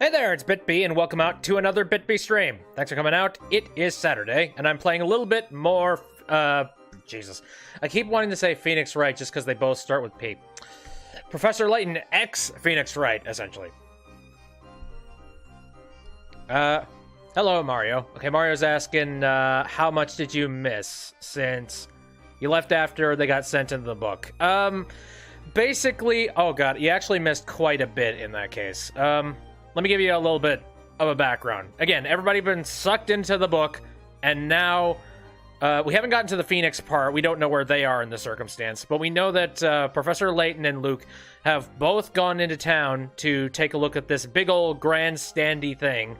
Hey there, it's BitB, and welcome out to another BitB stream. Thanks for coming out. It is Saturday, and I'm playing a little bit more, Jesus. I keep wanting to say Phoenix Wright just because they both start with P. Professor Layton X Phoenix Wright, essentially. Hello, Mario. Okay, Mario's asking, how much did you miss since you left after they got sent into the book? Basically, oh god, you actually missed quite a bit in that case. Let me give you a little bit of a background. Again, everybody been sucked into the book, and now we haven't gotten to the Phoenix part. We don't know where they are in the circumstance, but we know that Professor Layton and Luke have both gone into town to take a look at this big old grandstandy thing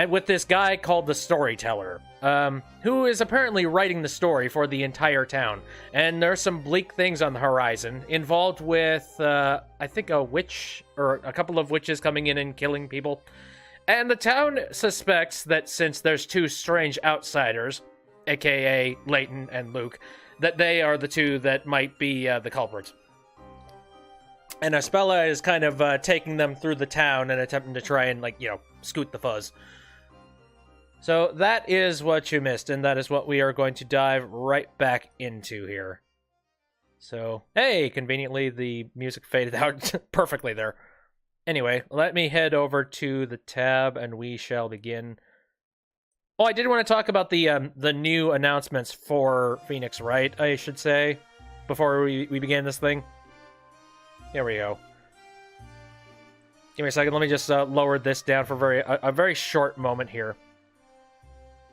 with this guy called the Storyteller, who is apparently writing the story for the entire town. And there's some bleak things on the horizon involved with, I think, a witch, or a couple of witches coming in and killing people. And the town suspects that since there's two strange outsiders, aka Layton and Luke, that they are the two that might be the culprits. And Aspella is kind of taking them through the town and attempting to try and, scoot the fuzz. So that is what you missed, and that is what we are going to dive right back into here. So, hey, conveniently the music faded out perfectly there. Anyway, let me head over to the tab and we shall begin. Oh, I did want to talk about the new announcements for Phoenix Wright, I should say, before we begin this thing. Here we go. Give me a second. Let me just lower this down for a very short moment here.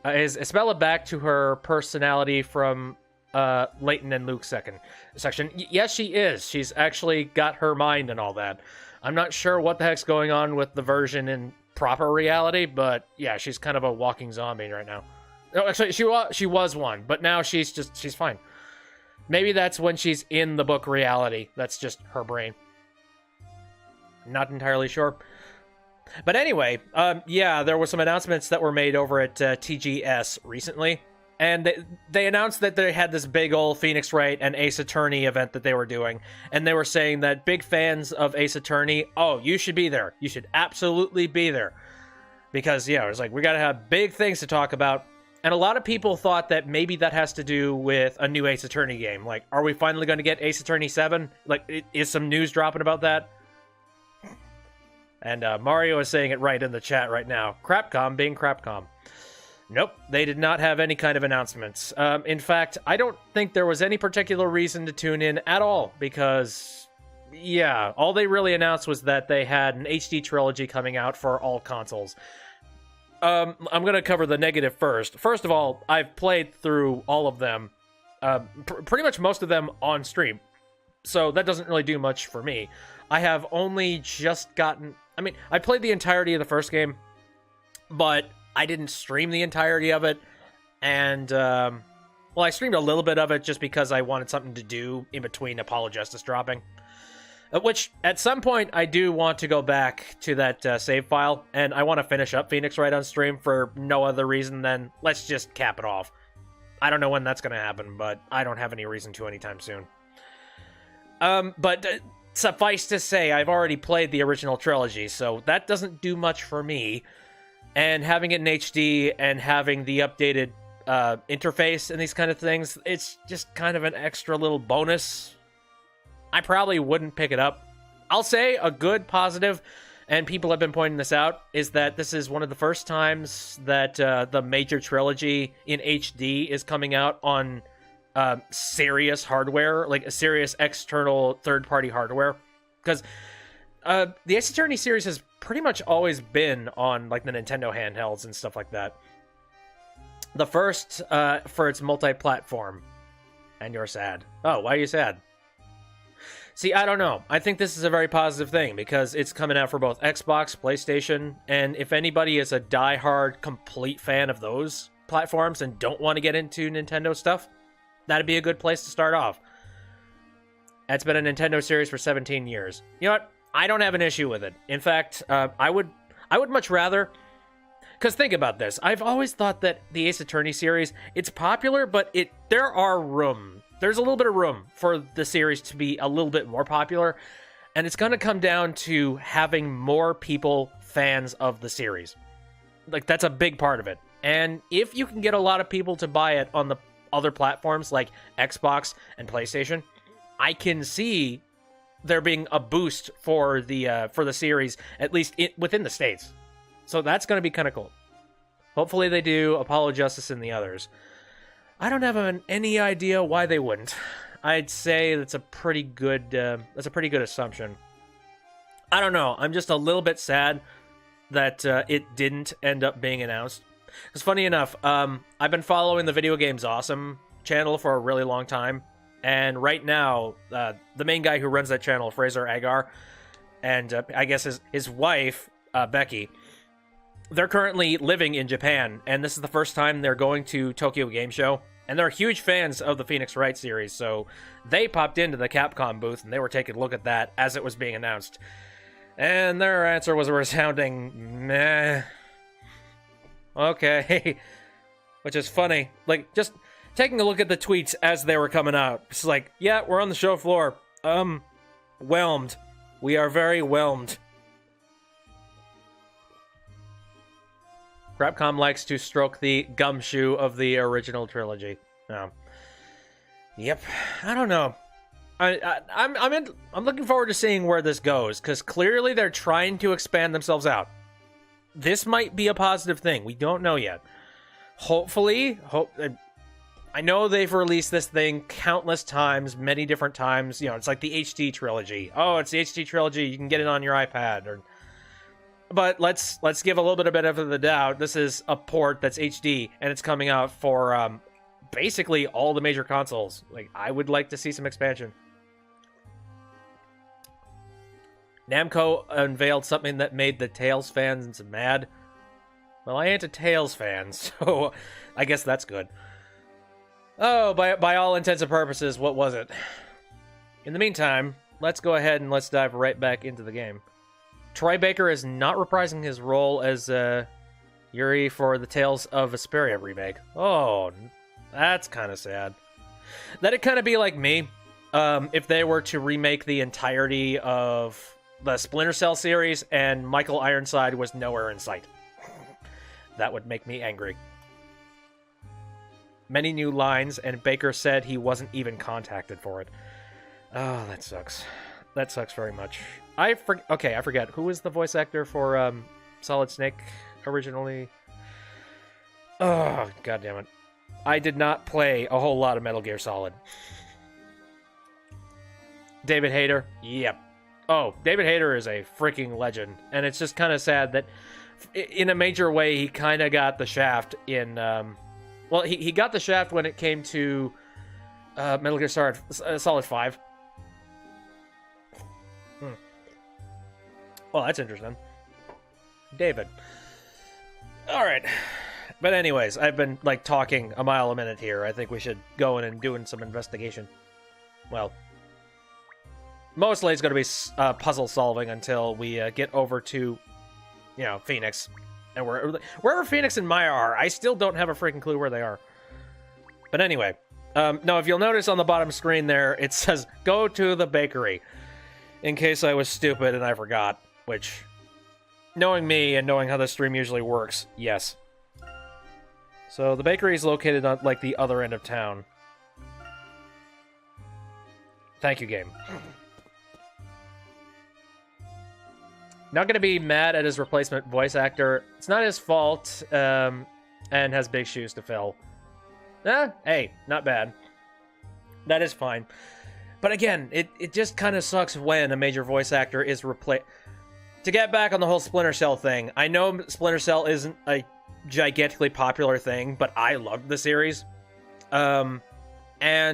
Is Isabella back to her personality from Layton and Luke's section? Yes, she is. She's actually got her mind and all that. I'm not sure what the heck's going on with the version in proper reality, but yeah, she's kind of a walking zombie right now. No, actually, she was one, but now she's fine. Maybe that's when she's in the book reality. That's just her brain. Not entirely sure. But anyway, yeah, there were some announcements that were made over at TGS recently. And they announced that they had this big old Phoenix Wright and Ace Attorney event that they were doing. And they were saying that big fans of Ace Attorney, oh, you should be there. You should absolutely be there. Because, yeah, it was like, we gotta have big things to talk about. And a lot of people thought that maybe that has to do with a new Ace Attorney game. Like, are we finally going to get Ace Attorney 7? Like, is some news dropping about that? And Mario is saying it right in the chat right now. Crapcom being Crapcom. Nope, they did not have any kind of announcements. In fact, I don't think there was any particular reason to tune in at all, because, yeah, all they really announced was that they had an HD trilogy coming out for all consoles. I'm going to cover the negative first. First of all, I've played through all of them, pretty much most of them on stream, so that doesn't really do much for me. I have only just gotten... I mean, I played the entirety of the first game, but I didn't stream the entirety of it, and, well, I streamed a little bit of it just because I wanted something to do in between Apollo Justice dropping. Which, at some point, I do want to go back to that save file, and I want to finish up Phoenix Wright on stream for no other reason than let's just cap it off. I don't know when that's going to happen, but I don't have any reason to anytime soon. But suffice to say, I've already played the original trilogy, so that doesn't do much for me. And having it in HD and having the updated interface and these kind of things, it's just kind of an extra little bonus. I probably wouldn't pick it up. I'll say a good positive, and people have been pointing this out, is that this is one of the first times that the major trilogy in HD is coming out on serious hardware, like a serious external third-party hardware. Because the Ace Attorney series has pretty much always been on like the Nintendo handhelds and stuff like that. The first for its multi-platform. And you're sad. Oh, why are you sad? See, I don't know. I think this is a very positive thing because it's coming out for both Xbox, PlayStation, and if anybody is a die-hard, complete fan of those platforms and don't want to get into Nintendo stuff, that'd be a good place to start off. It's been a Nintendo series for 17 years. You know what? I don't have an issue with it. In fact, I would much rather... Because think about this. I've always thought that the Ace Attorney series, it's popular, but there's a little bit of room for the series to be a little bit more popular. And it's going to come down to having more people fans of the series. Like, that's a big part of it. And if you can get a lot of people to buy it on the other platforms like Xbox and PlayStation, I can see there being a boost for the series, at least within the States. So that's going to be kind of cool. Hopefully they do Apollo Justice and the others. I don't have any idea why they wouldn't. I'd say that's a pretty good assumption. I don't know. I'm just a little bit sad that it didn't end up being announced. Because funny enough, I've been following the Video Games Awesome channel for a really long time. And right now, the main guy who runs that channel, Fraser Agar, and I guess his wife, Becky, they're currently living in Japan. And this is the first time they're going to Tokyo Game Show. And they're huge fans of the Phoenix Wright series. So they popped into the Capcom booth and they were taking a look at that as it was being announced. And their answer was a resounding meh. Okay. Which is funny. Like, just taking a look at the tweets as they were coming out. It's like, yeah, we're on the show floor. Whelmed. We are very whelmed. Capcom likes to stroke the gumshoe of the original trilogy. Oh. Yep. I don't know. I'm looking forward to seeing where this goes, because clearly they're trying to expand themselves out. This might be a positive thing. We don't know yet. Hopefully, I know they've released this thing countless times, many different times. You know, it's like the HD trilogy. Oh, it's the HD trilogy. You can get it on your iPad. But let's give a little bit of benefit of the doubt. This is a port that's HD, and it's coming out for basically all the major consoles. Like, I would like to see some expansion. Namco unveiled something that made the Tales fans mad. Well, I ain't a Tales fan, so I guess that's good. Oh, by all intents and purposes, what was it? In the meantime, let's go ahead and let's dive right back into the game. Troy Baker is not reprising his role as Yuri for the Tales of Vesperia remake. Oh, that's kind of sad. That'd kind of be like me if they were to remake the entirety of the Splinter Cell series and Michael Ironside was nowhere in sight. That would make me angry. Many new lines, and Baker said he wasn't even contacted for it. Oh, that sucks. That sucks very much. I forget. Who was the voice actor for Solid Snake originally? Oh, god damn it. I did not play a whole lot of Metal Gear Solid. David Hayter? Yep. Oh, David Hayter is a freaking legend. And it's just kind of sad that in a major way he kind of got the shaft in... well, he got the shaft when it came to Metal Gear Solid 5. Well, that's interesting. David. Alright. But anyways, I've been, like, talking a mile a minute here. I think we should go in and doing some investigation. Well, mostly it's going to be puzzle solving until we get over to, you know, Phoenix. And wherever Phoenix and Maya are, I still don't have a freaking clue where they are. But anyway, no, if you'll notice on the bottom screen there, it says, go to the bakery. In case I was stupid and I forgot. Which, knowing me and knowing how the stream usually works, yes. So the bakery is located on, like, the other end of town. Thank you, game. Not gonna be mad at his replacement voice actor. It's not his fault, and has big shoes to fill. Hey, not bad. That is fine. But again, it just kind of sucks when a major voice actor is replaced. To get back on the whole Splinter Cell thing, I know Splinter Cell isn't a gigantically popular thing, but I loved the series. And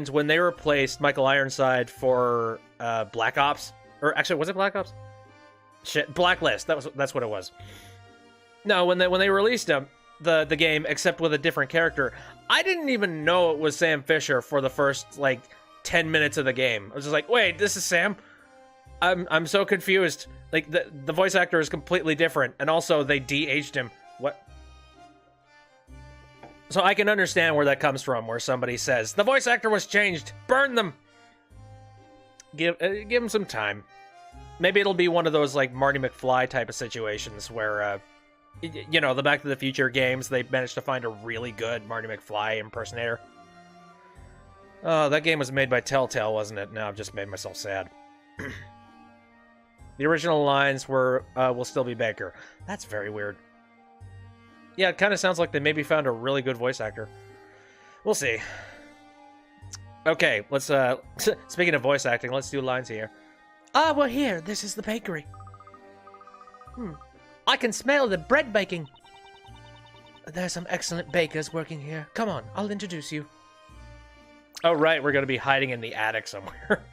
when they replaced Michael Ironside for Black Ops, or actually, was it Black Ops? Shit, Blacklist. That's what it was. No, when they released him, the game, except with a different character, I didn't even know it was Sam Fisher for the first, like, 10 minutes of the game. I was just like, wait, this is Sam? I'm so confused. Like, the voice actor is completely different, and also they de-aged him. What? So I can understand where that comes from, where somebody says, the voice actor was changed! Burn them! Give him some time. Maybe it'll be one of those, like, Marty McFly type of situations where, you know, the Back to the Future games, they managed to find a really good Marty McFly impersonator. Oh, that game was made by Telltale, wasn't it? Now I've just made myself sad. The original lines were, will still be Baker. That's very weird. Yeah, it kind of sounds like they maybe found a really good voice actor. We'll see. Okay, let's, speaking of voice acting, let's do lines here. Ah, we're here. This is the bakery. I can smell the bread baking. There's some excellent bakers working here. Come on, I'll introduce you. Oh, right, we're going to be hiding in the attic somewhere.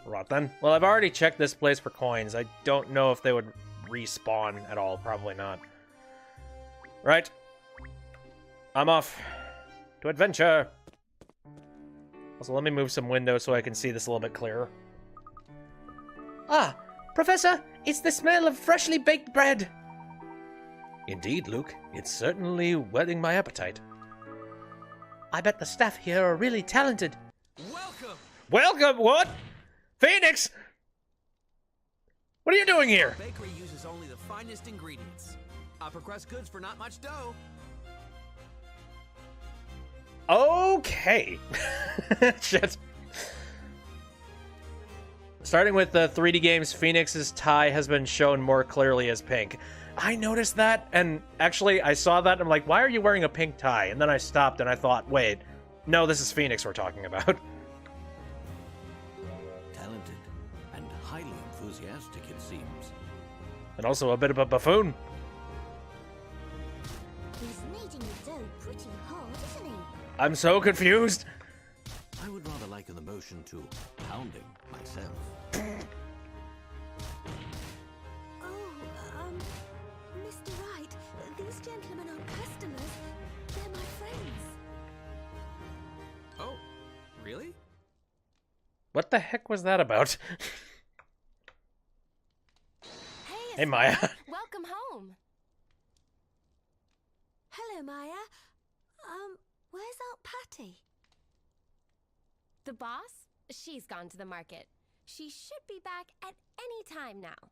Right then. Well, I've already checked this place for coins. I don't know if they would respawn at all. Probably not. Right. I'm off to adventure. Also, let me move some windows so I can see this a little bit clearer. Ah, Professor, it's the smell of freshly baked bread. Indeed, Luke. It's certainly whetting my appetite. I bet the staff here are really talented. Welcome! Welcome? What? Phoenix! What are you doing here? The bakery uses only the finest ingredients. Upper crust goods for not much dough. Okay. Shit. Starting with the 3D games, Phoenix's tie has been shown more clearly as pink. I noticed that, and actually I saw that, and I'm like, why are you wearing a pink tie? And then I stopped and I thought, wait, no, this is Phoenix we're talking about. Talented and highly enthusiastic, it seems. And also a bit of a buffoon. He's kneading the dough pretty hard, isn't he? I'm so confused. I would rather liken the motion to pounding myself. Mr. Wright, these gentlemen aren't customers. They're my friends. Oh, really? What the heck was that about? Hey, Maya. Welcome home. Hello, Maya. Where's Aunt Patty? The boss? She's gone to the market. She should be back at any time now.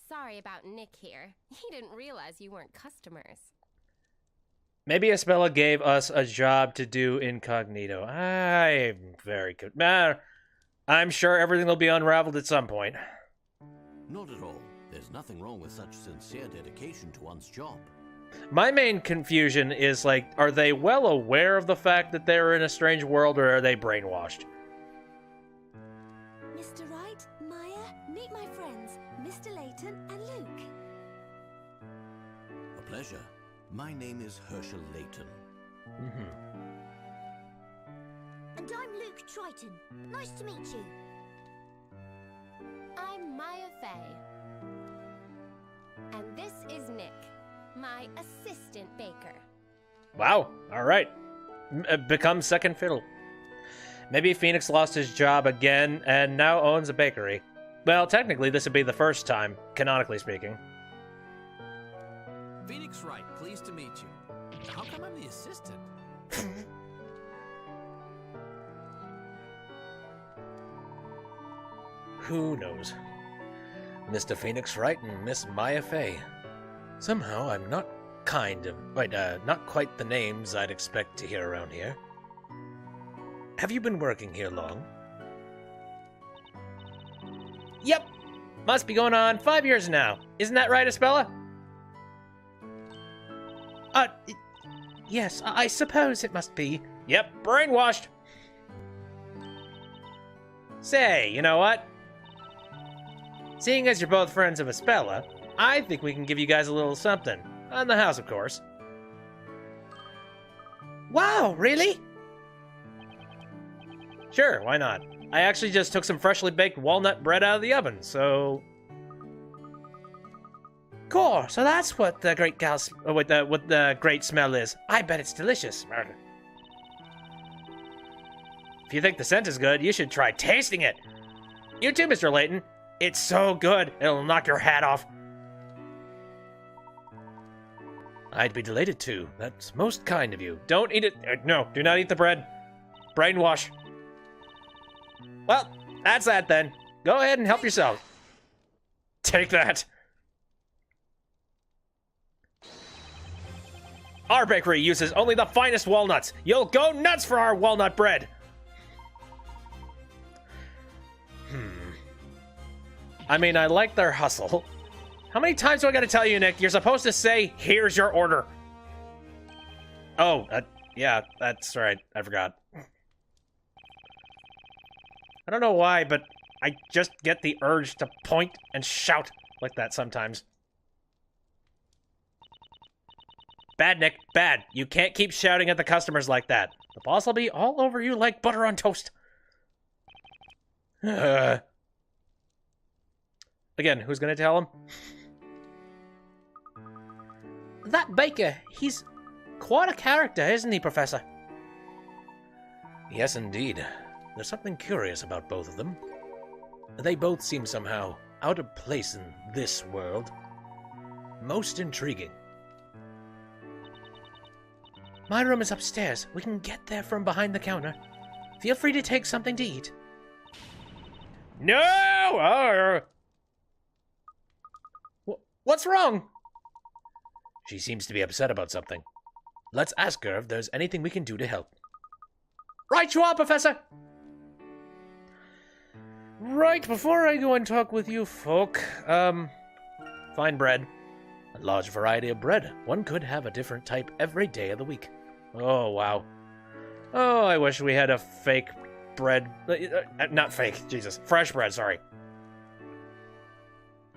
Sorry about Nick here. He didn't realize you weren't customers. Maybe Espella gave us a job to do incognito. I'm very good. I'm sure everything will be unraveled at some point. Not at all. There's nothing wrong with such sincere dedication to one's job. My main confusion is, like, are they well aware of the fact that they're in a strange world, or are they brainwashed? Mr. Wright, Maya, meet my friends, Mr. Layton and Luke. A pleasure. My name is Herschel Layton. And I'm Luke Triton. Nice to meet you. I'm Maya Fey. And this is Nick, my assistant baker. Wow, alright. Become second fiddle. Maybe Phoenix lost his job again and now owns a bakery. Well, technically this would be the first time, canonically speaking. Phoenix Wright, pleased to meet you. How come I'm the assistant? Who knows? Mr. Phoenix Wright and Miss Maya Fey. Somehow I'm not not quite the names I'd expect to hear around here. Have you been working here long? Yep. Must be going on 5 years now. Isn't that right, Espella? Yes, I suppose it must be. Yep, brainwashed. Say, you know what? Seeing as you're both friends of Espella, I think we can give you guys a little something. On the house, of course. Wow, really? Sure, why not? I actually just took some freshly baked walnut bread out of the oven, so... Cool, so that's what the great what the great smell is. I bet it's delicious. If you think the scent is good, you should try tasting it. You too, Mr. Layton. It's so good, it'll knock your hat off. I'd be delighted to. That's most kind of you. Don't eat it. No, do not eat the bread. Brainwash. Well, that's that then. Go ahead and help yourself. Take that. Our bakery uses only the finest walnuts. You'll go nuts for our walnut bread. I mean, I like their hustle. How many times do I gotta tell you, Nick? You're supposed to say, here's your order. Oh, yeah, that's right. I forgot. I don't know why, but I just get the urge to point and shout like that sometimes. Bad, Nick, bad. You can't keep shouting at the customers like that. The boss will be all over you like butter on toast. Again, who's gonna tell him? That baker, he's quite a character, isn't he, Professor? Yes, indeed. There's something curious about both of them. They both seem somehow out of place in this world. Most intriguing. My room is upstairs. We can get there from behind the counter. Feel free to take something to eat. No! What's wrong? She seems to be upset about something. Let's ask her if there's anything we can do to help. Right you are, Professor! Right, before I go and talk with you folk, find bread. A large variety of bread. One could have a different type every day of the week. Oh, wow. Oh, I wish we had a fake bread. Not fake, Jesus. Fresh bread, sorry.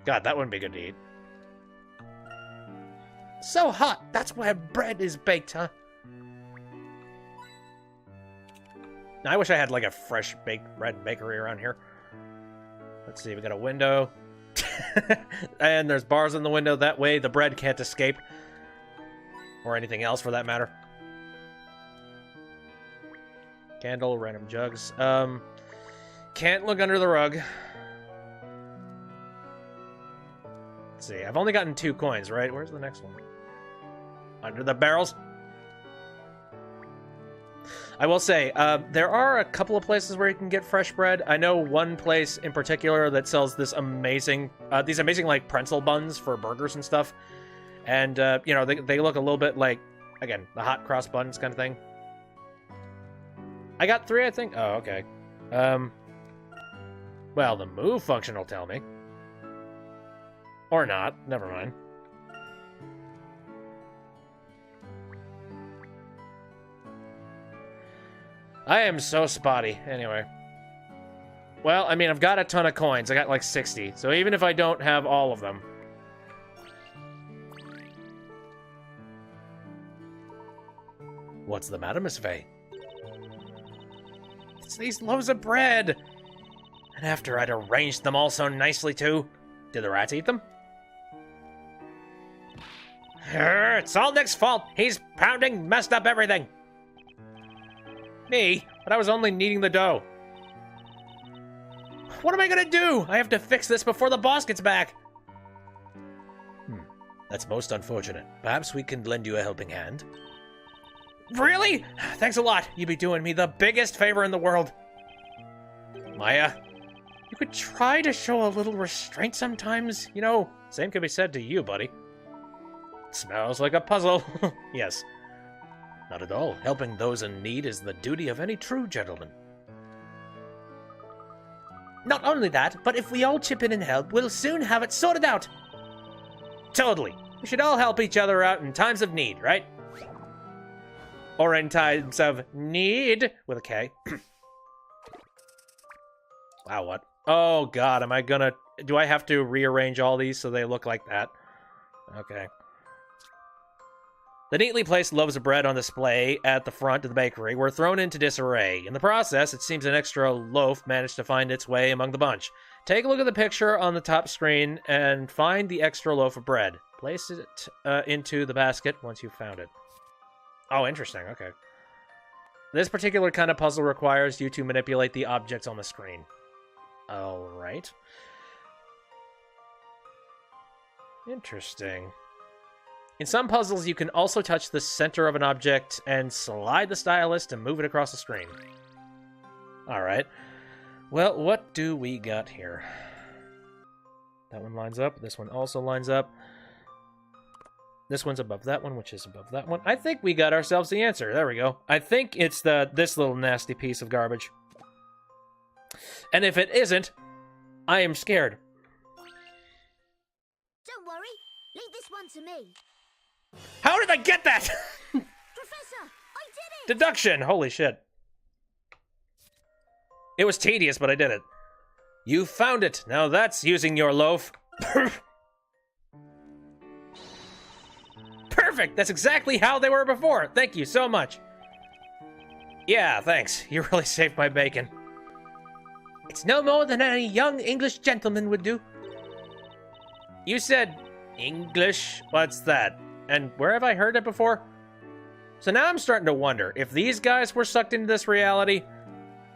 God, that wouldn't be good to eat. So hot, that's where bread is baked, huh? I wish I had like a fresh baked bread bakery around here. Let's see, we got a window. And there's bars in the window, that way the bread can't escape. Or anything else for that matter. Candle, random jugs. Can't look under the rug. Let's see, I've only gotten 2 coins, right? Where's the next one? Under the barrels. I will say, there are a couple of places where you can get fresh bread. I know one place in particular that sells this amazing, these amazing like pretzel buns for burgers and stuff. And, you know, they look a little bit like, again, the hot cross buns kind of thing. I got 3, I think. Oh, okay. Well, the move function will tell me. Or not. Never mind. I am so spotty. Anyway. Well, I mean, I've got a ton of coins. I got like 60. So even if I don't have all of them. What's the matter, Miss Faye? It's these loaves of bread. And after I'd arranged them all so nicely, too. Did the rats eat them? It's all Nick's fault. He's pounding, messed up everything. Me? But I was only kneading the dough. What am I gonna do? I have to fix this before the boss gets back. That's most unfortunate. Perhaps we can lend you a helping hand. Really? Thanks a lot. You'd be doing me the biggest favor in the world. Maya, you could try to show a little restraint sometimes. You know, same could be said to you, buddy. Smells like a puzzle. Yes. Not at all. Helping those in need is the duty of any true gentleman. Not only that, but if we all chip in and help, we'll soon have it sorted out. Totally. We should all help each other out in times of need, right? Or in times of need, with a K. Wow, what? Oh, God, am I gonna... Do I have to rearrange all these so they look like that? Okay. The neatly placed loaves of bread on display at the front of the bakery were thrown into disarray. In the process, it seems an extra loaf managed to find its way among the bunch. Take a look at the picture on the top screen and find the extra loaf of bread. Place it into the basket once you've found it. Oh, interesting. Okay. This particular kind of puzzle requires you to manipulate the objects on the screen. All right. Interesting. In some puzzles, you can also touch the center of an object and slide the stylus to move it across the screen. Alright. Well, what do we got here? That one lines up. This one also lines up. This one's above that one, which is above that one. I think we got ourselves the answer. There we go. I think it's this little nasty piece of garbage. And if it isn't, I am scared. Don't worry. Leave this one to me. How did I get that? Professor, I did it! Deduction! Holy shit. It was tedious, but I did it. You found it. Now that's using your loaf. Perfect! That's exactly how they were before. Thank you so much. Yeah, thanks. You really saved my bacon. It's no more than any young English gentleman would do. You said English? What's that? And where have I heard it before? So now I'm starting to wonder, if these guys were sucked into this reality,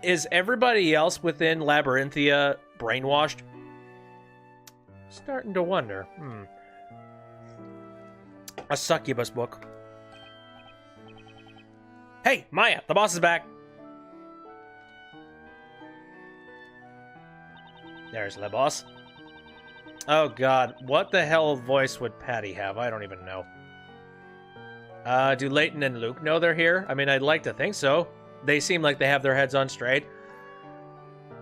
is everybody else within Labyrinthia brainwashed? Starting to wonder. A succubus book. Hey, Maya, the boss is back. There's the boss. Oh god, what the hell voice would Patty have? I don't even know. Do Layton and Luke know they're here? I mean, I'd like to think so. They seem like they have their heads on straight.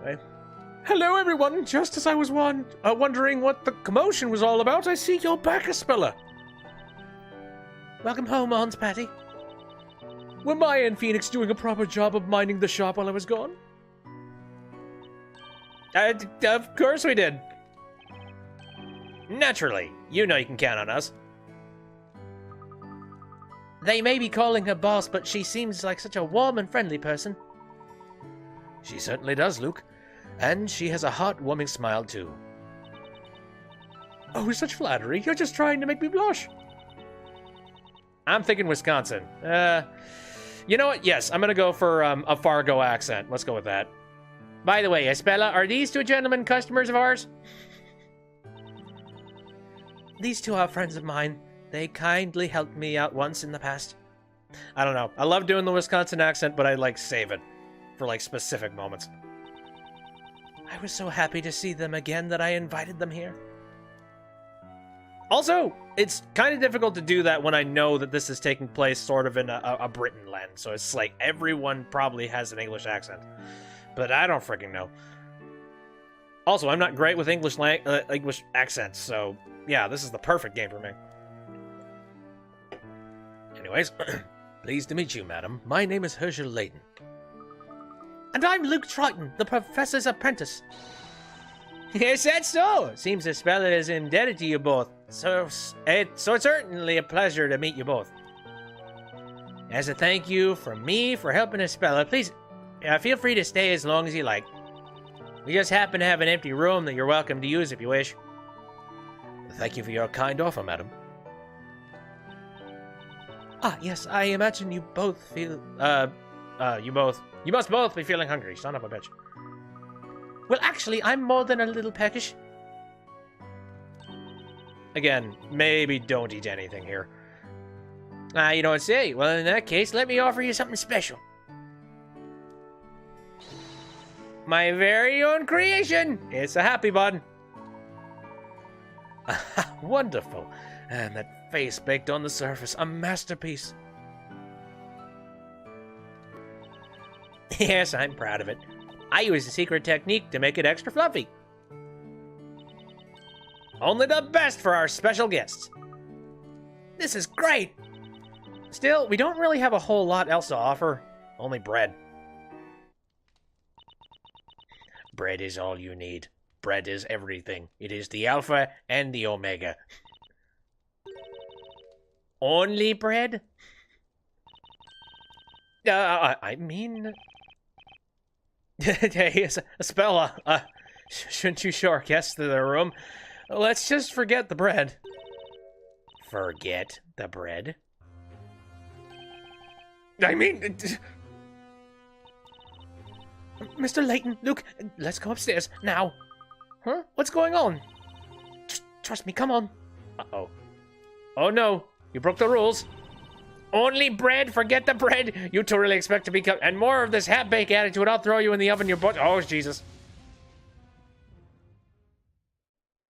Okay. Hello, everyone. Just as I was wondering what the commotion was all about, I see you're back, Espella. Welcome home, Aunt Patty. Were Maya and Phoenix doing a proper job of minding the shop while I was gone? Of course we did. Naturally. You know you can count on us. They may be calling her boss, but she seems like such a warm and friendly person. She certainly does, Luke. And she has a heartwarming smile, too. Oh, such flattery. You're just trying to make me blush. I'm thinking Wisconsin. You know what? Yes, I'm going to go for a Fargo accent. Let's go with that. By the way, Espella, are these two gentlemen customers of ours? These two are friends of mine. They kindly helped me out once in the past. I don't know. I love doing the Wisconsin accent, but I like save it for like specific moments. I was so happy to see them again that I invited them here. Also, it's kind of difficult to do that when I know that this is taking place sort of in a Britain land. So it's like everyone probably has an English accent. But I don't freaking know. Also, I'm not great with English accents, so yeah, this is the perfect game for me. Anyways, pleased to meet you, madam. My name is Herschel Layton. And I'm Luke Triton, the professor's apprentice. Yes, that's so. Seems the speller is indebted to you both. So it's certainly a pleasure to meet you both. As a thank you from me for helping us speller, please feel free to stay as long as you like. We just happen to have an empty room that you're welcome to use if you wish. Thank you for your kind offer, madam. Ah, yes, I imagine you both feel, you must both be feeling hungry, son of a bitch. Well, actually, I'm more than a little peckish. Again, maybe don't eat anything here. You don't say. Well, in that case, let me offer you something special. My very own creation. It's a happy bun. Wonderful. And that face baked on the surface, a masterpiece. Yes, I'm proud of it. I use a secret technique to make it extra fluffy. Only the best for our special guests. This is great. Still, we don't really have a whole lot else to offer. Only bread. Bread is all you need. Bread is everything. It is the alpha and the omega. Only bread? I mean... Hey, Espella, shouldn't you show our guests to their room? Let's just forget the bread. Forget the bread? I mean... Mr. Layton, Luke, let's go upstairs, now. Huh? What's going on? Just trust me, come on. Uh-oh. Oh no, you broke the rules. Only bread? Forget the bread. You two really expect to become... And more of this half-baked attitude. I'll throw you in the oven, your butt. Oh, Jesus.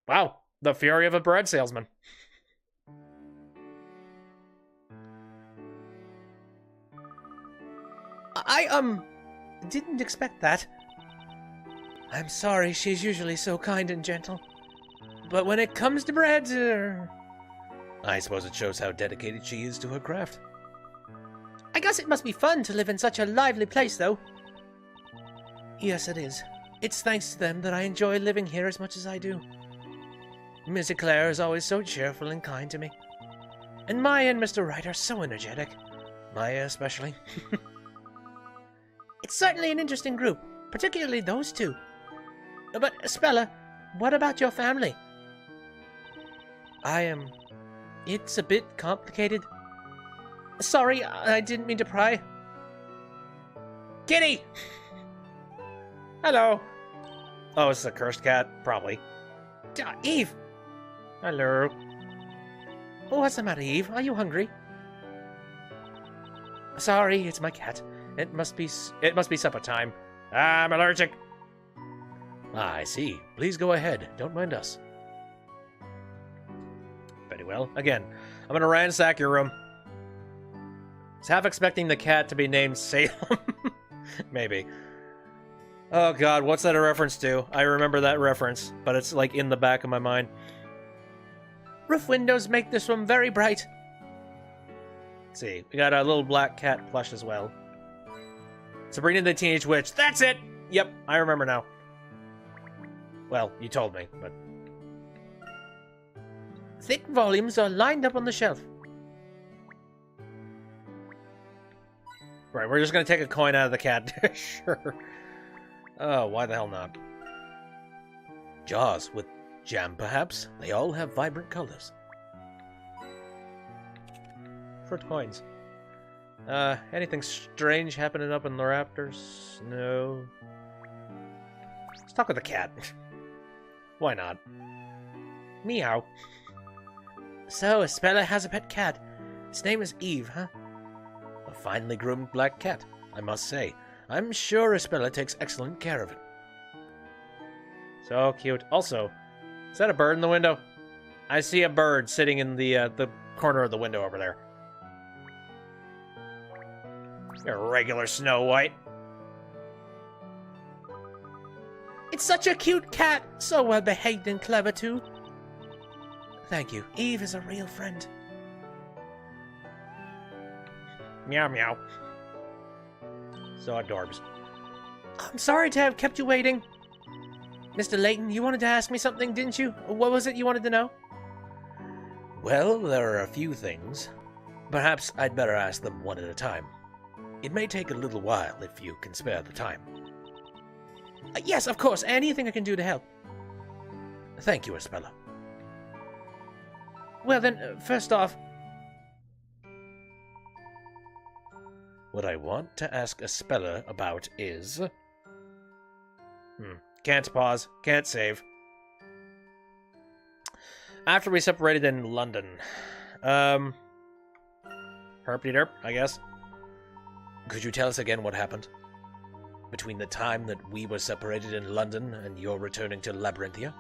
Wow. The fury of a bread salesman. I didn't expect that. I'm sorry, she's usually so kind and gentle. But when it comes to bread, I suppose it shows how dedicated she is to her craft. I guess it must be fun to live in such a lively place, though. Yes, it is. It's thanks to them that I enjoy living here as much as I do. Miss Eclair is always so cheerful and kind to me. And Maya and Mr. Wright are so energetic. Maya especially. It's certainly an interesting group, particularly those two. But, Spella, what about your family? It's a bit complicated. Sorry, I didn't mean to pry. Kitty! Hello. Oh, it's a cursed cat, probably. Eve! Hello. Oh, what's the matter, Eve? Are you hungry? Sorry, it's my cat. It must be supper time. I'm allergic. I see. Please go ahead. Don't mind us. Very well. Again, I'm gonna ransack your room. I was half expecting the cat to be named Salem. Maybe. Oh god, what's that a reference to? I remember that reference, but it's like in the back of my mind. Roof windows make this room very bright. Let's see, we got a little black cat plush as well. Sabrina the Teenage Witch. That's it! Yep, I remember now. Well, you told me, but... Thick volumes are lined up on the shelf. Right, we're just gonna take a coin out of the cat. Sure. Oh, why the hell not? Jars with jam, perhaps? They all have vibrant colors. Fruit coins. Anything strange happening up in the rafters? No. Let's talk with the cat. Why not? Meow. So, Espella has a pet cat. Its name is Eve, huh? A finely groomed black cat, I must say. I'm sure Espella takes excellent care of it. So cute. Also, is that a bird in the window? I see a bird sitting in the corner of the window over there. You're a regular Snow White. It's such a cute cat. So well behaved and clever, too. Thank you. Eve is a real friend. Meow meow. So adorbs. I'm sorry to have kept you waiting. Mr. Layton, you wanted to ask me something, didn't you? What was it you wanted to know? Well, there are a few things. Perhaps I'd better ask them one at a time. It may take a little while if you can spare the time. Yes, of course. Anything I can do to help. Thank you, Espella. Well then, first off... What I want to ask Espella about is... Can't pause. Can't save. After we separated in London. Herpy-derp, I guess. Could you tell us again what happened? Between the time that we were separated in London and your returning to Labyrinthia?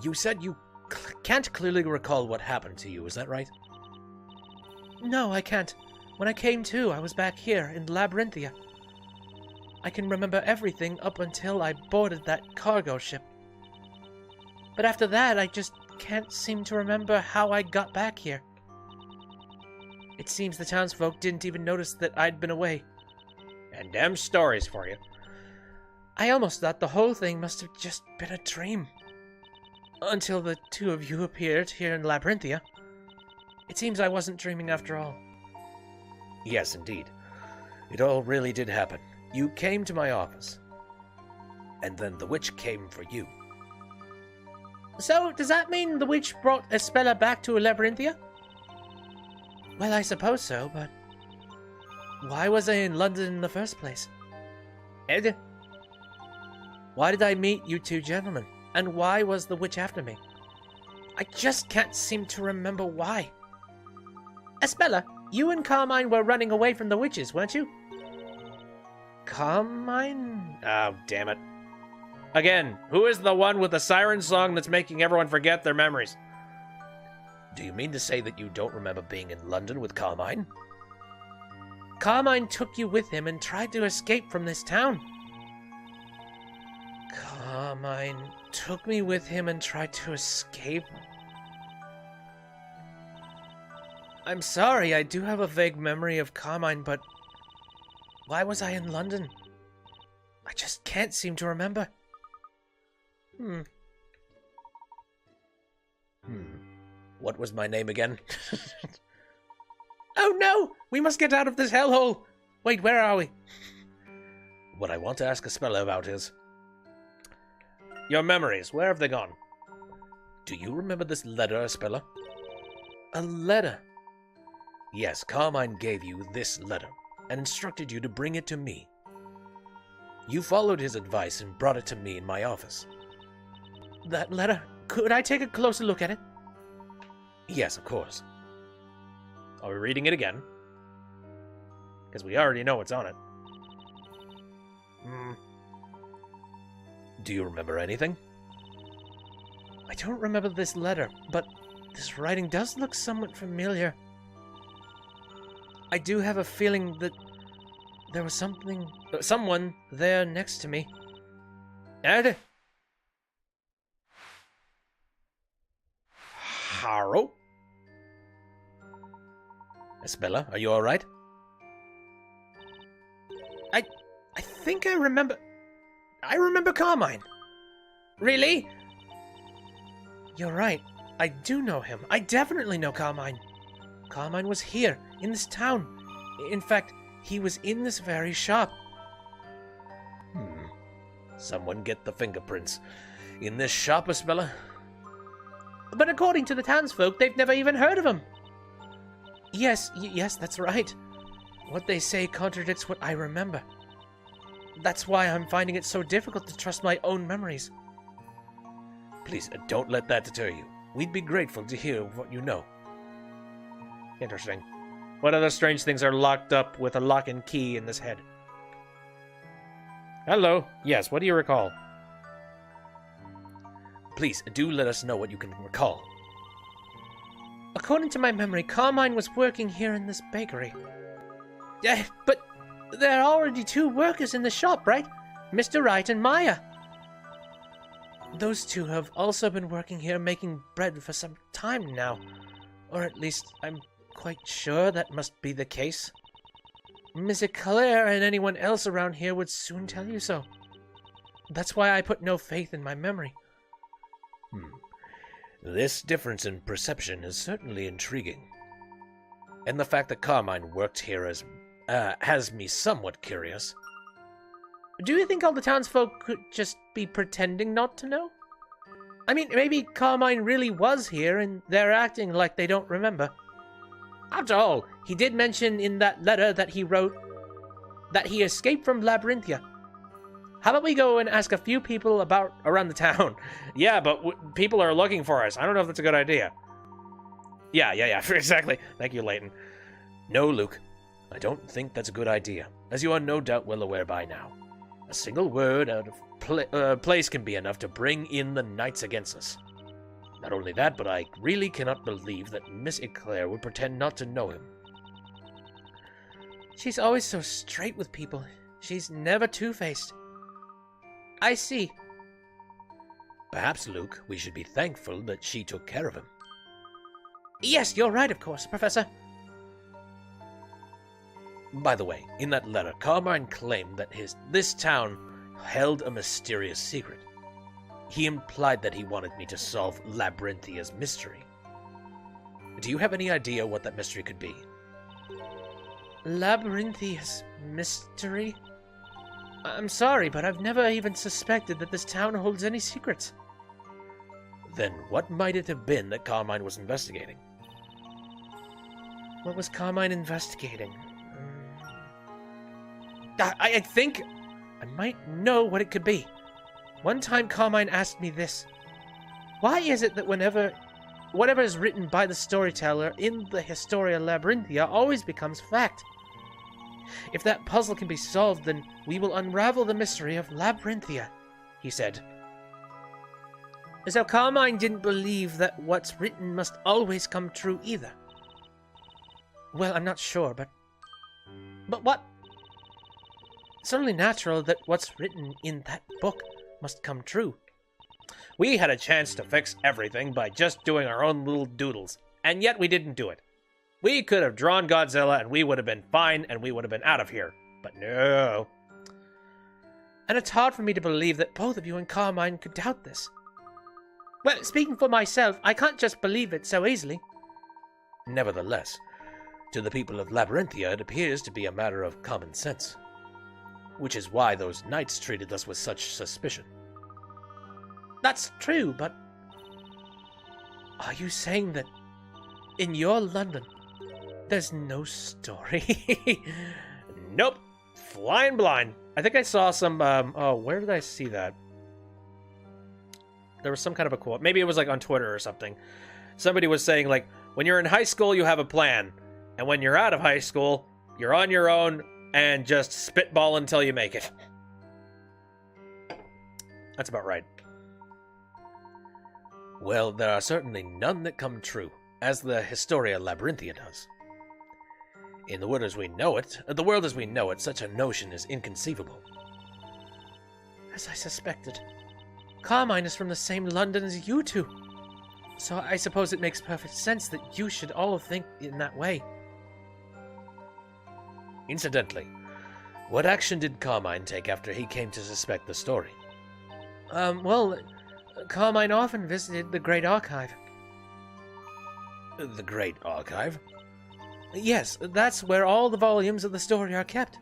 You said you can't clearly recall what happened to you, is that right? No, I can't. When I came to, I was back here in Labyrinthia. I can remember everything up until I boarded that cargo ship. But after that, I just can't seem to remember how I got back here. It seems the townsfolk didn't even notice that I'd been away. And them stories for you. I almost thought the whole thing must have just been a dream. Until the two of you appeared here in Labyrinthia. It seems I wasn't dreaming after all. Yes, indeed. It all really did happen. You came to my office. And then the witch came for you. So, does that mean the witch brought Espella back to Labyrinthia? Well, I suppose so, but... why was I in London in the first place? Ed? Why did I meet you two gentlemen? And why was the witch after me? I just can't seem to remember why. Espella, You and Carmine were running away from the witches, weren't you? Carmine? Oh, damn it. Again, who is the one with the siren song that's making everyone forget their memories? Do you mean to say that you don't remember being in London with Carmine? Carmine took you with him and tried to escape from this town. Carmine took me with him and tried to escape? I'm sorry, I do have a vague memory of Carmine, but why was I in London? I just can't seem to remember. What was my name again? Oh no! We must get out of this hellhole! Wait, where are we? What I want to ask Aspella about is... your memories, where have they gone? Do you remember this letter, Aspella? A letter? Yes, Carmine gave you this letter, and instructed you to bring it to me. You followed his advice and brought it to me in my office. That letter? Could I take a closer look at it? Yes, of course. Are we reading it again? Because we already know what's on it. Do you remember anything? I don't remember this letter, but this writing does look somewhat familiar. I do have a feeling that there was someone there next to me. Ed? Harrow? Aspella, are you alright? I think I remember Carmine. Really? You're right. I do know him. I definitely know Carmine. Carmine was here, in this town. In fact, he was in this very shop. Someone get the fingerprints. In this shop, Aspella? But according to the townsfolk, they've never even heard of him. Yes, that's right. What they say contradicts what I remember. That's why I'm finding it so difficult to trust my own memories. Please, don't let that deter you. We'd be grateful to hear what you know. Interesting. What other strange things are locked up with a lock and key in this head? Hello. Yes, what do you recall? Please, do let us know what you can recall. According to my memory, Carmine was working here in this bakery. But there are already 2 workers in the shop, right? Mr. Wright and Maya. Those 2 have also been working here making bread for some time now. Or at least I'm quite sure that must be the case. Miss Eclair and anyone else around here would soon tell you so. That's why I put no faith in my memory. This difference in perception is certainly intriguing. And the fact that Carmine worked here has me somewhat curious. Do you think all the townsfolk could just be pretending not to know? I mean, maybe Carmine really was here and they're acting like they don't remember. After all, he did mention in that letter that he wrote that he escaped from Labyrinthia. How about we go and ask a few people around the town? Yeah, but people are looking for us. I don't know if that's a good idea. Yeah, exactly. Thank you, Layton. No, Luke. I don't think that's a good idea, as you are no doubt well aware by now. A single word out of place can be enough to bring in the knights against us. Not only that, but I really cannot believe that Miss Eclair would pretend not to know him. She's always so straight with people. She's never two-faced. I see. Perhaps, Luke, we should be thankful that she took care of him. Yes, you're right, of course, Professor. By the way, in that letter, Carmine claimed that this town held a mysterious secret. He implied that he wanted me to solve Labyrinthia's mystery. Do you have any idea what that mystery could be? Labyrinthia's mystery? I'm sorry, but I've never even suspected that this town holds any secrets. Then what might it have been that Carmine was investigating? What was Carmine investigating? I think I might know what it could be. One time Carmine asked me this. Why is it that whenever whatever is written by the storyteller in the Historia Labyrinthia always becomes fact. If that puzzle can be solved, then we will unravel the mystery of Labyrinthia, he said. So Carmine didn't believe that what's written must always come true either. Well, I'm not sure, but what? It's only natural that what's written in that book must come true. We had a chance to fix everything by just doing our own little doodles, and yet we didn't do it. We could have drawn Godzilla and we would have been fine and we would have been out of here. But no. And it's hard for me to believe that both of you and Carmine could doubt this. Well, speaking for myself, I can't just believe it so easily. Nevertheless, to the people of Labyrinthia, it appears to be a matter of common sense. Which is why those knights treated us with such suspicion. That's true, but are you saying that in your London, there's no story? Nope. Flying blind. I think I saw some, where did I see that? There was some kind of a quote. Maybe it was like on Twitter or something. Somebody was saying, like, when you're in high school, you have a plan. And when you're out of high school, you're on your own and just spitball until you make it. That's about right. Well, there are certainly none that come true, as the Historia Labyrinthia does. In the world as we know it, such a notion is inconceivable. As I suspected. Carmine is from the same London as you two. So I suppose it makes perfect sense that you should all think in that way. Incidentally, what action did Carmine take after he came to suspect the story? Carmine often visited the Great Archive. The Great Archive? Yes, that's where all the volumes of the story are kept.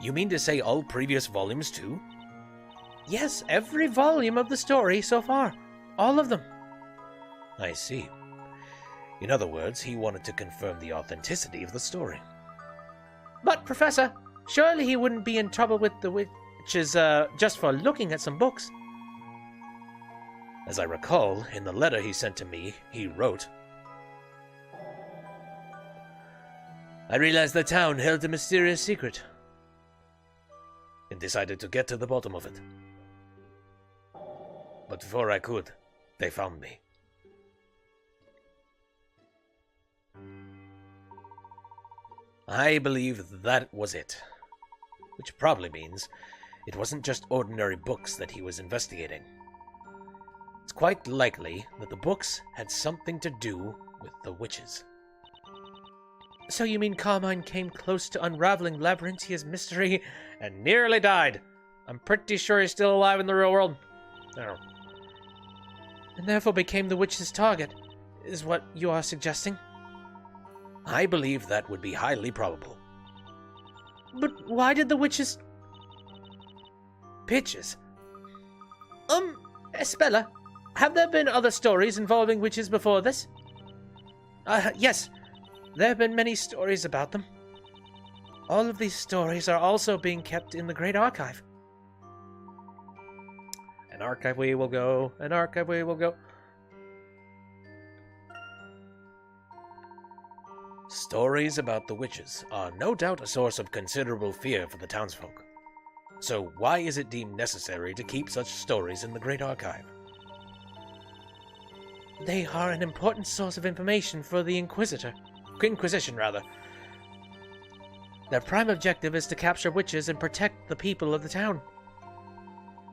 You mean to say all previous volumes too? Yes, every volume of the story so far. All of them. I see. In other words, he wanted to confirm the authenticity of the story. But, Professor, surely he wouldn't be in trouble with the witches just for looking at some books. As I recall, in the letter he sent to me, he wrote, I realized the town held a mysterious secret and decided to get to the bottom of it. But before I could, they found me. I believe that was it. Which probably means it wasn't just ordinary books that he was investigating. It's quite likely that the books had something to do with the witches. So you mean Carmine came close to unraveling Labyrinthia's mystery and nearly died? I'm pretty sure he's still alive in the real world. Oh. And therefore became the witch's target, is what you are suggesting? I believe that would be highly probable. But why did the witches... Bitches? Espella, have there been other stories involving witches before this? Yes. There have been many stories about them. All of these stories are also being kept in the Great Archive. An archive we will go, an archive we will go. Stories about the witches are no doubt a source of considerable fear for the townsfolk. So why is it deemed necessary to keep such stories in the Great Archive? They are an important source of information for the Inquisition. Their prime objective is to capture witches and protect the people of the town.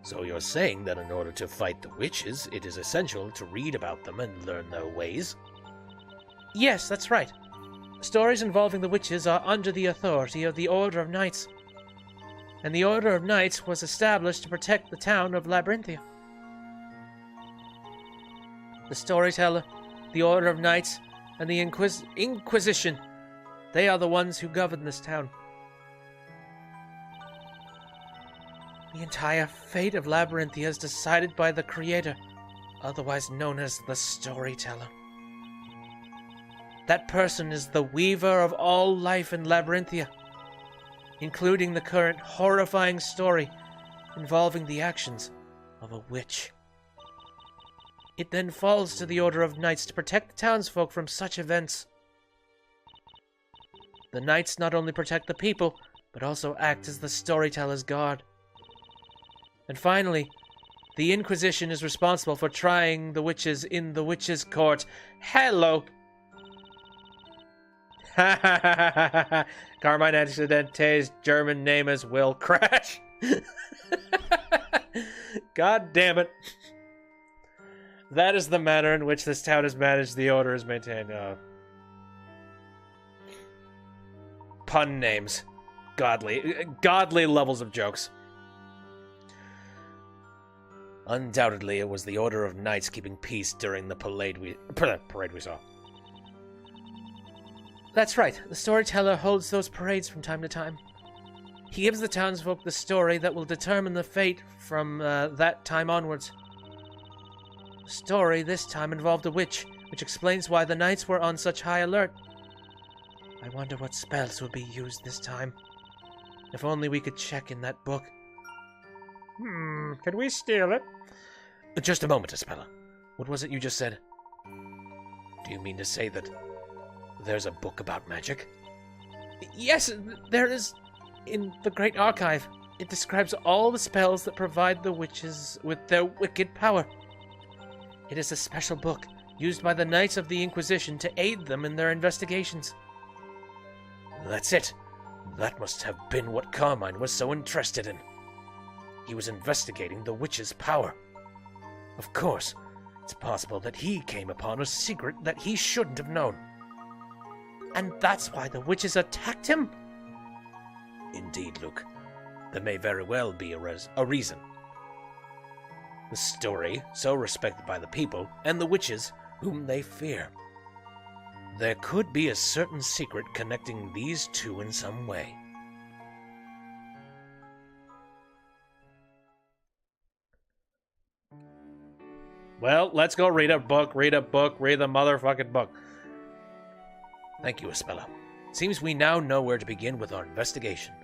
So you're saying that in order to fight the witches, it is essential to read about them and learn their ways? Yes, that's right. Stories involving the witches are under the authority of the Order of Knights. And the Order of Knights was established to protect the town of Labyrinthia. The storyteller, the Order of Knights, and the Inquisition, they are the ones who govern this town. The entire fate of Labyrinthia is decided by the Creator, otherwise known as the Storyteller. That person is the weaver of all life in Labyrinthia, including the current horrifying story involving the actions of a witch. It then falls to the Order of Knights to protect the townsfolk from such events. The Knights not only protect the people, but also act as the storyteller's guard. And finally, the Inquisition is responsible for trying the witches in the witches' court. Hello! Carmine Accidente's German name is Will Crash. God damn it. That is the manner in which this town is managed. The order is maintained. Pun names. Godly levels of jokes. Undoubtedly, it was the Order of Knights keeping peace during the parade we saw. That's right. The storyteller holds those parades from time to time. He gives the townsfolk the story that will determine the fate from that time onwards. The story this time involved a witch, which explains why the knights were on such high alert. I wonder what spells will be used this time. If only we could check in that book. Could we steal it? Just a moment, Espella. What was it you just said? Do you mean to say that there's a book about magic? Yes, there is. In the Great Archive. It describes all the spells that provide the witches with their wicked power. It is a special book used by the Knights of the Inquisition to aid them in their investigations. That's it. That must have been what Carmine was so interested in. He was investigating the witch's power. Of course, it's possible that he came upon a secret that he shouldn't have known. And that's why the witches attacked him? Indeed, Luke. There may very well be a reason. The story, so respected by the people, and the witches, whom they fear. There could be a certain secret connecting these two in some way. Well, let's go read a book, read the motherfucking book. Thank you, Espella. Seems we now know where to begin with our investigation.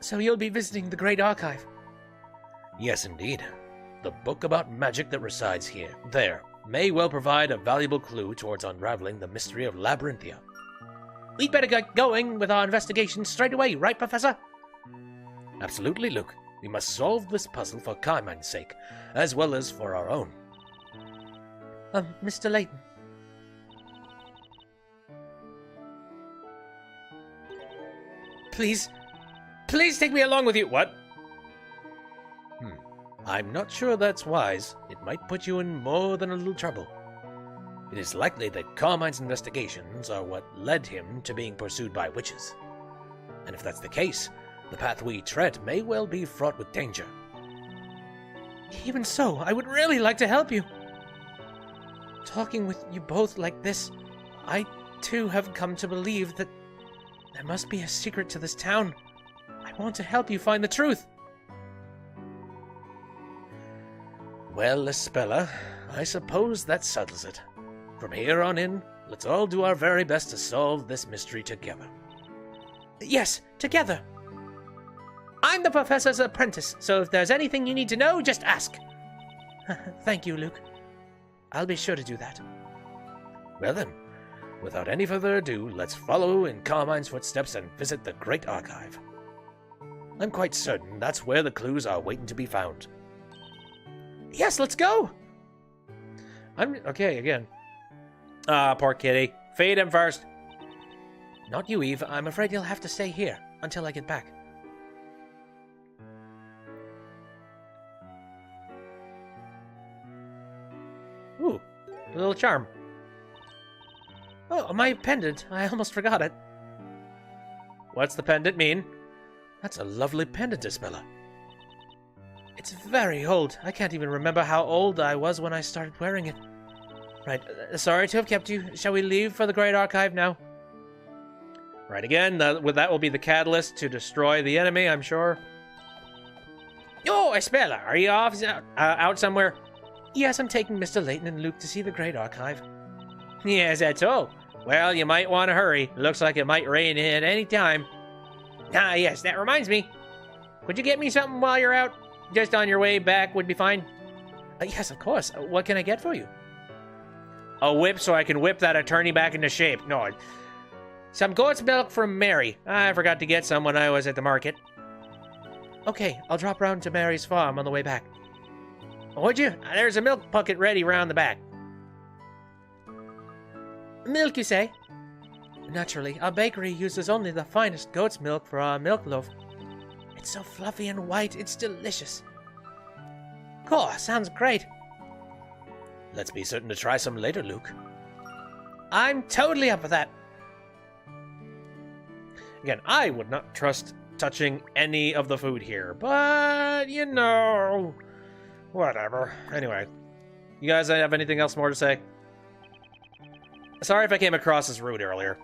So you'll be visiting the Great Archive? Yes, indeed. The book about magic that resides there, may well provide a valuable clue towards unraveling the mystery of Labyrinthia. We'd better get going with our investigation straight away, right, Professor? Absolutely, Luke. We must solve this puzzle for Carmine's sake, as well as for our own. Mr. Layton. Please take me along with you. What? I'm not sure that's wise. It might put you in more than a little trouble. It is likely that Carmine's investigations are what led him to being pursued by witches. And if that's the case, the path we tread may well be fraught with danger. Even so, I would really like to help you. Talking with you both like this, I too have come to believe that there must be a secret to this town. I want to help you find the truth. Well, Espella, I suppose that settles it. From here on in, let's all do our very best to solve this mystery together. Yes, together. I'm the Professor's apprentice, so if there's anything you need to know, just ask. Thank you, Luke. I'll be sure to do that. Well then, without any further ado, let's follow in Carmine's footsteps and visit the Great Archive. I'm quite certain that's where the clues are waiting to be found. Yes, let's go! Okay, again. Poor kitty. Feed him first. Not you, Eve. I'm afraid you'll have to stay here until I get back. Ooh, a little charm. Oh, my pendant. I almost forgot it. What's the pendant mean? That's a lovely pendant, Espella. It's very old. I can't even remember how old I was when I started wearing it. Right, sorry to have kept you. Shall we leave for the Great Archive now? Right, again, that will be the catalyst to destroy the enemy, I'm sure. Oh, Espella, are you off out somewhere? Yes, I'm taking Mr. Layton and Luke to see the Great Archive. Yes, that's all. Well, you might want to hurry. Looks like it might rain at any time. Ah, yes, that reminds me. Could you get me something while you're out? Just on your way back would be fine. Yes, of course. What can I get for you? A whip so I can whip that attorney back into shape. No. Some goat's milk from Mary. I forgot to get some when I was at the market. Okay, I'll drop round to Mary's farm on the way back. Would you? There's a milk bucket ready round the back. Milk, you say? Naturally, our bakery uses only the finest goat's milk for our milk loaf. It's so fluffy and white, it's delicious. Cool, sounds great. Let's be certain to try some later, Luke. I'm totally up for that. Again, I would not trust touching any of the food here, but, you know, whatever. Anyway, you guys have anything else more to say? Sorry if I came across as rude earlier.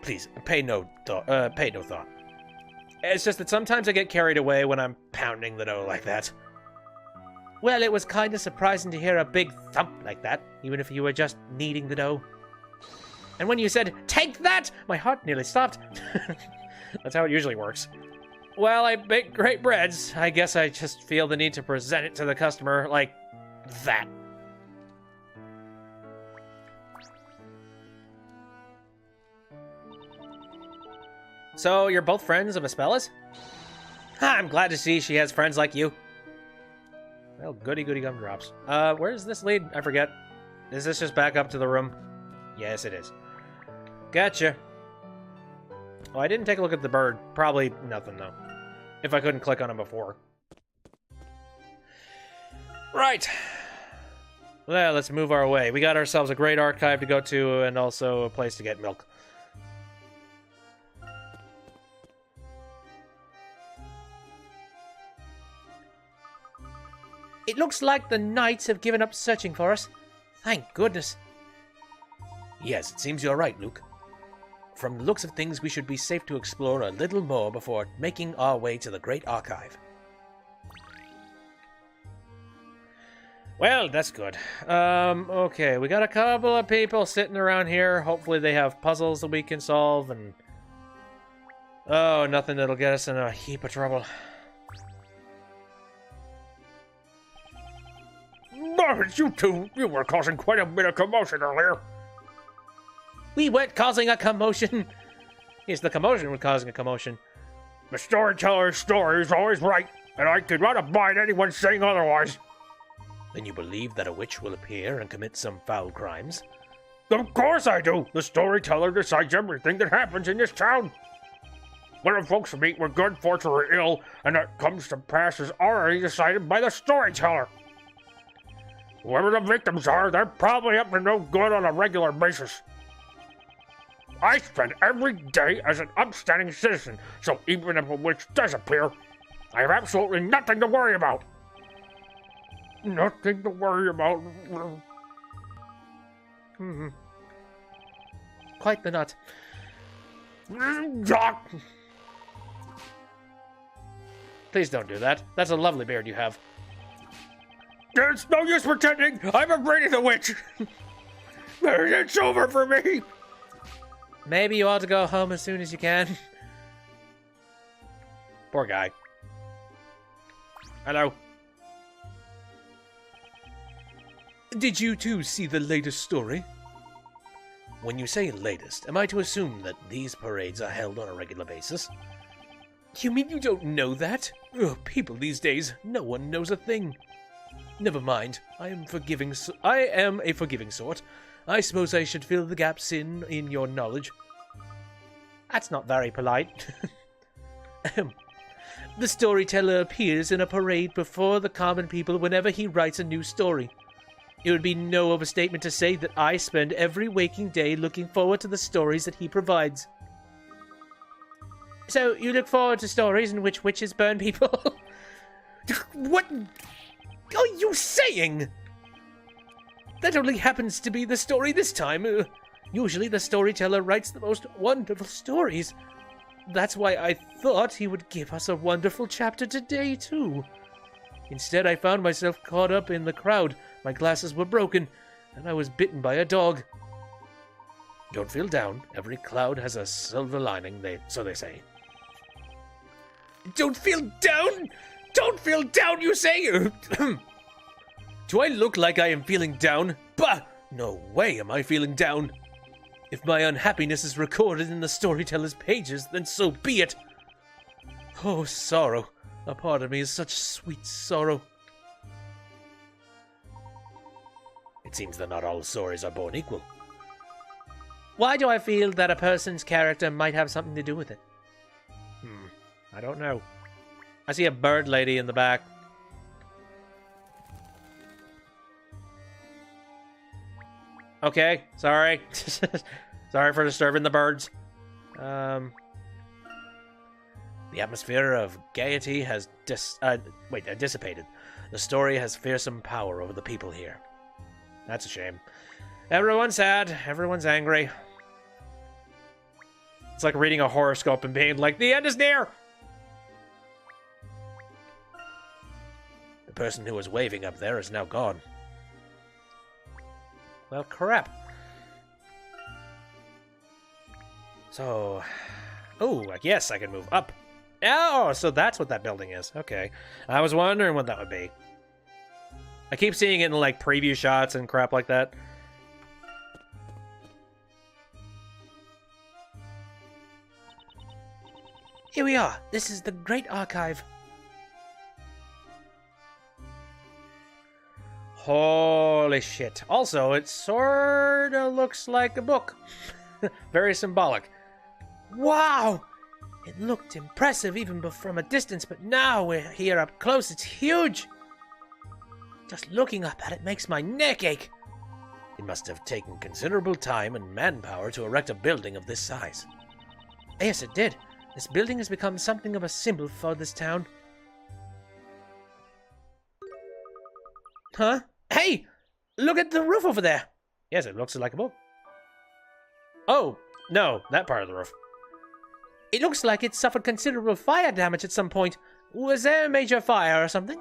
Please, pay no thought. It's just that sometimes I get carried away when I'm pounding the dough like that. Well, it was kind of surprising to hear a big thump like that, even if you were just kneading the dough. And when you said, "Take that!" my heart nearly stopped. That's how it usually works. Well, I bake great breads. I guess I just feel the need to present it to the customer like that. So, you're both friends of Espella's? I'm glad to see she has friends like you. Well, goody gumdrops. Where does this lead? I forget. Is this just back up to the room? Yes, it is. Gotcha. Oh, I didn't take a look at the bird. Probably nothing, though. If I couldn't click on him before. Right. Well, let's move our way. We got ourselves a great archive to go to, and also a place to get milk. It looks like the knights have given up searching for us. Thank goodness. Yes, it seems you're right, Luke. From the looks of things, we should be safe to explore a little more before making our way to the Great Archive. Well, that's good. Okay, we got a couple of people sitting around here. Hopefully they have puzzles that we can solve, and... oh, nothing that'll get us in a heap of trouble. You two, you were causing quite a bit of commotion earlier. We weren't causing a commotion. Yes, the commotion was causing a commotion. The storyteller's story is always right, and I could not abide anyone saying otherwise. Then you believe that a witch will appear and commit some foul crimes? Of course I do. The storyteller decides everything that happens in this town. Whether folks meet with good fortune or ill, and that comes to pass is already decided by the storyteller. Whoever the victims are, they're probably up to no good on a regular basis. I spend every day as an upstanding citizen, so even if a witch does appear, I have absolutely nothing to worry about. Nothing to worry about. Quite the nut. Please don't do that. That's a lovely beard you have. There's no use pretending. I'm afraid of the witch. It's over for me. Maybe you ought to go home as soon as you can. Poor guy. Hello. Did you two see the latest story? When you say latest, am I to assume that these parades are held on a regular basis? You mean you don't know that? Oh, people these days, no one knows a thing. Never mind, I am a forgiving sort. I suppose I should fill the gaps in your knowledge. That's not very polite. The storyteller appears in a parade before the common people whenever he writes a new story. It would be no overstatement to say that I spend every waking day looking forward to the stories that he provides. So, you look forward to stories in which witches burn people? What are you saying? That only happens to be the story this time. Usually the storyteller writes the most wonderful stories. That's why I thought he would give us a wonderful chapter today, too. Instead, I found myself caught up in the crowd. My glasses were broken, and I was bitten by a dog. Don't feel down. Every cloud has a silver lining, so they say. Don't feel down? Don't feel down, you say? Do I look like I am feeling down? Bah! No way am I feeling down. If my unhappiness is recorded in the storyteller's pages, then so be it. Oh, sorrow. A part of me is such sweet sorrow. It seems that not all stories are born equal. Why do I feel that a person's character might have something to do with it? I don't know. I see a bird lady in the back. Okay, sorry. Sorry for disturbing the birds. The atmosphere of gaiety has dissipated. The story has fearsome power over the people here. That's a shame. Everyone's sad. Everyone's angry. It's like reading a horoscope and being like, the end is near! The person who was waving up there is now gone. Well, crap. So... Oh, yes, I can move up. Oh, so that's what that building is. Okay. I was wondering what that would be. I keep seeing it in, like, preview shots and crap like that. Here we are. This is the Great Archive. Holy shit. Also, it sorta looks like a book. Very symbolic. Wow! It looked impressive even from a distance, but now we're here up close. It's huge! Just looking up at it makes my neck ache. It must have taken considerable time and manpower to erect a building of this size. Yes, it did. This building has become something of a symbol for this town. Huh? Hey! Look at the roof over there! Yes, it looks like a book. Oh, no, that part of the roof. It looks like it suffered considerable fire damage at some point. Was there a major fire or something?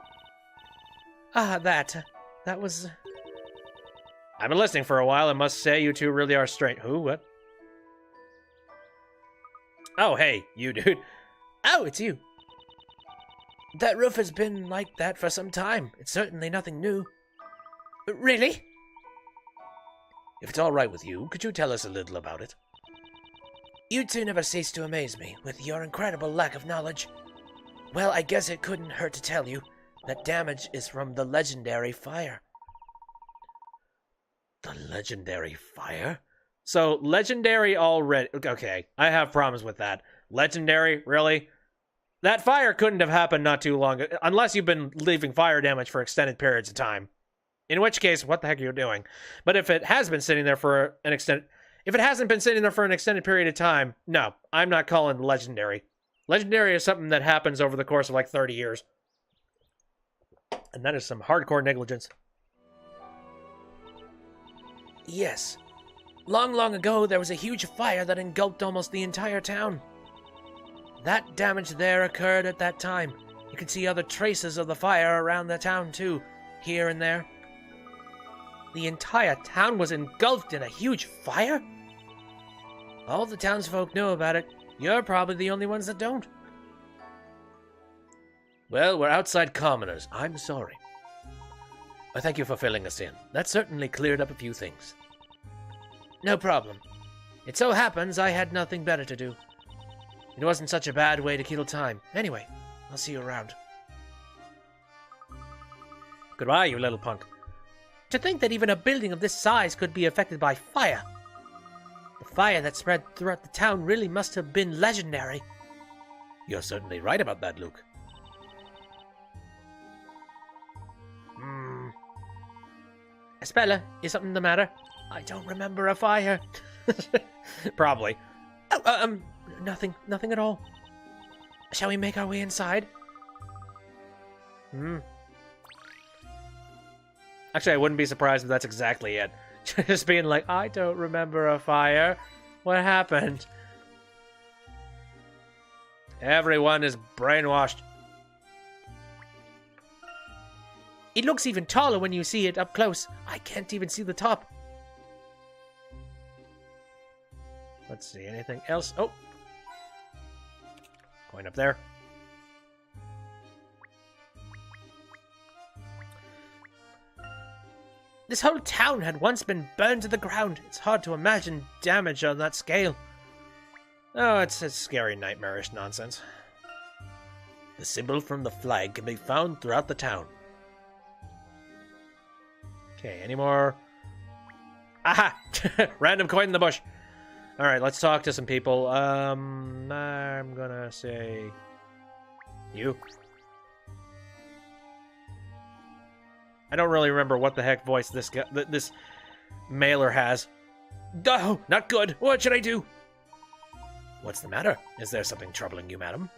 Ah, that was... I've been listening for a while and must say you two really are straight. Who? What? Oh, hey, you dude. Oh, it's you. That roof has been like that for some time. It's certainly nothing new. Really? If it's all right with you, could you tell us a little about it? You two never cease to amaze me with your incredible lack of knowledge. Well, I guess it couldn't hurt to tell you that damage is from the legendary fire. The legendary fire? So, legendary already... Okay, I have problems with that. Legendary? Really? That fire couldn't have happened not too long... Unless you've been leaving fire damage for extended periods of time. In which case, what the heck are you doing? But if it has been sitting there for an extended... If it hasn't been sitting there for an extended period of time, no, I'm not calling it legendary. Legendary is something that happens over the course of like 30 years. And that is some hardcore negligence. Yes. Long, long ago, there was a huge fire that engulfed almost the entire town. That damage there occurred at that time. You can see other traces of the fire around the town too, here and there. The entire town was engulfed in a huge fire? All the townsfolk know about it. You're probably the only ones that don't. Well, we're outside commoners. I'm sorry. Well, thank you for filling us in. That certainly cleared up a few things. No problem. It so happens I had nothing better to do. It wasn't such a bad way to kill time. Anyway, I'll see you around. Goodbye, you little punk. To think that even a building of this size could be affected by fire. The fire that spread throughout the town really must have been legendary. You're certainly right about that, Luke. Espella, is something the matter? I don't remember a fire. Probably. Oh, nothing at all. Shall we make our way inside? Actually, I wouldn't be surprised if that's exactly it. Just being like, I don't remember a fire. What happened? Everyone is brainwashed. It looks even taller when you see it up close. I can't even see the top. Let's see, anything else? Oh! Going up there. This whole town had once been burned to the ground. It's hard to imagine damage on that scale. Oh, it's scary, nightmarish nonsense. The symbol from the flag can be found throughout the town. Okay, any more? Aha! Random coin in the bush. Alright, let's talk to some people. I'm gonna say... You? I don't really remember what the heck voice this guy, this mailer has. Oh, not good. What should I do? What's the matter? Is there something troubling you, madam?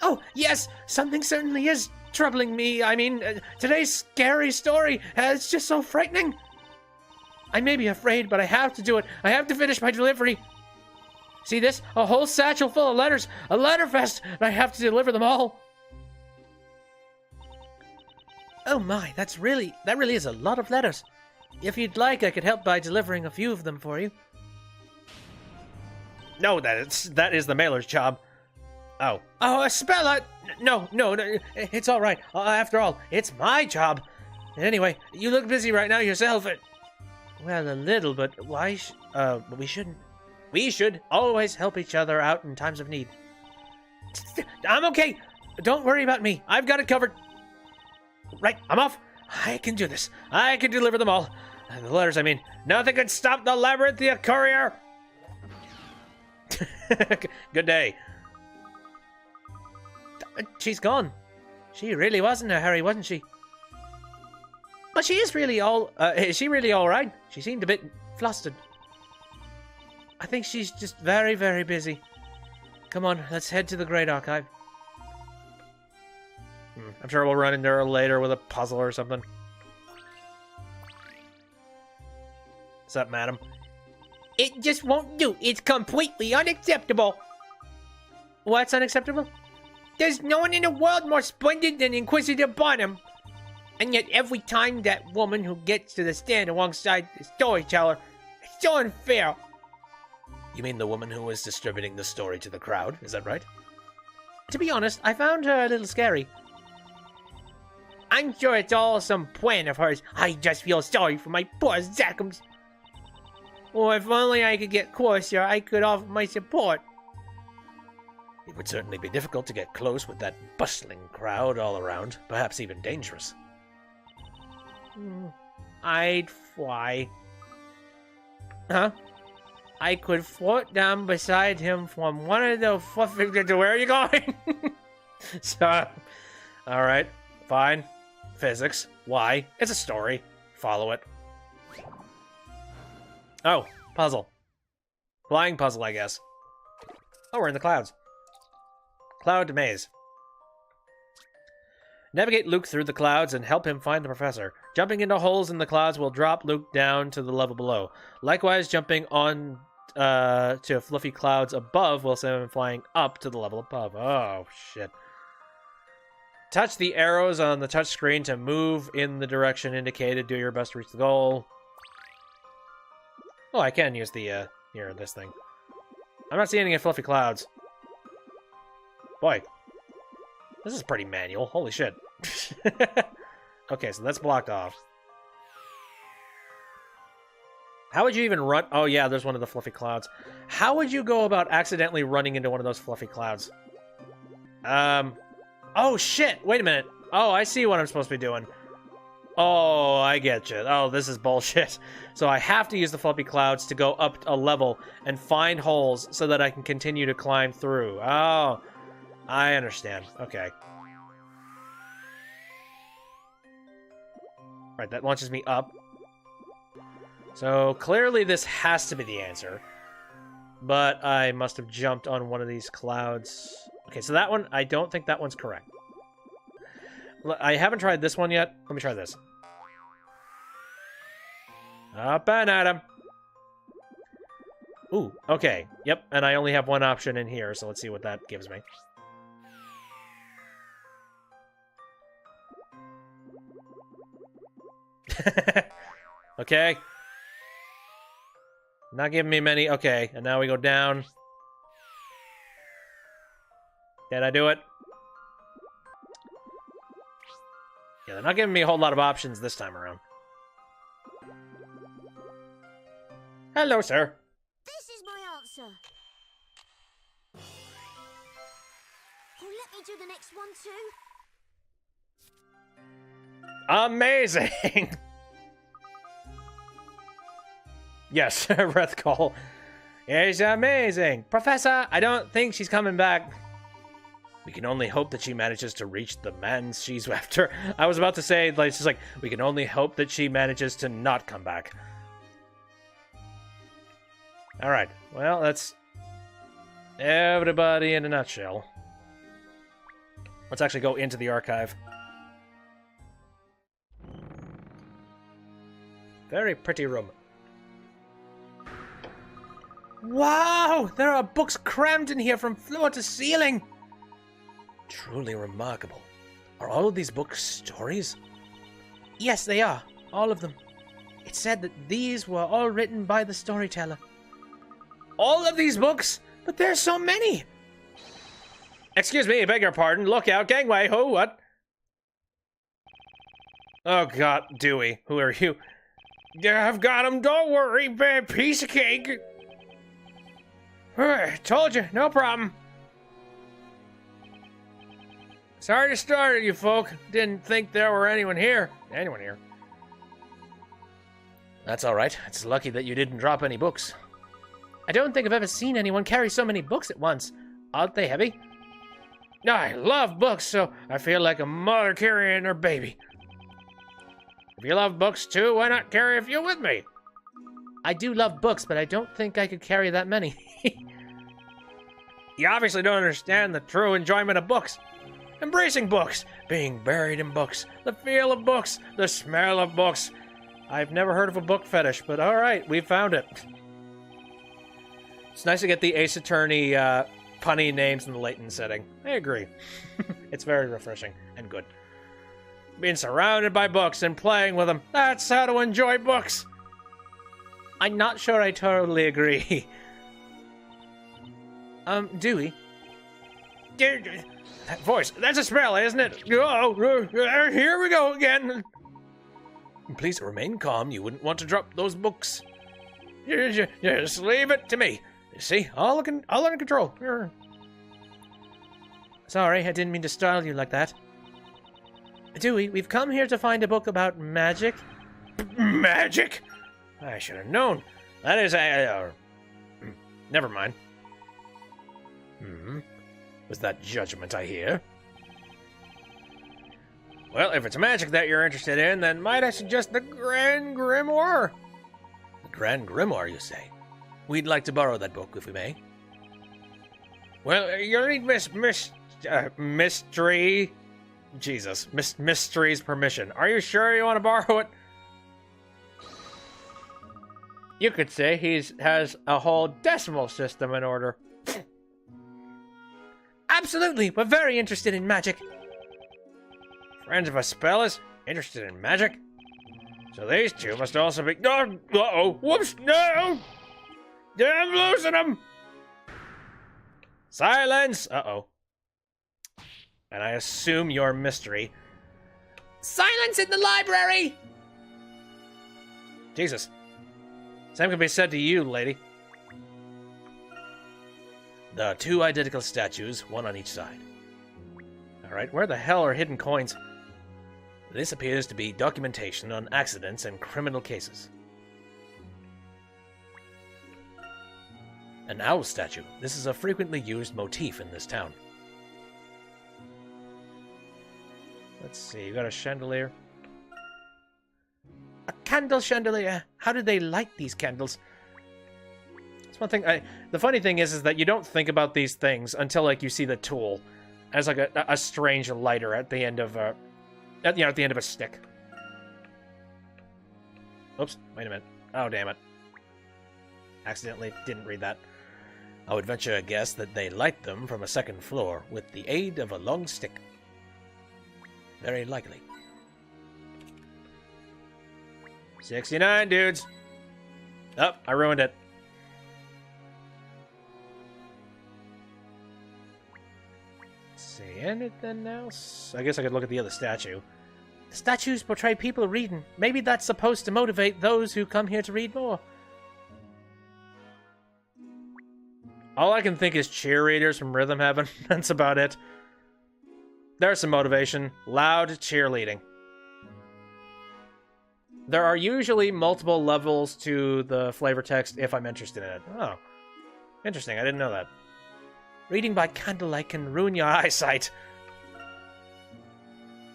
Oh, yes! Something certainly is troubling me. I mean, today's scary story. It's just so frightening. I may be afraid, but I have to do it. I have to finish my delivery. See this? A whole satchel full of letters. A letter fest. And I have to deliver them all. Oh my, that really is a lot of letters. If you'd like, I could help by delivering a few of them for you. No, that is the mailer's job. Oh, Spella! No, it's all right. After all, it's my job. Anyway, you look busy right now yourself. Well, a little, but why? But we shouldn't. We should always help each other out in times of need. I'm okay. Don't worry about me. I've got it covered. Right, I'm off. I can do this. I can deliver them all. The letters, I mean. Nothing can stop the Labyrinthia courier. Good day. She's gone. She really was in a hurry, wasn't she? But she is really is she really all right? She seemed a bit flustered. I think she's just very, very busy. Come on, let's head to the Great Archive. I'm sure we'll run into her later with a puzzle or something. What's up, madam? It just won't do. It's completely unacceptable. What's unacceptable? There's no one in the world more splendid than Inquisitor Bonham. And yet every time that woman who gets to the stand alongside the storyteller, it's so unfair. You mean the woman who was distributing the story to the crowd, is that right? To be honest, I found her a little scary. I'm sure it's all some plan of hers. I just feel sorry for my poor Zackums. Or if only I could get closer, I could offer my support. It would certainly be difficult to get close with that bustling crowd all around, perhaps even dangerous. I'd fly. Huh? I could float down beside him from one of the fluffy... Where are you going? So, alright, fine. Physics. Why? It's a story. Follow it. Oh, puzzle. Flying puzzle, I guess. Oh, we're in the clouds. Cloud maze. Navigate Luke through the clouds and help him find the professor. Jumping into holes in the clouds will drop Luke down to the level below. Likewise, jumping on to fluffy clouds above will send him flying up to the level above. Oh, shit. Touch the arrows on the touch screen to move in the direction indicated. Do your best to reach the goal. Oh, I can use the, this thing. I'm not seeing any fluffy clouds. Boy. This is pretty manual. Holy shit. Okay, so that's blocked off. How would you even run? Oh, yeah, there's one of the fluffy clouds. How would you go about accidentally running into one of those fluffy clouds? Oh, shit. Wait a minute. Oh, I see what I'm supposed to be doing. Oh, I get you. Oh, this is bullshit. So I have to use the fluffy clouds to go up a level and find holes so that I can continue to climb through. Oh, I understand. Okay. Right, that launches me up. So clearly this has to be the answer. But I must have jumped on one of these clouds. Okay, so that one, I don't think that one's correct. I haven't tried this one yet. Let me try this. Up and at him. Ooh, okay. Yep, and I only have one option in here, so let's see what that gives me. Okay. Not giving me many. Okay, and now we go down. Did I do it? Yeah, they're not giving me a whole lot of options this time around. Hello, sir. This is my answer. Oh, let me do the next one too. Amazing! Yes, breath call. It's amazing. Professor, I don't think she's coming back. We can only hope that she manages to reach the man she's after. I was about to say, like, it's just like, we can only hope that she manages to not come back. Alright, well, that's everybody in a nutshell. Let's actually go into the archive. Very pretty room. Wow! There are books crammed in here from floor to ceiling! Truly remarkable. Are all of these books stories? Yes, they are. All of them. It said that these were all written by the storyteller. All of these books? But there's so many! Excuse me, beg your pardon. Look out, gangway. Who? What? Oh god, Dewey. Who are you? Yeah, I've got him. Don't worry, bad piece of cake. Told you, no problem. Sorry to startle you folk. Didn't think there were anyone here. Anyone here? That's alright. It's lucky that you didn't drop any books. I don't think I've ever seen anyone carry so many books at once. Aren't they heavy? I love books, so I feel like a mother carrying her baby. If you love books too, why not carry a few with me? I do love books, but I don't think I could carry that many. You obviously don't understand the true enjoyment of books. Embracing books, being buried in books, the feel of books, the smell of books. I've never heard of a book fetish, but alright, we found it. It's nice to get the Ace Attorney punny names in the Layton setting. I agree. It's very refreshing and good. Being surrounded by books and playing with them, that's how to enjoy books. I'm not sure I totally agree. Dewey? That voice, that's a spell, isn't it? Oh, here we go again. Please remain calm. You wouldn't want to drop those books. Just leave it to me. See, all under control. Sorry, I didn't mean to startle you like that. Dewey, we've come here to find a book about magic. Magic? I should have known. That is never mind. Was that judgment I hear? Well, if it's magic that you're interested in, then might I suggest the Grand Grimoire? The Grand Grimoire, you say? We'd like to borrow that book, if we may. Well, you'll need Mystery... Jesus, Mystery's permission. Are you sure you want to borrow it? You could say he has a whole decimal system in order. Absolutely, we're very interested in magic. Friends of Aspellas, interested in magic? So these two must also be... Oh, uh-oh, whoops, no! I'm losing them! Silence! Uh-oh. And I assume you're Mystery. Silence in the library! Jesus. Same can be said to you, lady. There are two identical statues, one on each side. Alright, where the hell are hidden coins? This appears to be documentation on accidents and criminal cases. An owl statue. This is a frequently used motif in this town. Let's see, you got a chandelier. A candle chandelier! How did they light these candles? That's one thing. The funny thing is that you don't think about these things until like you see the tool as like a strange lighter at the end of at the end of a stick. Oops! Wait a minute. Oh damn it! Accidentally didn't read that. I would venture a guess that they light them from a second floor with the aid of a long stick. Very likely. 69, dudes. Oh, I ruined it. Let's see, anything else? I guess I could look at the other statue. The statues portray people reading. Maybe that's supposed to motivate those who come here to read more. All I can think is cheerleaders from Rhythm Heaven. That's about it. There's some motivation. Loud cheerleading. There are usually multiple levels to the flavor text if I'm interested in it. Oh. Interesting, I didn't know that. Reading by candlelight can ruin your eyesight.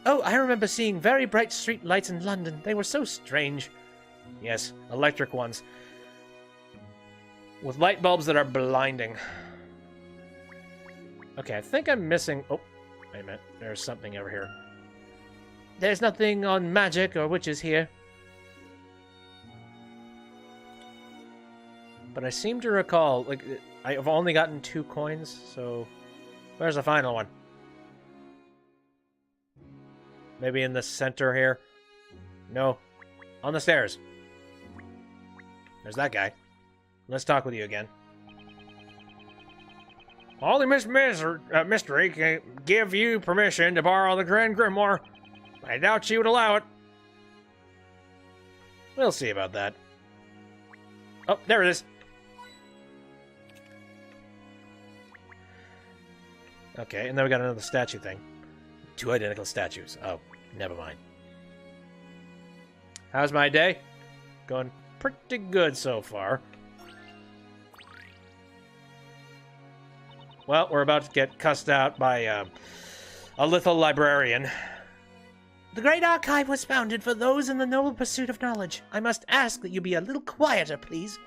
Oh, I remember seeing very bright street lights in London. They were so strange. Yes, electric ones. With light bulbs that are blinding. Okay, I think I'm missing... Oh, wait a minute. There's something over here. There's nothing on magic or witches here. But I seem to recall, like, I've only gotten 2 coins, so... Where's the final one? Maybe in the center here? No. On the stairs. There's that guy. Let's talk with you again. Only Miss Mystery can give you permission to borrow the Grand Grimoire. I doubt she would allow it. We'll see about that. Oh, there it is. Okay, and then we got another statue thing. 2 identical statues. Oh, never mind. How's my day? Going pretty good so far. Well, we're about to get cussed out by a lethal librarian. The Great Archive was founded for those in the noble pursuit of knowledge. I must ask that you be a little quieter, please.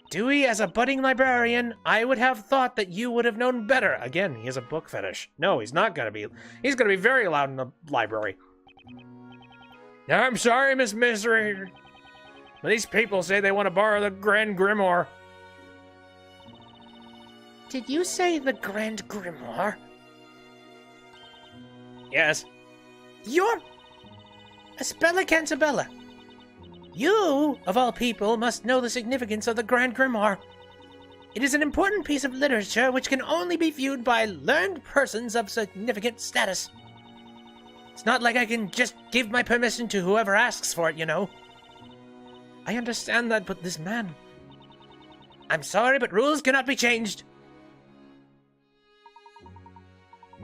Dewey, as a budding librarian, I would have thought that you would have known better. Again, he has a book fetish. No, he's not gonna be. He's gonna be very loud in the library. I'm sorry, Miss Mystery. These people say they want to borrow the Grand Grimoire. Did you say the Grand Grimoire? Yes. You're Aspella Cantabella. You, of all people, must know the significance of the Grand Grimoire. It is an important piece of literature which can only be viewed by learned persons of significant status. It's not like I can just give my permission to whoever asks for it, you know. I understand that, but this man... I'm sorry, but rules cannot be changed.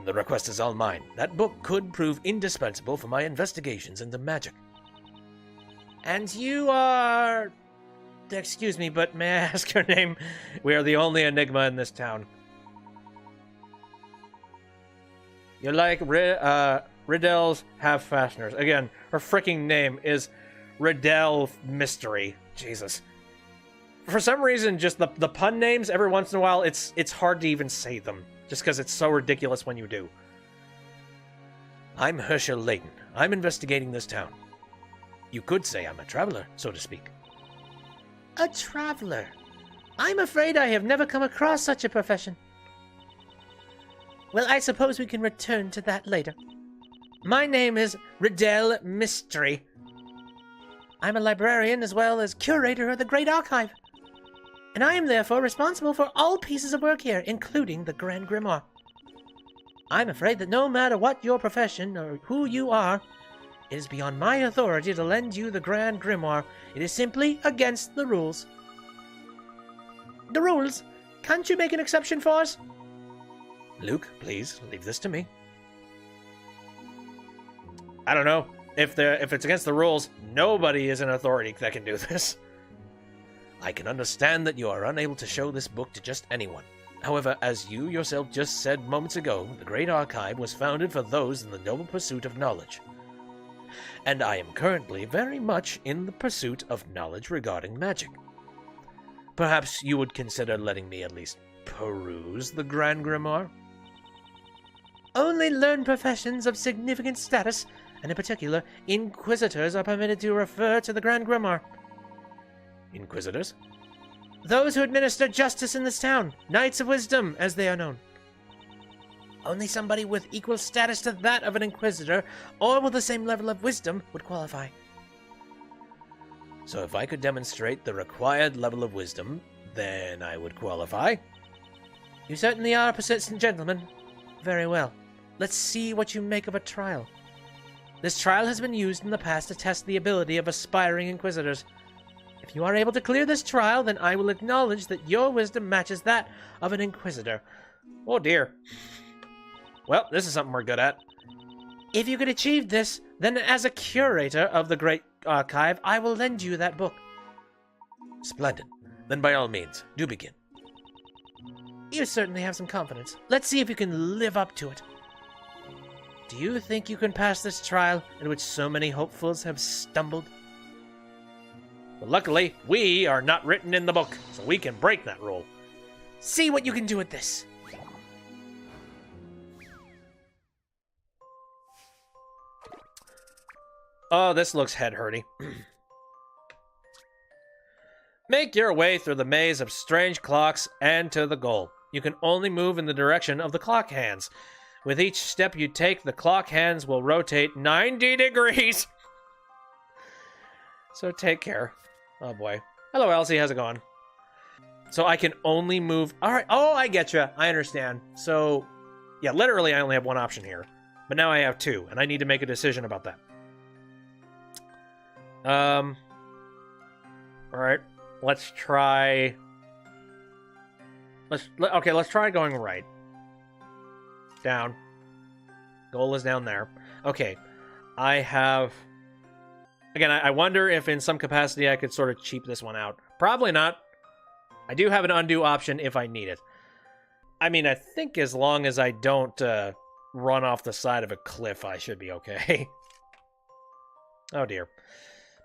The request is all mine. That book could prove indispensable for my investigations into magic. And you are... Excuse me, but may I ask your name? We are the only enigma in this town. You're like Riddell's Half-Fasteners. Again, her freaking name is Riddell Mystery. Jesus. For some reason, just the pun names, every once in a while, it's hard to even say them. Just because it's so ridiculous when you do. I'm Herschel Layton. I'm investigating this town. You could say I'm a traveler, so to speak. A traveler? I'm afraid I have never come across such a profession. Well, I suppose we can return to that later. My name is Riddell Mystery. I'm a librarian as well as curator of the Great Archive. And I am therefore responsible for all pieces of work here, including the Grand Grimoire. I'm afraid that no matter what your profession or who you are, it is beyond my authority to lend you the Grand Grimoire. It is simply against the rules. The rules? Can't you make an exception for us? Luke, please, leave this to me. I don't know. If it's against the rules, nobody is an authority that can do this. I can understand that you are unable to show this book to just anyone. However, as you yourself just said moments ago, the Great Archive was founded for those in the noble pursuit of knowledge. And I am currently very much in the pursuit of knowledge regarding magic. Perhaps you would consider letting me at least peruse the Grand Grimoire? Only learned professions of significant status, and in particular, inquisitors, are permitted to refer to the Grand Grimoire. Inquisitors? Those who administer justice in this town, Knights of Wisdom, as they are known. Only somebody with equal status to that of an Inquisitor, or with the same level of wisdom, would qualify. So if I could demonstrate the required level of wisdom, then I would qualify. You certainly are a persistent gentleman. Very well. Let's see what you make of a trial. This trial has been used in the past to test the ability of aspiring Inquisitors. If you are able to clear this trial, then I will acknowledge that your wisdom matches that of an Inquisitor. Oh dear. Well, this is something we're good at. If you could achieve this, then as a curator of the Great Archive, I will lend you that book. Splendid. Then by all means, do begin. You certainly have some confidence. Let's see if you can live up to it. Do you think you can pass this trial in which so many hopefuls have stumbled? But luckily, we are not written in the book, so we can break that rule. See what you can do with this. Oh, this looks head-hurty. Make your way through the maze of strange clocks and to the goal. You can only move in the direction of the clock hands. With each step you take, the clock hands will rotate 90 degrees. So take care. Oh boy. Hello, Elsie. How's it going? So I can only move... Alright. Oh, I get you. I understand. So, yeah, literally I only have one option here. But now I have two, and I need to make a decision about that. Alright. Let's try... Let's try going right. Down. Goal is down there. Okay. I have... Again, I wonder if in some capacity I could sort of cheap this one out. Probably not. I do have an undo option if I need it. I mean, I think as long as I don't run off the side of a cliff, I should be okay. Oh dear.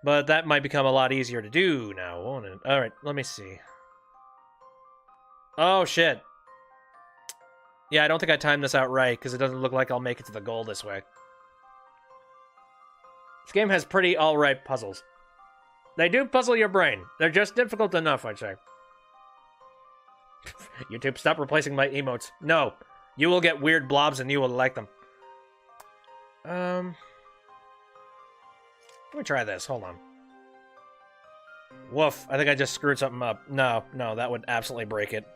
But that might become a lot easier to do now, won't it? Alright, let me see. Oh, shit. Yeah, I don't think I timed this out right, because it doesn't look like I'll make it to the goal this way. This game has pretty alright puzzles. They do puzzle your brain. They're just difficult enough, I'd say. YouTube, stop replacing my emotes. No. You will get weird blobs and you will like them. Let me try this. Hold on. Woof. I think I just screwed something up. No, that would absolutely break it.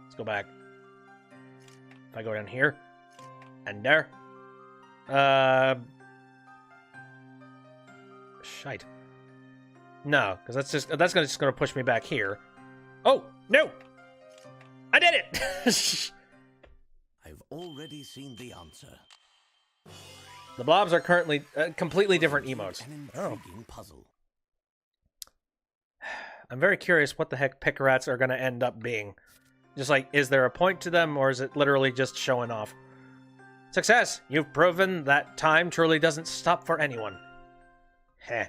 Let's go back. If I go down here. And there. Shite. No, because that's just gonna push me back here. Oh, no! I did it! I've already seen the answer. The blobs are currently completely different emotes. An intriguing puzzle. I'm very curious what the heck Pickrats are going to end up being. Just like, is there a point to them, or is it literally just showing off? Success! You've proven that time truly doesn't stop for anyone. Heh.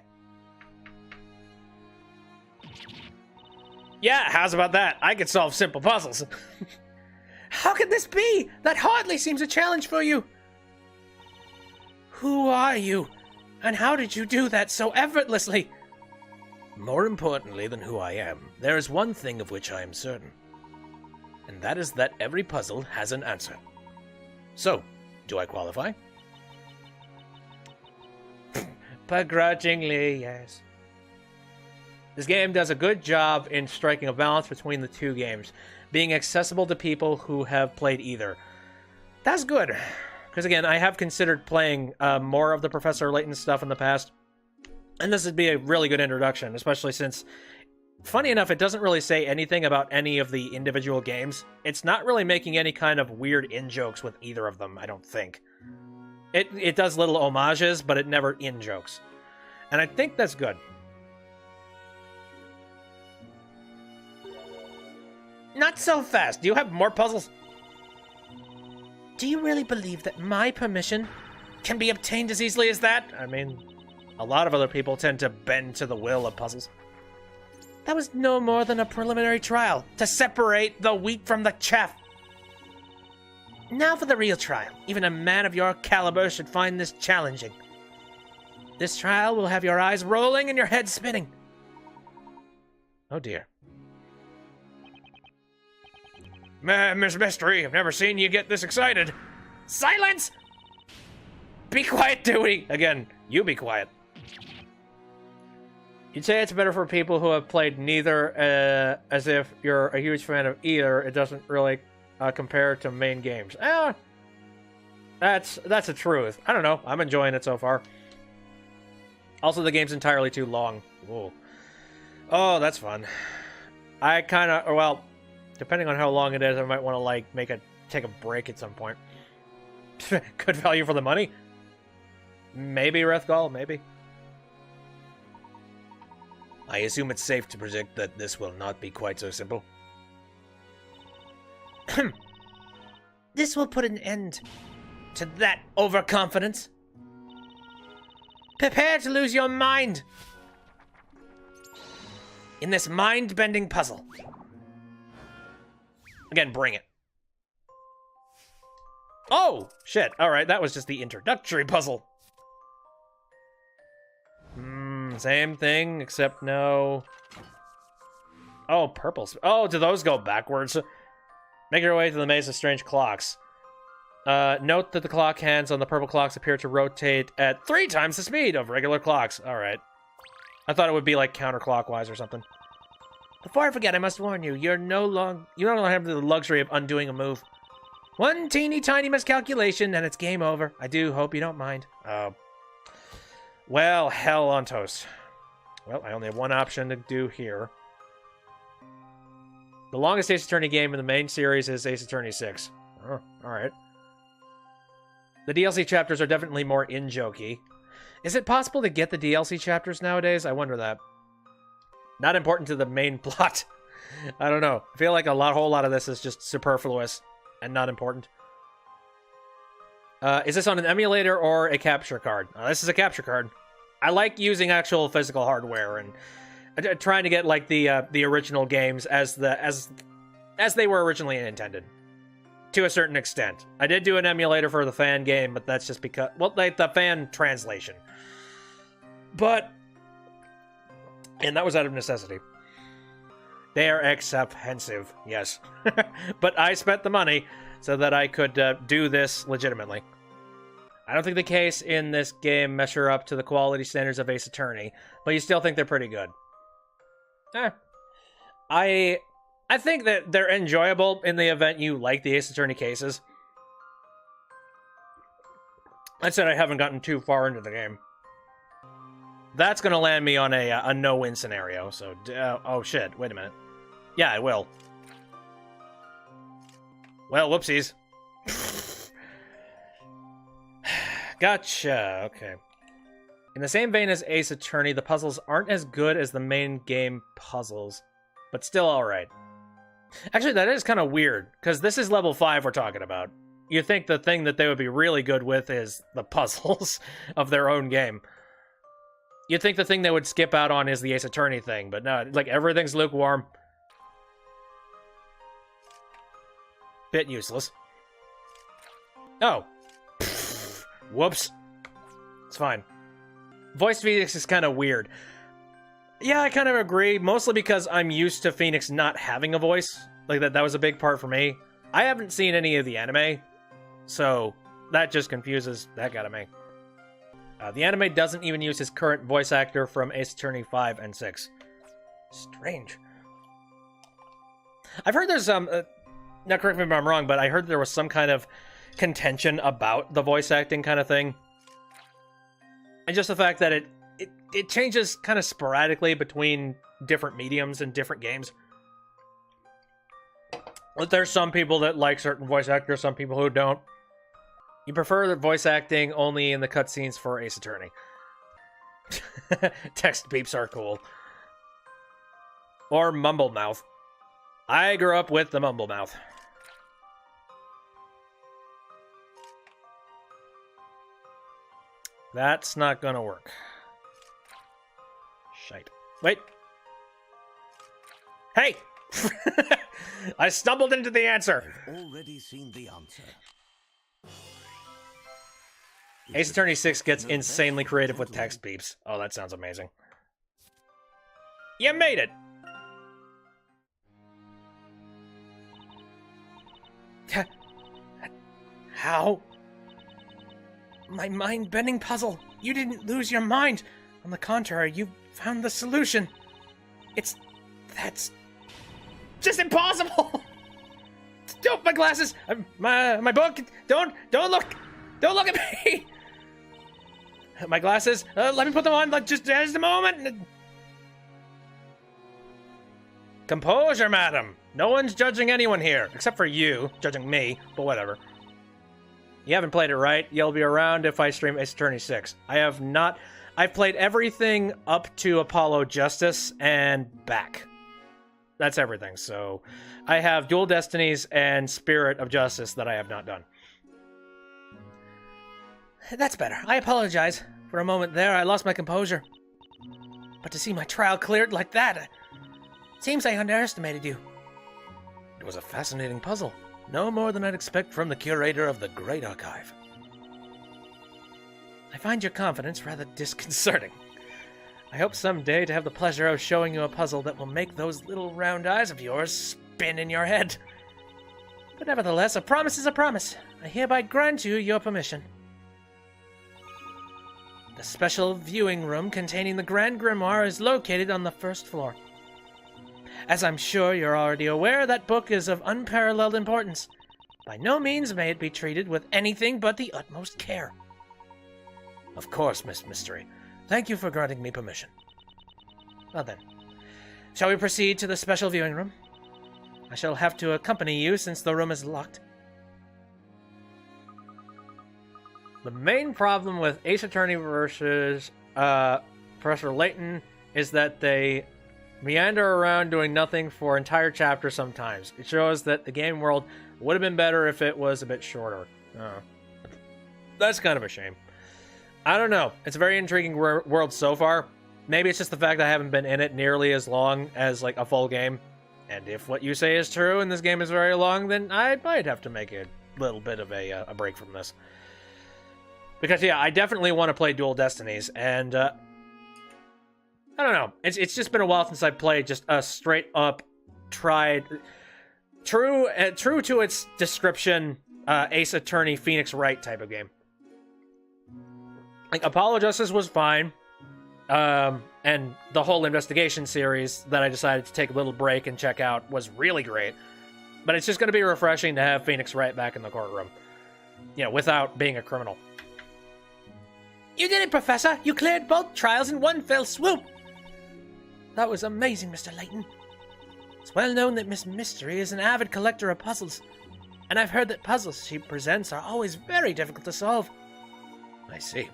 Yeah, how's about that? I can solve simple puzzles. How can this be? That hardly seems a challenge for you. Who are you? And how did you do that so effortlessly? More importantly than who I am, there is one thing of which I am certain. And that is that every puzzle has an answer. So, do I qualify? Begrudgingly, yes. This game does a good job in striking a balance between the two games, being accessible to people who have played either. That's good, because again, I have considered playing more of the Professor Layton stuff in the past, and this would be a really good introduction, especially since, funny enough, it doesn't really say anything about any of the individual games. It's not really making any kind of weird in-jokes with either of them, I don't think. It does little homages, but it never in-jokes. And I think that's good. Not so fast. Do you have more puzzles? Do you really believe that my permission can be obtained as easily as that? I mean, a lot of other people tend to bend to the will of puzzles. That was no more than a preliminary trial to separate the wheat from the chaff. Now for the real trial. Even a man of your caliber should find this challenging. This trial will have your eyes rolling and your head spinning. Oh dear. Miss Mystery, I've never seen you get this excited. Silence! Be quiet, Dewey! Again, you be quiet. You'd say it's better for people who have played neither, as if you're a huge fan of either. It doesn't really compare to main games. That's the truth. I don't know. I'm enjoying it so far. Also, the game's entirely too long. Whoa. Oh, that's fun. I kind of, well, depending on how long it is, I might want to, like, take a break at some point. Good value for the money? Maybe, Rethgal, maybe. I assume it's safe to predict that this will not be quite so simple. This will put an end to that overconfidence. Prepare to lose your mind in this mind-bending puzzle. Again, bring it. Oh, shit. All right, that was just the introductory puzzle. Same thing, except no. Oh, purple. Oh, do those go backwards? Make your way to the Maze of Strange Clocks. Note that the clock hands on the purple clocks appear to rotate at 3 times the speed of regular clocks. All right. I thought it would be like counterclockwise or something. Before I forget, I must warn you, you no longer have the luxury of undoing a move. One teeny tiny miscalculation and it's game over. I do hope you don't mind. Well, hell on toast. Well, I only have one option to do here. The longest Ace Attorney game in the main series is Ace Attorney 6. Oh, alright. The DLC chapters are definitely more in-jokey. Is it possible to get the DLC chapters nowadays? I wonder that. Not important to the main plot. I don't know. I feel like a whole lot of this is just superfluous and not important. Is this on an emulator or a capture card? This is a capture card. I like using actual physical hardware and trying to get like the original games as they were originally intended, to a certain extent. I did do an emulator for the fan game, but that's just because, well, like the fan translation. And that was out of necessity. They are expensive, yes. But I spent the money so that I could do this legitimately. I don't think the case in this game measure up to the quality standards of Ace Attorney, but you still think they're pretty good. I think that they're enjoyable in the event you like the Ace Attorney cases. I said I haven't gotten too far into the game. That's going to land me on a no-win scenario, so... oh, shit. Wait a minute. Yeah, I will. Well, whoopsies. Gotcha. Okay. In the same vein as Ace Attorney, the puzzles aren't as good as the main game puzzles, but still alright. Actually, that is kind of weird, because this is level 5 we're talking about. You think the thing that they would be really good with is the puzzles of their own game. You'd think the thing they would skip out on is the Ace Attorney thing, but no, like, everything's lukewarm. Bit useless. Oh. Whoops. It's fine. Voice Phoenix is kind of weird. Yeah, I kind of agree, mostly because I'm used to Phoenix not having a voice. Like, that was a big part for me. I haven't seen any of the anime, so that just confuses the heck out of me. The anime doesn't even use his current voice actor from Ace Attorney 5 and 6. Strange. I've heard there's now correct me if I'm wrong, but I heard there was some kind of contention about the voice acting kind of thing. And just the fact that it changes kind of sporadically between different mediums and different games. But there's some people that like certain voice actors, some people who don't. You prefer the voice acting only in the cutscenes for Ace Attorney. Text beeps are cool. Or Mumble Mouth. I grew up with the Mumble Mouth. That's not gonna work. Shite. Wait. Hey! I stumbled into the answer. I've already seen the answer. Ace Attorney 6 gets insanely creative with text beeps. Oh, that sounds amazing. You made it! How? My mind-bending puzzle. You didn't lose your mind. On the contrary, you found the solution. That's just impossible. Don't, my glasses, my book. Don't look at me. My glasses. Let me put them on. Just a moment. Composure, madam! No one's judging anyone here, except for you, judging me, but whatever. You haven't played it right. You'll be around if I stream Ace Attorney 6. I have not... I've played everything up to Apollo Justice and back. That's everything, so... I have Dual Destinies and Spirit of Justice that I have not done. That's better. I apologize. For a moment there, I lost my composure. But to see my trial cleared like that... Seems I underestimated you. It was a fascinating puzzle. No more than I'd expect from the curator of the Great Archive. I find your confidence rather disconcerting. I hope someday to have the pleasure of showing you a puzzle that will make those little round eyes of yours spin in your head. But nevertheless, a promise is a promise. I hereby grant you your permission. The special viewing room containing the Grand Grimoire is located on the first floor. As I'm sure you're already aware, that book is of unparalleled importance. By no means may it be treated with anything but the utmost care. Of course, Miss Mystery. Thank you for granting me permission. Well then, shall we proceed to the special viewing room? I shall have to accompany you since the room is locked. The main problem with Ace Attorney versus Professor Layton is that they meander around doing nothing for entire chapters sometimes. It shows that the game world would have been better if it was a bit shorter. That's kind of a shame. I don't know. It's a very intriguing world so far. Maybe it's just the fact that I haven't been in it nearly as long as like a full game. And if what you say is true and this game is very long, then I might have to make a little bit of a break from this. Because, yeah, I definitely want to play Dual Destinies, and I don't know. It's just been a while since I played just a straight-up, tried, true to its description, Ace Attorney Phoenix Wright type of game. Like, Apollo Justice was fine, and the whole investigation series that I decided to take a little break and check out was really great. But it's just going to be refreshing to have Phoenix Wright back in the courtroom, you know, without being a criminal. You did it, Professor! You cleared both trials in one fell swoop! That was amazing, Mr. Layton. It's well known that Miss Mystery is an avid collector of puzzles, and I've heard that puzzles she presents are always very difficult to solve. I see.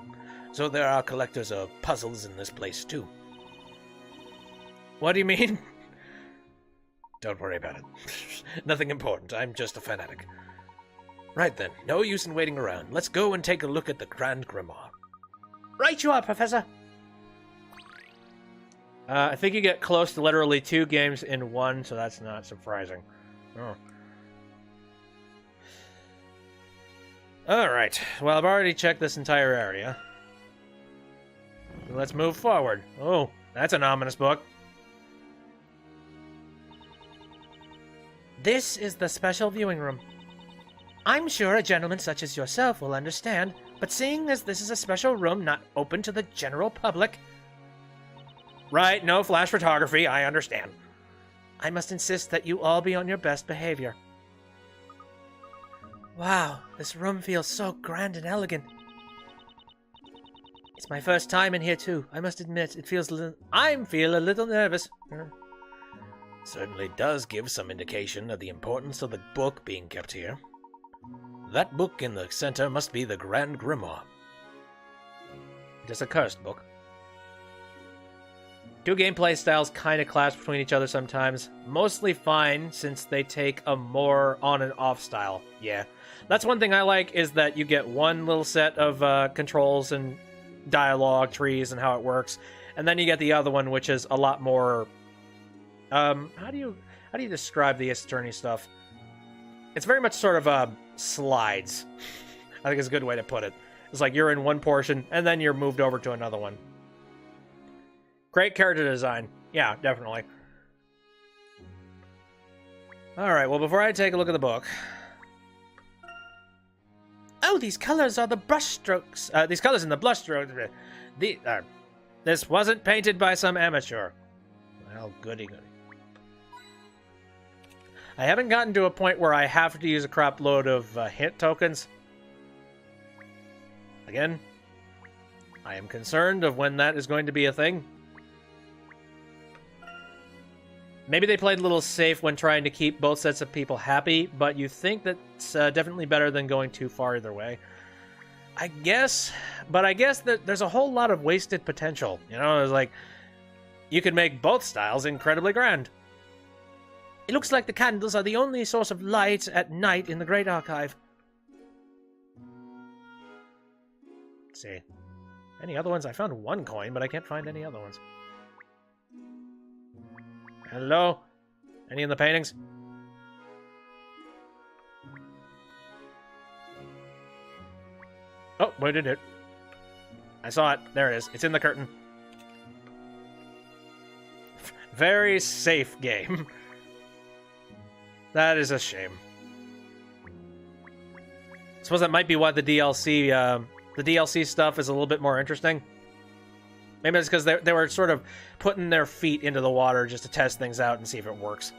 So there are collectors of puzzles in this place, too. What do you mean? Don't worry about it. Nothing important. I'm just a fanatic. Right then, no use in waiting around. Let's go and take a look at the Grand Grimoire. Right you are, Professor. I think you get close to literally 2 games in one, so that's not surprising. Oh. Alright, well, I've already checked this entire area. Let's move forward. Oh, that's an ominous book. This is the special viewing room. I'm sure a gentleman such as yourself will understand, but seeing as this is a special room not open to the general public... Right, no flash photography, I understand. I must insist that you all be on your best behavior. Wow, this room feels so grand and elegant. It's my first time in here too. I must admit, it feels I feel a little nervous. Certainly does give some indication of the importance of the book being kept here. That book in the center must be the Grand Grimoire. It is a cursed book. 2 gameplay styles kind of clash between each other sometimes. Mostly fine, since they take a more on and off style. Yeah. That's one thing I like, is that you get one little set of controls and dialogue, trees, and how it works. And then you get the other one, which is a lot more... how do you describe the Ace Attorney stuff? It's very much sort of slides. I think is a good way to put it. It's like you're in one portion, and then you're moved over to another one. Great character design. Yeah, definitely. Alright, well, before I take a look at the book... Oh, these colors are the brush strokes. These colors in the blush strokes... This wasn't painted by some amateur. Well, goody goody. I haven't gotten to a point where I have to use a crap load of hint tokens. Again, I am concerned of when that is going to be a thing. Maybe they played a little safe when trying to keep both sets of people happy, but you think that's definitely better than going too far either way. I guess, but I guess that there's a whole lot of wasted potential. You know, it's like, you could make both styles incredibly grand. It looks like the candles are the only source of light at night in the Great Archive. Let's see. Any other ones? I found one coin, but I can't find any other ones. Hello? Any in the paintings? Oh, where did it? I saw it. There it is. It's in the curtain. Very safe game. That is a shame. I suppose that might be why the DLC stuff is a little bit more interesting. Maybe it's because they were sort of putting their feet into the water just to test things out and see if it works.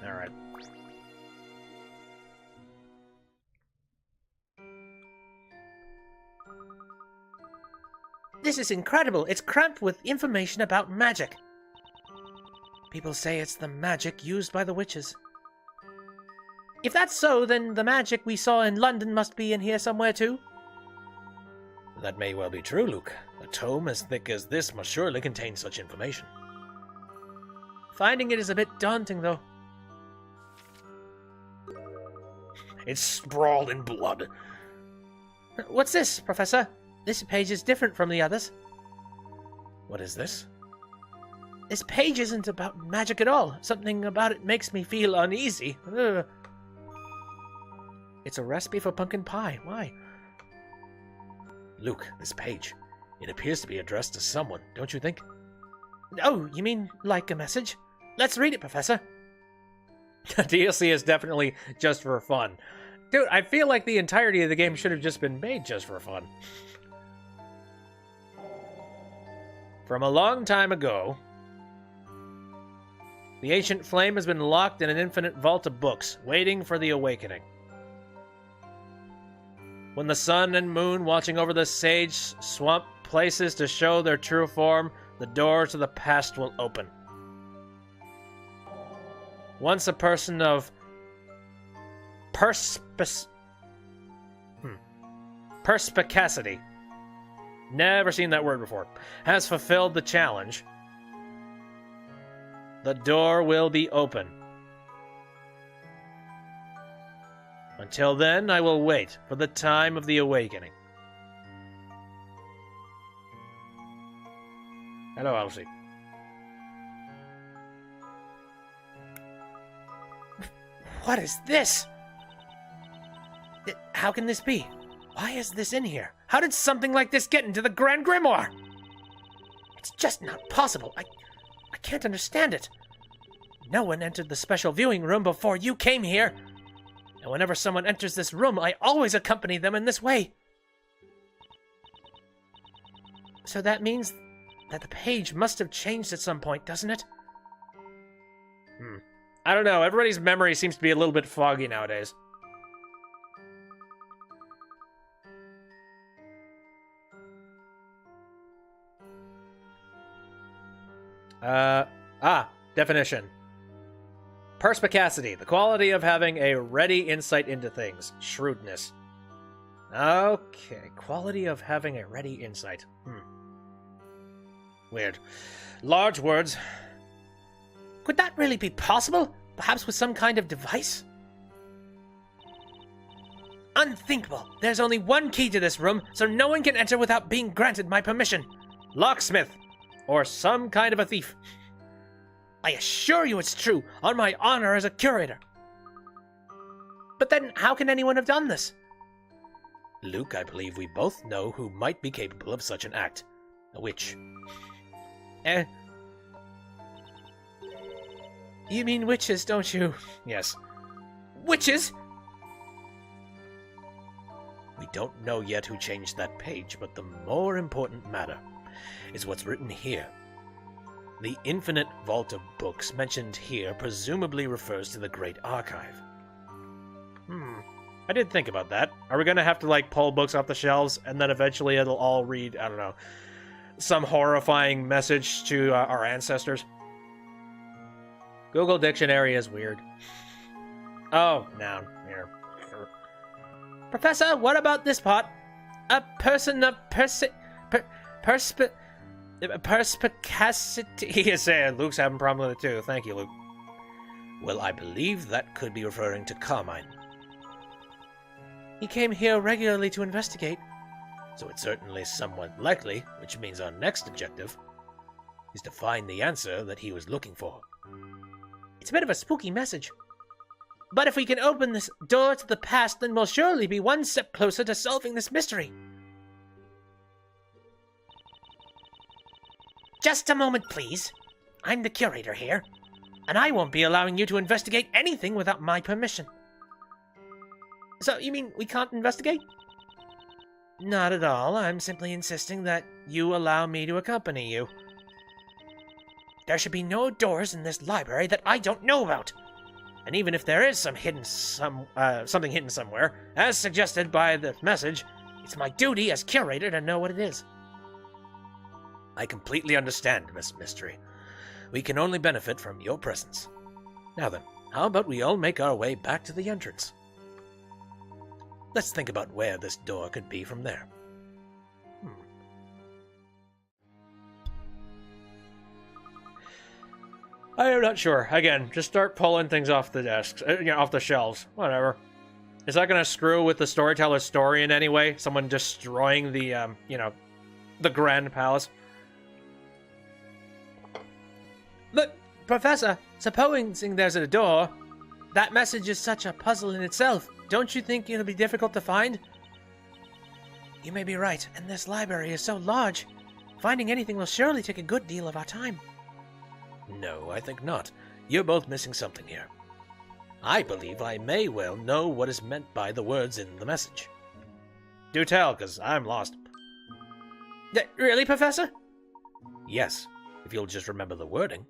Alright. This is incredible. It's crammed with information about magic. People say it's the magic used by the witches. If that's so, then the magic we saw in London must be in here somewhere too. That may well be true, Luke. A tome as thick as this must surely contain such information. Finding it is a bit daunting, though. It's sprawled in blood. What's this, Professor? This page is different from the others. What is this? This page isn't about magic at all. Something about it makes me feel uneasy. Ugh. It's a recipe for pumpkin pie. Why? Luke, this page. It appears to be addressed to someone, don't you think? Oh, you mean like a message? Let's read it, Professor. DLC is definitely just for fun. Dude, I feel like the entirety of the game should have just been made just for fun. From a long time ago, the ancient flame has been locked in an infinite vault of books, waiting for the awakening. When the sun and moon watching over the sage swamp places to show their true form, the doors to the past will open. Once a person of perspicacity, never seen that word before, has fulfilled the challenge, the door will be open. Until then, I will wait for the time of the awakening. Hello, Elsie. What is this? How can this be? Why is this in here? How did something like this get into the Grand Grimoire? It's just not possible. I can't understand it. No one entered the special viewing room before you came here. And whenever someone enters this room, I always accompany them in this way. So that means that the page must have changed at some point, doesn't it? I don't know. Everybody's memory seems to be a little bit foggy nowadays. Definition. Perspicacity, the quality of having a ready insight into things. Shrewdness. Okay, quality of having a ready insight. Weird. Large words. Could that really be possible? Perhaps with some kind of device? Unthinkable. There's only one key to this room, so no one can enter without being granted my permission. Locksmith. Or some kind of a thief. I assure you it's true, on my honor as a curator. But then, how can anyone have done this? Luke, I believe we both know who might be capable of such an act. A witch. You mean witches, don't you? Yes. Witches? We don't know yet who changed that page, but the more important matter is what's written here. The infinite vault of books mentioned here presumably refers to the Great Archive. I did think about that. Are we going to have to, like, pull books off the shelves, and then eventually it'll all read, I don't know, some horrifying message to our ancestors? Google Dictionary is weird. Oh, noun. Here. Professor, what about this part? A person of perspicacity is saying. Luke's having a problem with it too. Thank you, Luke. Well, I believe that could be referring to Carmine. He came here regularly to investigate. So it's certainly somewhat likely, which means our next objective is to find the answer that he was looking for. It's a bit of a spooky message. But if we can open this door to the past, then we'll surely be one step closer to solving this mystery. Just a moment, please. I'm the curator here, and I won't be allowing you to investigate anything without my permission. So, you mean we can't investigate? Not at all. I'm simply insisting that you allow me to accompany you. There should be no doors in this library that I don't know about. And even if there is something hidden somewhere, as suggested by the message, it's my duty as curator to know what it is. I completely understand, Miss Mystery. We can only benefit from your presence. Now then, how about we all make our way back to the entrance? Let's think about where this door could be from there. I am not sure. Again, just start pulling things off the desks, off the shelves. Whatever. Is that going to screw with the storyteller's story in any way? Someone destroying the, the Grand Palace? But, Professor, supposing there's a door, that message is such a puzzle in itself. Don't you think it'll be difficult to find? You may be right, and this library is so large. Finding anything will surely take a good deal of our time. No, I think not. You're both missing something here. I believe I may well know what is meant by the words in the message. Do tell, because I'm lost. Really, Professor? Yes, if you'll just remember the wording.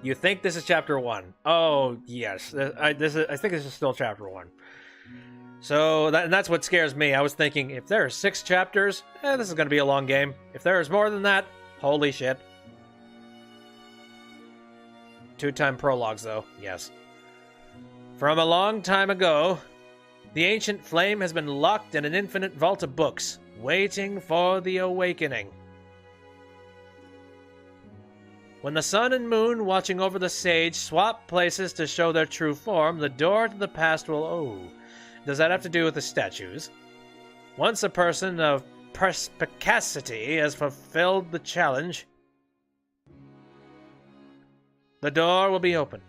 You think this is chapter 1? Oh, yes. I think this is still chapter 1. So, that's what scares me. I was thinking, if there are 6 chapters, this is going to be a long game. If there is more than that, holy shit. 2-time prologues, though. Yes. From a long time ago, the ancient flame has been locked in an infinite vault of books, waiting for the awakening. When the sun and moon watching over the sage swap places to show their true form, the door to the past will... Oh, does that have to do with the statues? Once a person of perspicacity has fulfilled the challenge, the door will be open.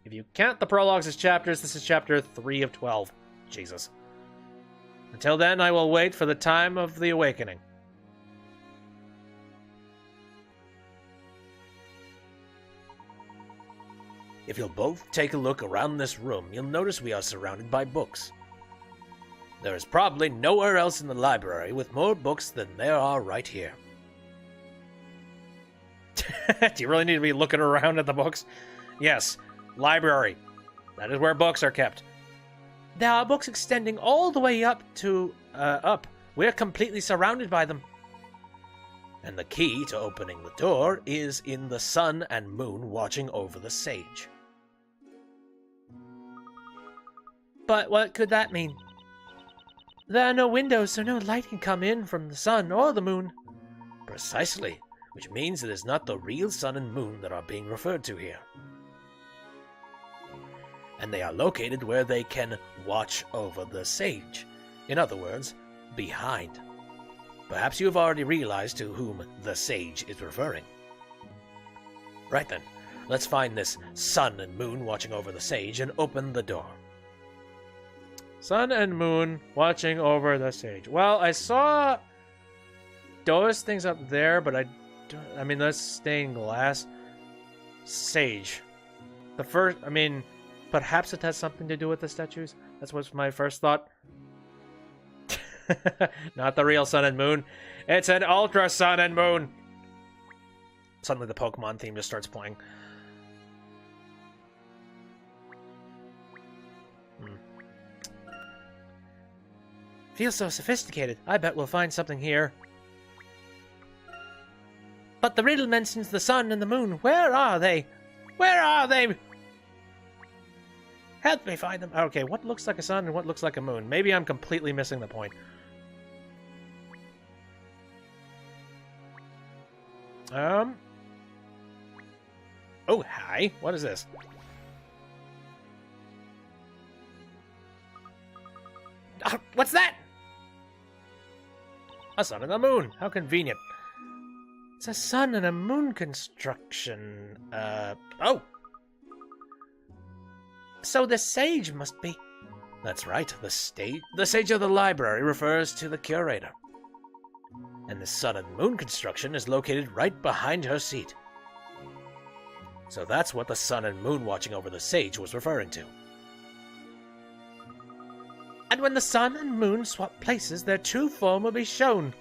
If you count the prologues as chapters, this is chapter 3 of 12. Jesus. Until then, I will wait for the time of the awakening. If you'll both take a look around this room, you'll notice we are surrounded by books. There is probably nowhere else in the library with more books than there are right here. Do you really need to be looking around at the books? Yes, library. That is where books are kept. There are books extending all the way up to, up. We're completely surrounded by them. And the key to opening the door is in the sun and moon watching over the sage. But what could that mean? There are no windows, so no light can come in from the sun or the moon. Precisely, which means it is not the real sun and moon that are being referred to here. And they are located where they can watch over the sage. In other words, behind. Perhaps you have already realized to whom the sage is referring. Right then, let's find this sun and moon watching over the sage and open the door. Sun and moon watching over the sage. Well, I saw those things up there, but I mean, that's stained glass. Sage. Perhaps it has something to do with the statues. That's what's my first thought. Not the real sun and moon. It's an ultra sun and moon. Suddenly the Pokemon theme just starts playing. Feels so sophisticated. I bet we'll find something here. But the riddle mentions the sun and the moon. Where are they? Where are they? Help me find them. Okay, what looks like a sun and what looks like a moon? Maybe I'm completely missing the point. Oh, hi. What is this? What's that? A sun and a moon. How convenient. It's a sun and a moon construction. Oh. So the sage must be... That's right. The sage of the library refers to the curator. And the sun and moon construction is located right behind her seat. So that's what the sun and moon watching over the sage was referring to. And when the sun and moon swap places, their true form will be shown.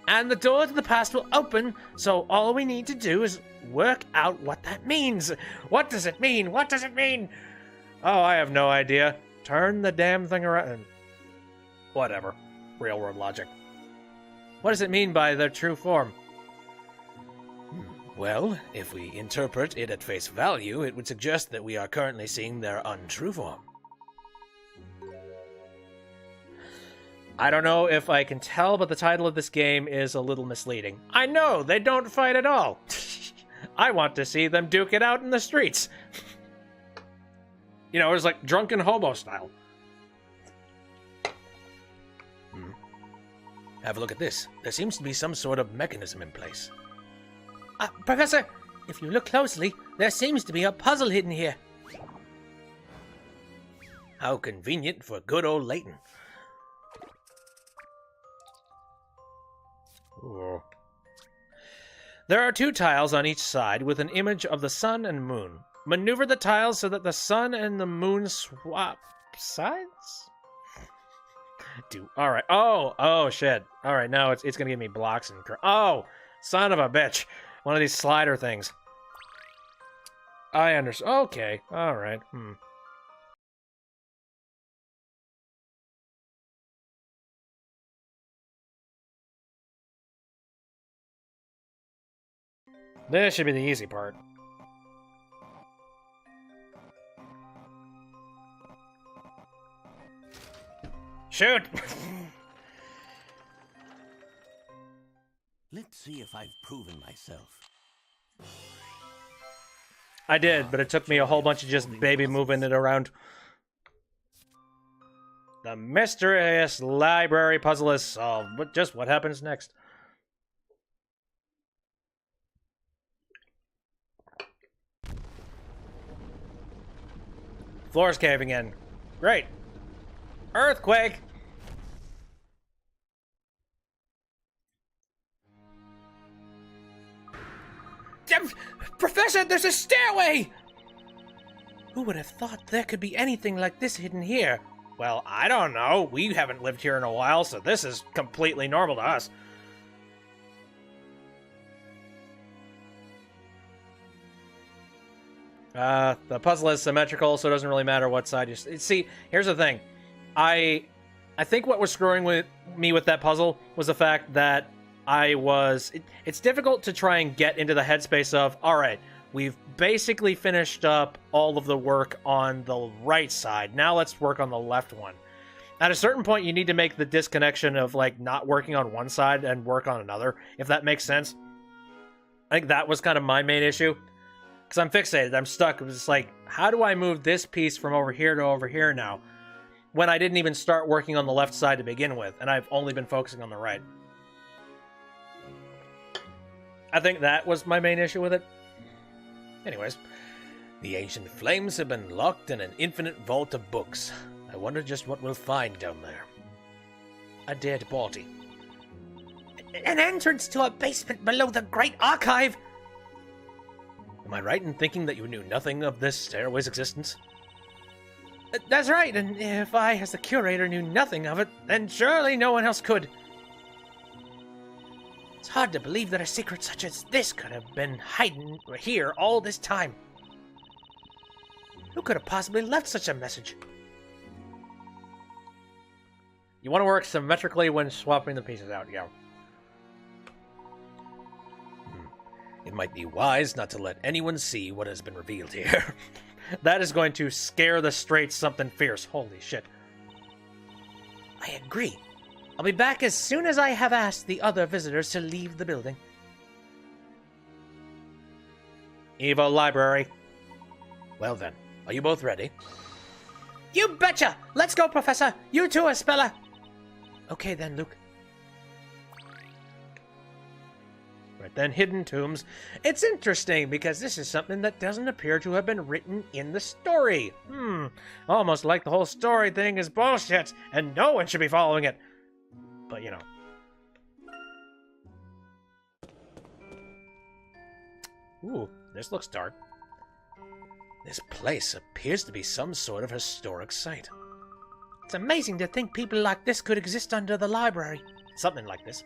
And the door to the past will open, so all we need to do is work out what that means. What does it mean? What does it mean? Oh, I have no idea. Turn the damn thing around. Whatever. Railroad logic. What does it mean by their true form? Well, if we interpret it at face value, it would suggest that we are currently seeing their untrue form. I don't know if I can tell, but the title of this game is a little misleading. I know, they don't fight at all. I want to see them duke it out in the streets. You know, it's like drunken hobo style. Have a look at this. There seems to be some sort of mechanism in place. Professor, if you look closely, there seems to be a puzzle hidden here. How convenient for good old Layton. Ooh. There are 2 tiles on each side with an image of the sun and moon. Maneuver the tiles so that the sun and the moon swap sides? Alright. Oh, shit. Alright, now it's gonna give me blocks and... Oh! Son of a bitch. One of these slider things. I understand. Okay. Alright. This should be the easy part. Shoot! Let's see if I've proven myself. I did, but it took me a whole bunch of just baby moving it around. The mysterious library puzzle is solved, but just what happens next? Floor's caving in. Great. Earthquake! Professor, there's a stairway! Who would have thought there could be anything like this hidden here? Well, I don't know. We haven't lived here in a while, so this is completely normal to us. The puzzle is symmetrical, so it doesn't really matter what side you see. Here's the thing. I think what was screwing with me with that puzzle was the fact that it's difficult to try and get into the headspace of, all right, we've basically finished up all of the work on the right side. Now let's work on the left one. At a certain point, you need to make the disconnection of, like, not working on one side and work on another, if that makes sense. I think that was kind of my main issue. Because I'm fixated. I'm stuck. It was just like, how do I move this piece from over here to over here now? When I didn't even start working on the left side to begin with, and I've only been focusing on the right. I think that was my main issue with it. Anyways, the ancient flames have been locked in an infinite vault of books. I wonder just what we'll find down there. A dead body. An entrance to a basement below the Great Archive! Am I right in thinking that you knew nothing of this stairway's existence? That's right, and if I, as the curator, knew nothing of it, then surely no one else could. It's hard to believe that a secret such as this could have been hiding here all this time. Who could have possibly left such a message? You want to work symmetrically when swapping the pieces out, yeah. It might be wise not to let anyone see what has been revealed here. That is going to scare the straight something fierce. Holy shit. I agree. I'll be back as soon as I have asked the other visitors to leave the building. Evo Library. Well then, are you both ready? You betcha! Let's go, Professor! You too, Espella! Okay then, Luke. Right then, hidden tombs. It's interesting because this is something that doesn't appear to have been written in the story. Almost like the whole story thing is bullshit and no one should be following it. But, you know. Ooh, this looks dark. This place appears to be some sort of historic site. It's amazing to think people like this could exist under the library. Something like this.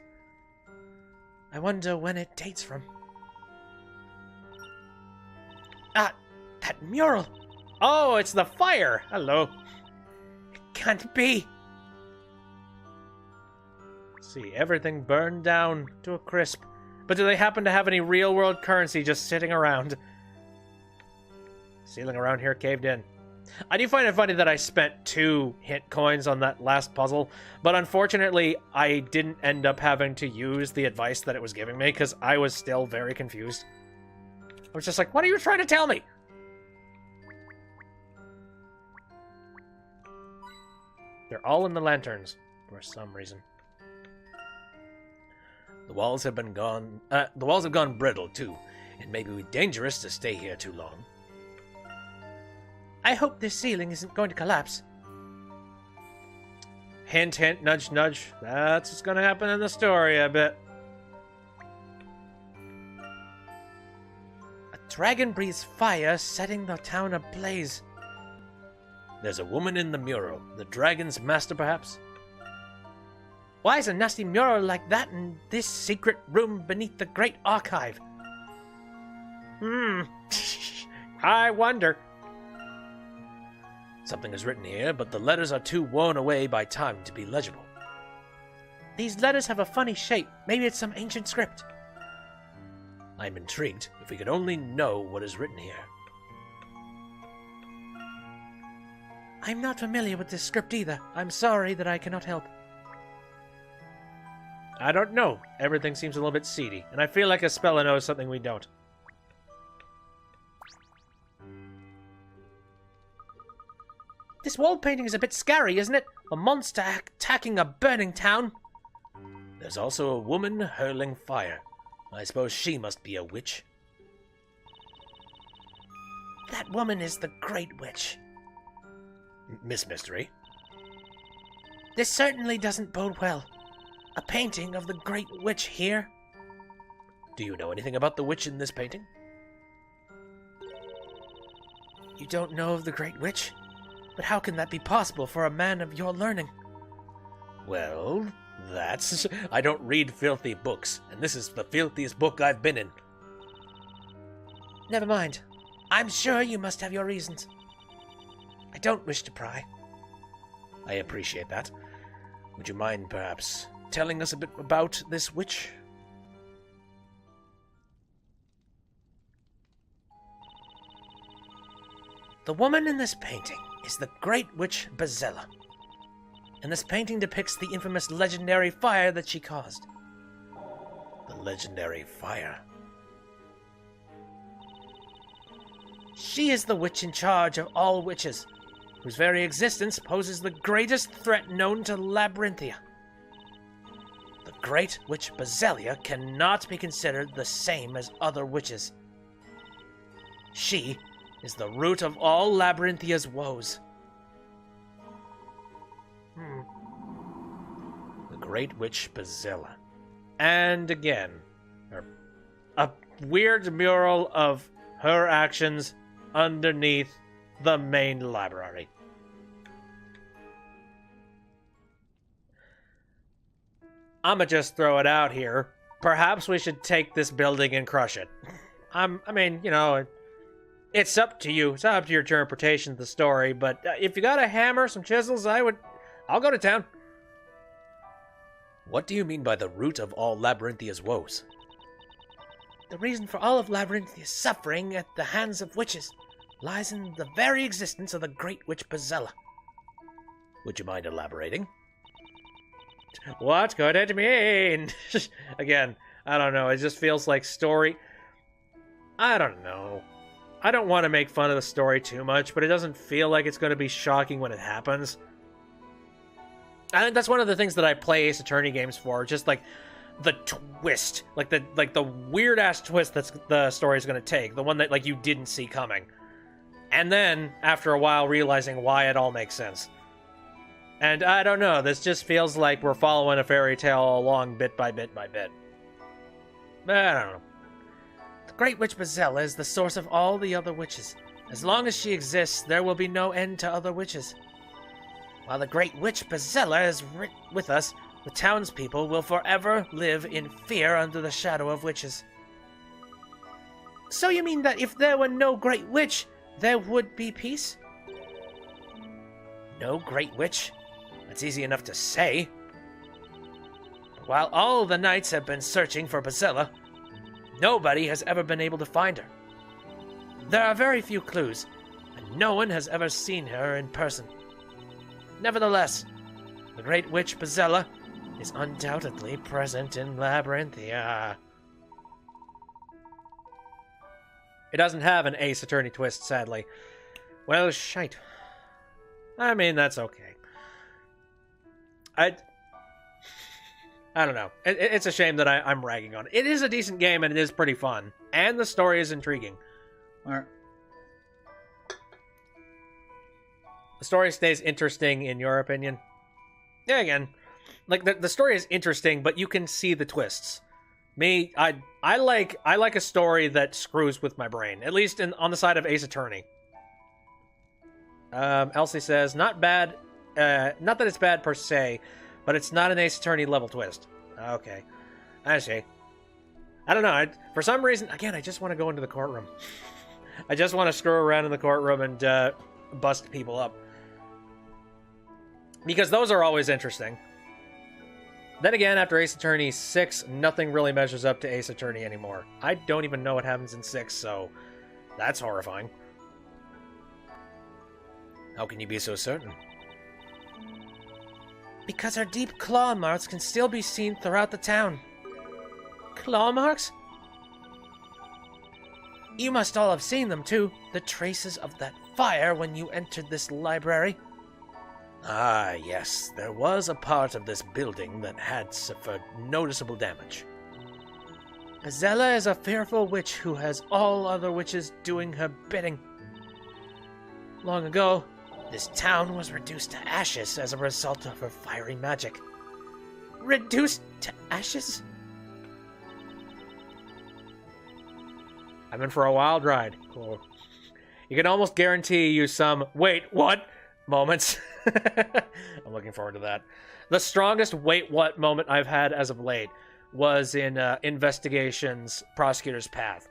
I wonder when it dates from. Ah, that mural! Oh, it's the fire! Hello. It can't be! See, everything burned down to a crisp. But do they happen to have any real-world currency just sitting around? Ceiling around here caved in. I do find it funny that I spent 2 hint coins on that last puzzle, but unfortunately, I didn't end up having to use the advice that it was giving me, because I was still very confused. I was just like, what are you trying to tell me? They're all in the lanterns, for some reason. The walls have gone brittle too. It may be dangerous to stay here too long. I hope this ceiling isn't going to collapse. Hint, hint, nudge, nudge. That's what's gonna happen in the story, I bet. A dragon breathes fire, setting the town ablaze. There's a woman in the mural. The dragon's master, perhaps? Why is a nasty mural like that in this secret room beneath the Great Archive? I wonder. Something is written here, but the letters are too worn away by time to be legible. These letters have a funny shape. Maybe it's some ancient script. I'm intrigued. If we could only know what is written here. I'm not familiar with this script either. I'm sorry that I cannot help. I don't know. Everything seems a little bit seedy, and I feel like Espella knows something we don't. This wall painting is a bit scary, isn't it? A monster attacking a burning town. There's also a woman hurling fire. I suppose she must be a witch. That woman is the Great Witch. Miss Mystery? This certainly doesn't bode well. A painting of the Great Witch here? Do you know anything about the witch in this painting? You don't know of the Great Witch? But how can that be possible for a man of your learning? Well, that's... I don't read filthy books, and this is the filthiest book I've been in. Never mind. I'm sure you must have your reasons. I don't wish to pry. I appreciate that. Would you mind, perhaps, telling us a bit about this witch? The woman in this painting is the Great Witch Bazella. And this painting depicts the infamous legendary fire that she caused. The legendary fire. She is the witch in charge of all witches, whose very existence poses the greatest threat known to Labyrinthia. The Great Witch Bazella cannot be considered the same as other witches. She is the root of all Labyrinthia's woes. The Great Witch Bazella. And again, a weird mural of her actions underneath the main library. I'ma just throw it out here. Perhaps we should take this building and crush it. I mean, you know, it's up to you. It's up to your interpretation of the story, but if you got a hammer, some chisels, I'll go to town. What do you mean by the root of all Labyrinthia's woes? The reason for all of Labyrinthia's suffering at the hands of witches lies in the very existence of the Great Witch Bazella. Would you mind elaborating? What could it mean? Again, I don't know. It just feels like story. I don't know. I don't want to make fun of the story too much, but it doesn't feel like it's going to be shocking when it happens. I think that's one of the things that I play Ace Attorney games for, just like the twist, like the weird ass twist that's the story is going to take, the one that like you didn't see coming, and then after a while realizing why it all makes sense. And I don't know, this just feels like we're following a fairy tale along bit by bit by bit. I don't know. The Great Witch Bazella is the source of all the other witches. As long as she exists, there will be no end to other witches. While the Great Witch Bazella is with us, the townspeople will forever live in fear under the shadow of witches. So you mean that if there were no Great Witch, there would be peace? No Great Witch? That's easy enough to say. But while all the knights have been searching for Bazella, nobody has ever been able to find her. There are very few clues, and no one has ever seen her in person. Nevertheless, the Great Witch Bazella is undoubtedly present in Labyrinthia. It doesn't have an Ace Attorney twist, sadly. Well, shite. I mean, that's okay. I don't know. It's a shame that I'm ragging on it. It is a decent game, and it is pretty fun. And the story is intriguing. Alright. The story stays interesting, in your opinion? Yeah, again. Like, the story is interesting, but you can see the twists. Me, I like a story that screws with my brain. At least on the side of Ace Attorney. Elsie says, not bad, not that it's bad per se, but it's not an Ace Attorney level twist. Okay. I see. I don't know, for some reason, again, I just want to go into the courtroom. I just want to screw around in the courtroom and bust people up. Because those are always interesting. Then again, after Ace Attorney 6, nothing really measures up to Ace Attorney anymore. I don't even know what happens in 6, so that's horrifying. How can you be so certain? Because her deep claw marks can still be seen throughout the town. Claw marks? You must all have seen them too. The traces of that fire when you entered this library. Ah, yes. There was a part of this building that had suffered noticeable damage. Bazella is a fearful witch who has all other witches doing her bidding. Long ago, this town was reduced to ashes as a result of her fiery magic. Reduced to ashes? I'm in for a wild ride. Cool. You can almost guarantee you some, wait, what? Moments. I'm looking forward to that. The strongest wait, what moment I've had as of late was in Investigations Prosecutor's Path.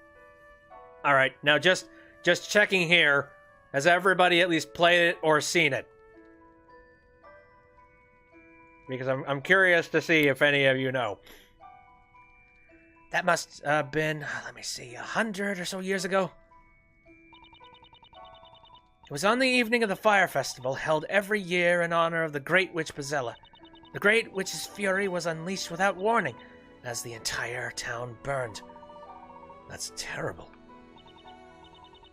Alright, now just checking here. Has everybody at least played it or seen it? Because I'm curious to see if any of you know. That must have been, let me see, 100 or so years ago. It was on the evening of the Fire Festival, held every year in honor of the Great Witch Bazella. The Great Witch's fury was unleashed without warning, as the entire town burned. That's terrible.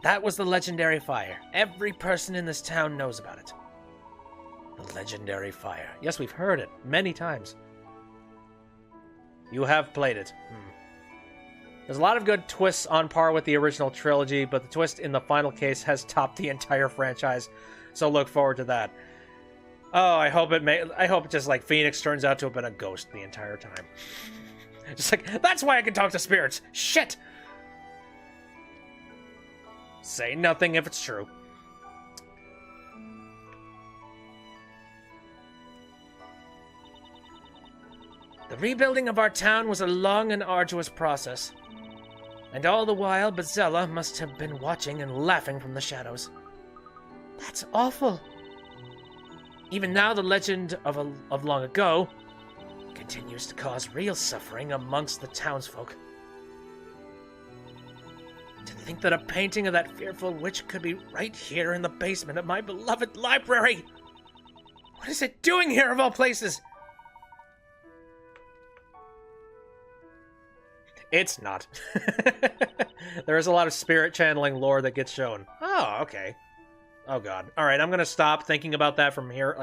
That was the legendary fire. Every person in this town knows about it. The legendary fire. Yes, we've heard it many times. You have played it. There's a lot of good twists on par with the original trilogy, but the twist in the final case has topped the entire franchise, so look forward to that. Oh, I hope just like Phoenix turns out to have been a ghost the entire time. Just like, that's why I can talk to spirits. Shit! Say nothing if it's true. The rebuilding of our town was a long and arduous process. And all the while, Bazella must have been watching and laughing from the shadows. That's awful. Even now, the legend of long ago continues to cause real suffering amongst the townsfolk. To think that a painting of that fearful witch could be right here in the basement of my beloved library! What is it doing here, of all places? It's not. There is a lot of spirit channeling lore that gets shown. Oh, okay. Oh god. Alright, I'm gonna stop thinking about that from here.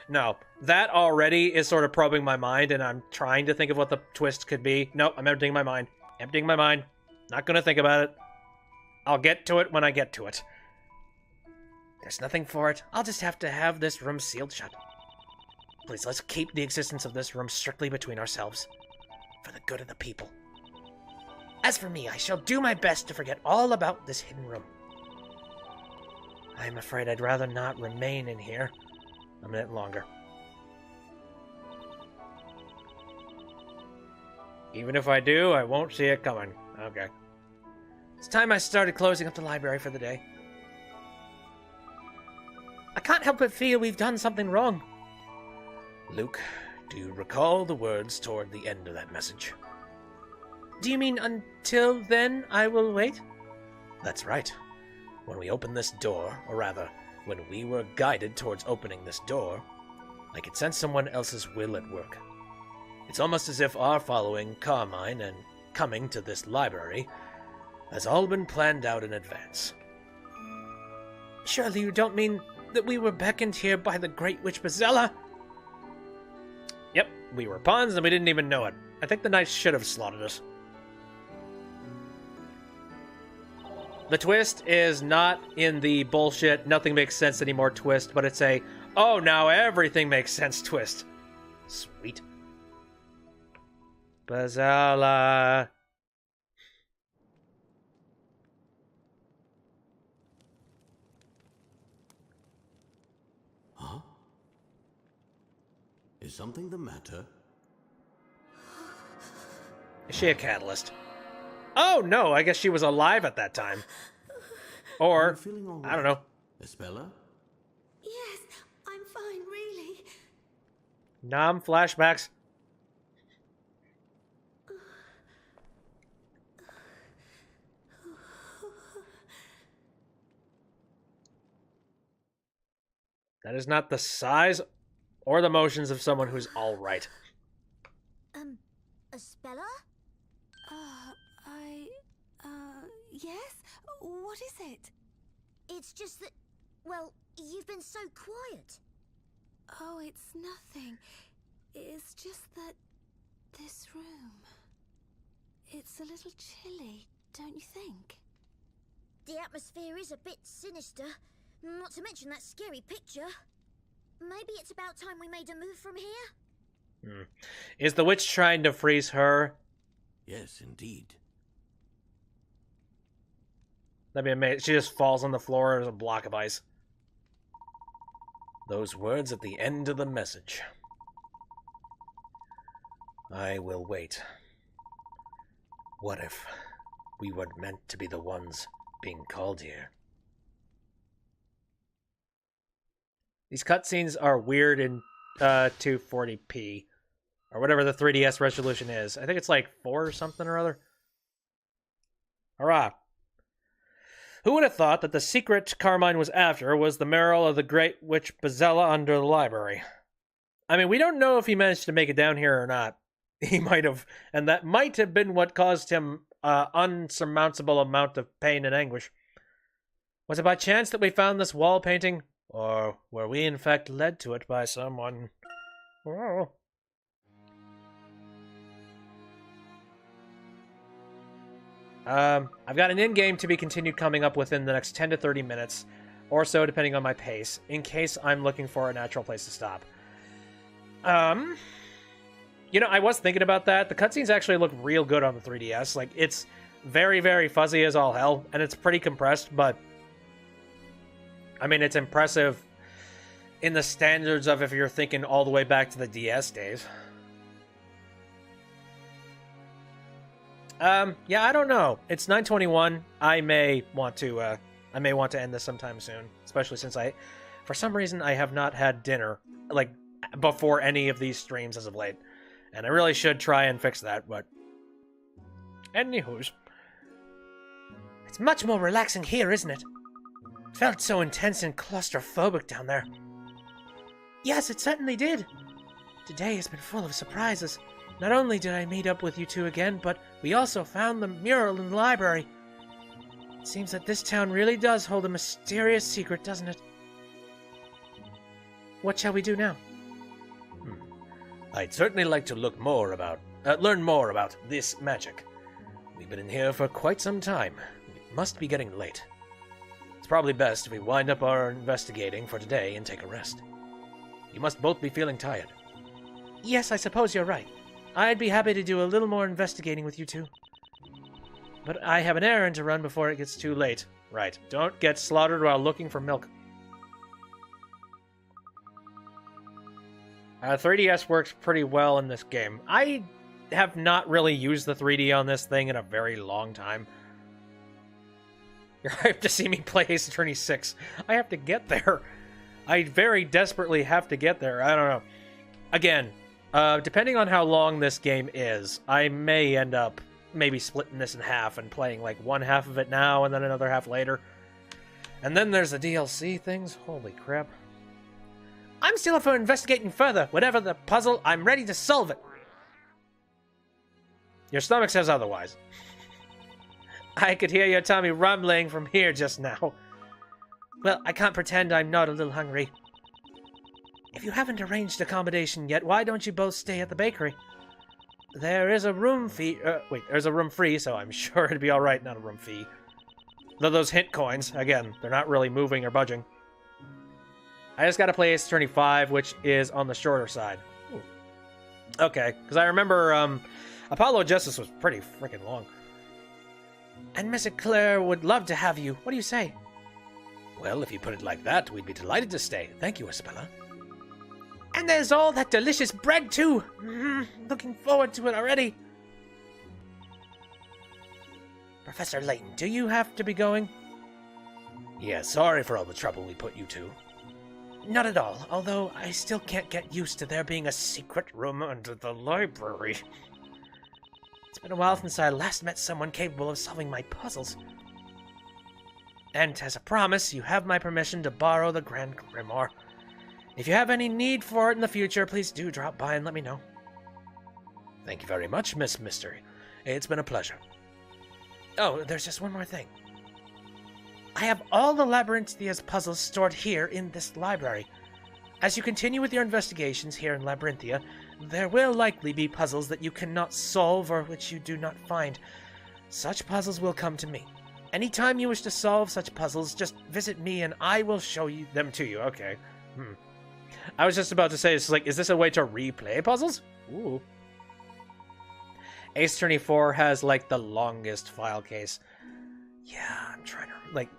No. That already is sort of probing my mind, and I'm trying to think of what the twist could be. Nope, I'm emptying my mind. Emptying my mind. Not gonna think about it. I'll get to it when I get to it. There's nothing for it. I'll just have to have this room sealed shut. Please, let's keep the existence of this room strictly between ourselves. For the good of the people. As for me, I shall do my best to forget all about this hidden room. I'm afraid I'd rather not remain in here a minute longer. Even if I do, I won't see it coming. Okay. It's time I started closing up the library for the day. I can't help but feel we've done something wrong. Luke, do you recall the words toward the end of that message? Do you mean until then I will wait? That's right. When we opened this door, or rather, when we were guided towards opening this door, I could sense someone else's will at work. It's almost as if our following Carmine and coming to this library has all been planned out in advance. Surely you don't mean that we were beckoned here by the Great Witch Bazella? Yep, we were pawns and we didn't even know it. I think the knights should have slaughtered us. The twist is not in the bullshit, nothing makes sense anymore twist, but it's a, oh, now everything makes sense twist. Sweet. Bazella. Huh? Is something the matter? Is she a catalyst? Oh, no, I guess she was alive at that time. Or, Feeling all right? I don't know. Espella? Yes, I'm fine, really. Nom flashbacks. That is not the size or the motions of someone who's all right. A speller? Yes? What is it? It's just that, well, you've been so quiet. Oh, it's nothing. It's just that this room, it's a little chilly, don't you think? The atmosphere is a bit sinister, not to mention that scary picture. Maybe it's about time we made a move from here? Is the witch trying to freeze her? Yes, indeed. That'd be amazing. She just falls on the floor as a block of ice. Those words at the end of the message. I will wait. What if we weren't meant to be the ones being called here? These cutscenes are weird in 240p. Or whatever the 3DS resolution is. I think it's like 4 or something or other. Hurrah. Who would have thought that the secret Carmine was after was the mural of the Great Witch Bazella under the library? I mean, we don't know if he managed to make it down here or not. He might have, and that might have been what caused him unsurmountable amount of pain and anguish. Was it by chance that we found this wall painting? Or were we in fact led to it by someone? Oh. I've got an in-game to be continued coming up within the next 10 to 30 minutes, or so, depending on my pace, in case I'm looking for a natural place to stop. You know, I was thinking about that. The cutscenes actually look real good on the 3DS. Like, it's very, very fuzzy as all hell, and it's pretty compressed, but I mean, it's impressive in the standards of if you're thinking all the way back to the DS days. Yeah, I don't know. It's 9:21. I may want to end this sometime soon, especially since for some reason, I have not had dinner, like, before any of these streams as of late. And I really should try and fix that, but anywho's. It's much more relaxing here, isn't it? It felt so intense and claustrophobic down there. Yes, it certainly did. Today has been full of surprises. Not only did I meet up with you two again, but we also found the mural in the library. It seems that this town really does hold a mysterious secret, doesn't it? What shall we do now? I'd certainly like to learn more about this magic. We've been in here for quite some time. It must be getting late. It's probably best if we wind up our investigating for today and take a rest. You must both be feeling tired. Yes, I suppose you're right. I'd be happy to do a little more investigating with you two. But I have an errand to run before it gets too late. Right. Don't get slaughtered while looking for milk. 3DS works pretty well in this game. I have not really used the 3D on this thing in a very long time. You're hyped to see me play Ace Attorney 6. I have to get there. I very desperately have to get there. I don't know. Again, depending on how long this game is, I may end up maybe splitting this in half and playing like one half of it now and then another half later. And then there's the DLC things. Holy crap. I'm still up for investigating further. Whatever the puzzle, I'm ready to solve it. Your stomach says otherwise. I could hear your tummy rumbling from here just now. Well, I can't pretend I'm not a little hungry. If you haven't arranged accommodation yet, why don't you both stay at the bakery? There is a room fee. There's a room free, so I'm sure it'd be alright, not a room fee. Though those hint coins, again, they're not really moving or budging. I just gotta play Ace Attorney 5, which is on the shorter side. Ooh. Okay, because I remember Apollo Justice was pretty freaking long. And Miss Eclair would love to have you. What do you say? Well, if you put it like that, we'd be delighted to stay. Thank you, Isabella. And there's all that delicious bread, too. Looking forward to it already. Professor Layton, do you have to be going? Yeah, sorry for all the trouble we put you to. Not at all, although I still can't get used to there being a secret room under the library. It's been a while since I last met someone capable of solving my puzzles. And as a promise, you have my permission to borrow the Grand Grimoire. If you have any need for it in the future, please do drop by and let me know. Thank you very much, Miss Mystery. It's been a pleasure. Oh, there's just one more thing. I have all the Labyrinthia's puzzles stored here in this library. As you continue with your investigations here in Labyrinthia, there will likely be puzzles that you cannot solve or which you do not find. Such puzzles will come to me. Anytime you wish to solve such puzzles, just visit me and I will show you them to you. Okay. I was just about to say, it's like, is this a way to replay puzzles? Ooh. Ace Attorney 4 has, like, the longest file case. Yeah, I'm trying to, like...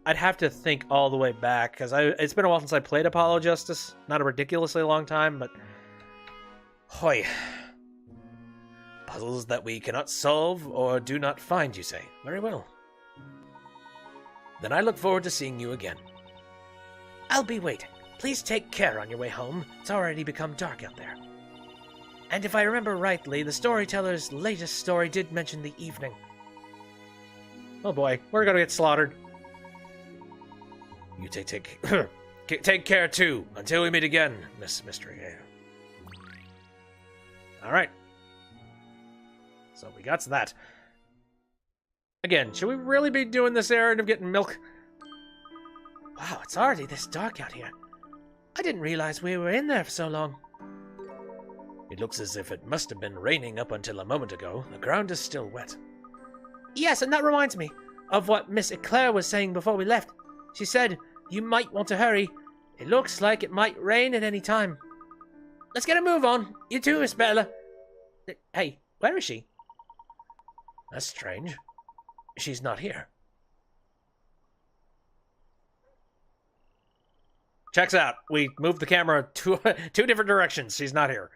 I'd have to think all the way back, because it's been a while since I played Apollo Justice. Not a ridiculously long time, but... Hoy. Puzzles that we cannot solve or do not find, you say? Very well. Then I look forward to seeing you again. I'll be waiting. Please take care on your way home. It's already become dark out there. And if I remember rightly, the storyteller's latest story did mention the evening. Oh boy, we're gonna get slaughtered. You take care too, until we meet again, Miss Mystery. Alright. So we got that. Again, should we really be doing this errand of getting milk? Wow, it's already this dark out here. I didn't realize we were in there for so long. It looks as if it must have been raining up until a moment ago. The ground is still wet. Yes, and that reminds me of what Miss Eclair was saying before we left. She said, you might want to hurry. It looks like it might rain at any time. Let's get a move on. You too, Isabella. Hey, where is she? That's strange. She's not here. Checks out. We moved the camera two different directions. She's not here.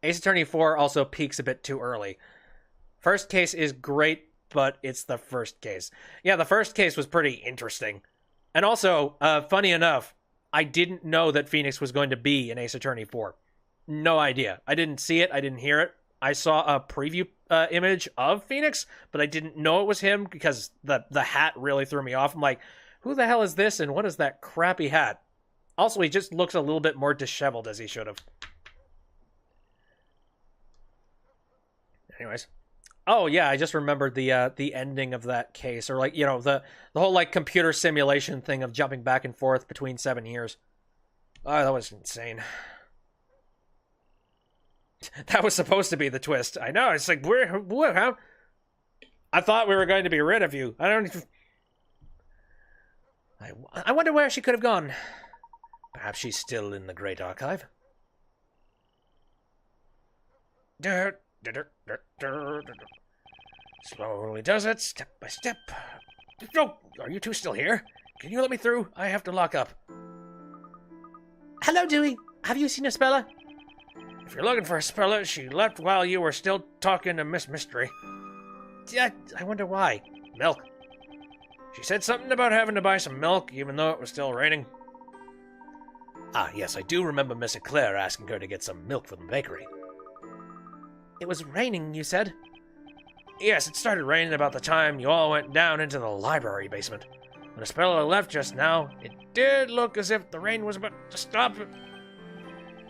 Ace Attorney 4 also peaks a bit too early. First case is great, but it's the first case. Yeah, the first case was pretty interesting. And also, funny enough, I didn't know that Phoenix was going to be in Ace Attorney 4. No idea. I didn't see it. I didn't hear it. I saw a preview image of Phoenix, but I didn't know it was him because the hat really threw me off. I'm like, who the hell is this, and what is that crappy hat? Also, he just looks a little bit more disheveled as he should have. Anyways. Oh, yeah, I just remembered the ending of that case, or, like, you know, the whole, like, computer simulation thing of jumping back and forth between 7 years. Oh, that was insane. That was supposed to be the twist. I know, it's like, how? I thought we were going to be rid of you. I wonder where she could have gone. Perhaps she's still in the Great Archive. Slowly does it, step by step. No, are you two still here? Can you let me through? I have to lock up. Hello, Dewey. Have you seen Espella? If you're looking for Espella, she left while you were still talking to Miss Mystery. Yeah, I wonder why. Milk. She said something about having to buy some milk, even though it was still raining. Ah, yes, I do remember Miss Eclair asking her to get some milk from the bakery. It was raining, you said? Yes, it started raining about the time you all went down into the library basement. When Espella left just now, it did look as if the rain was about to stop.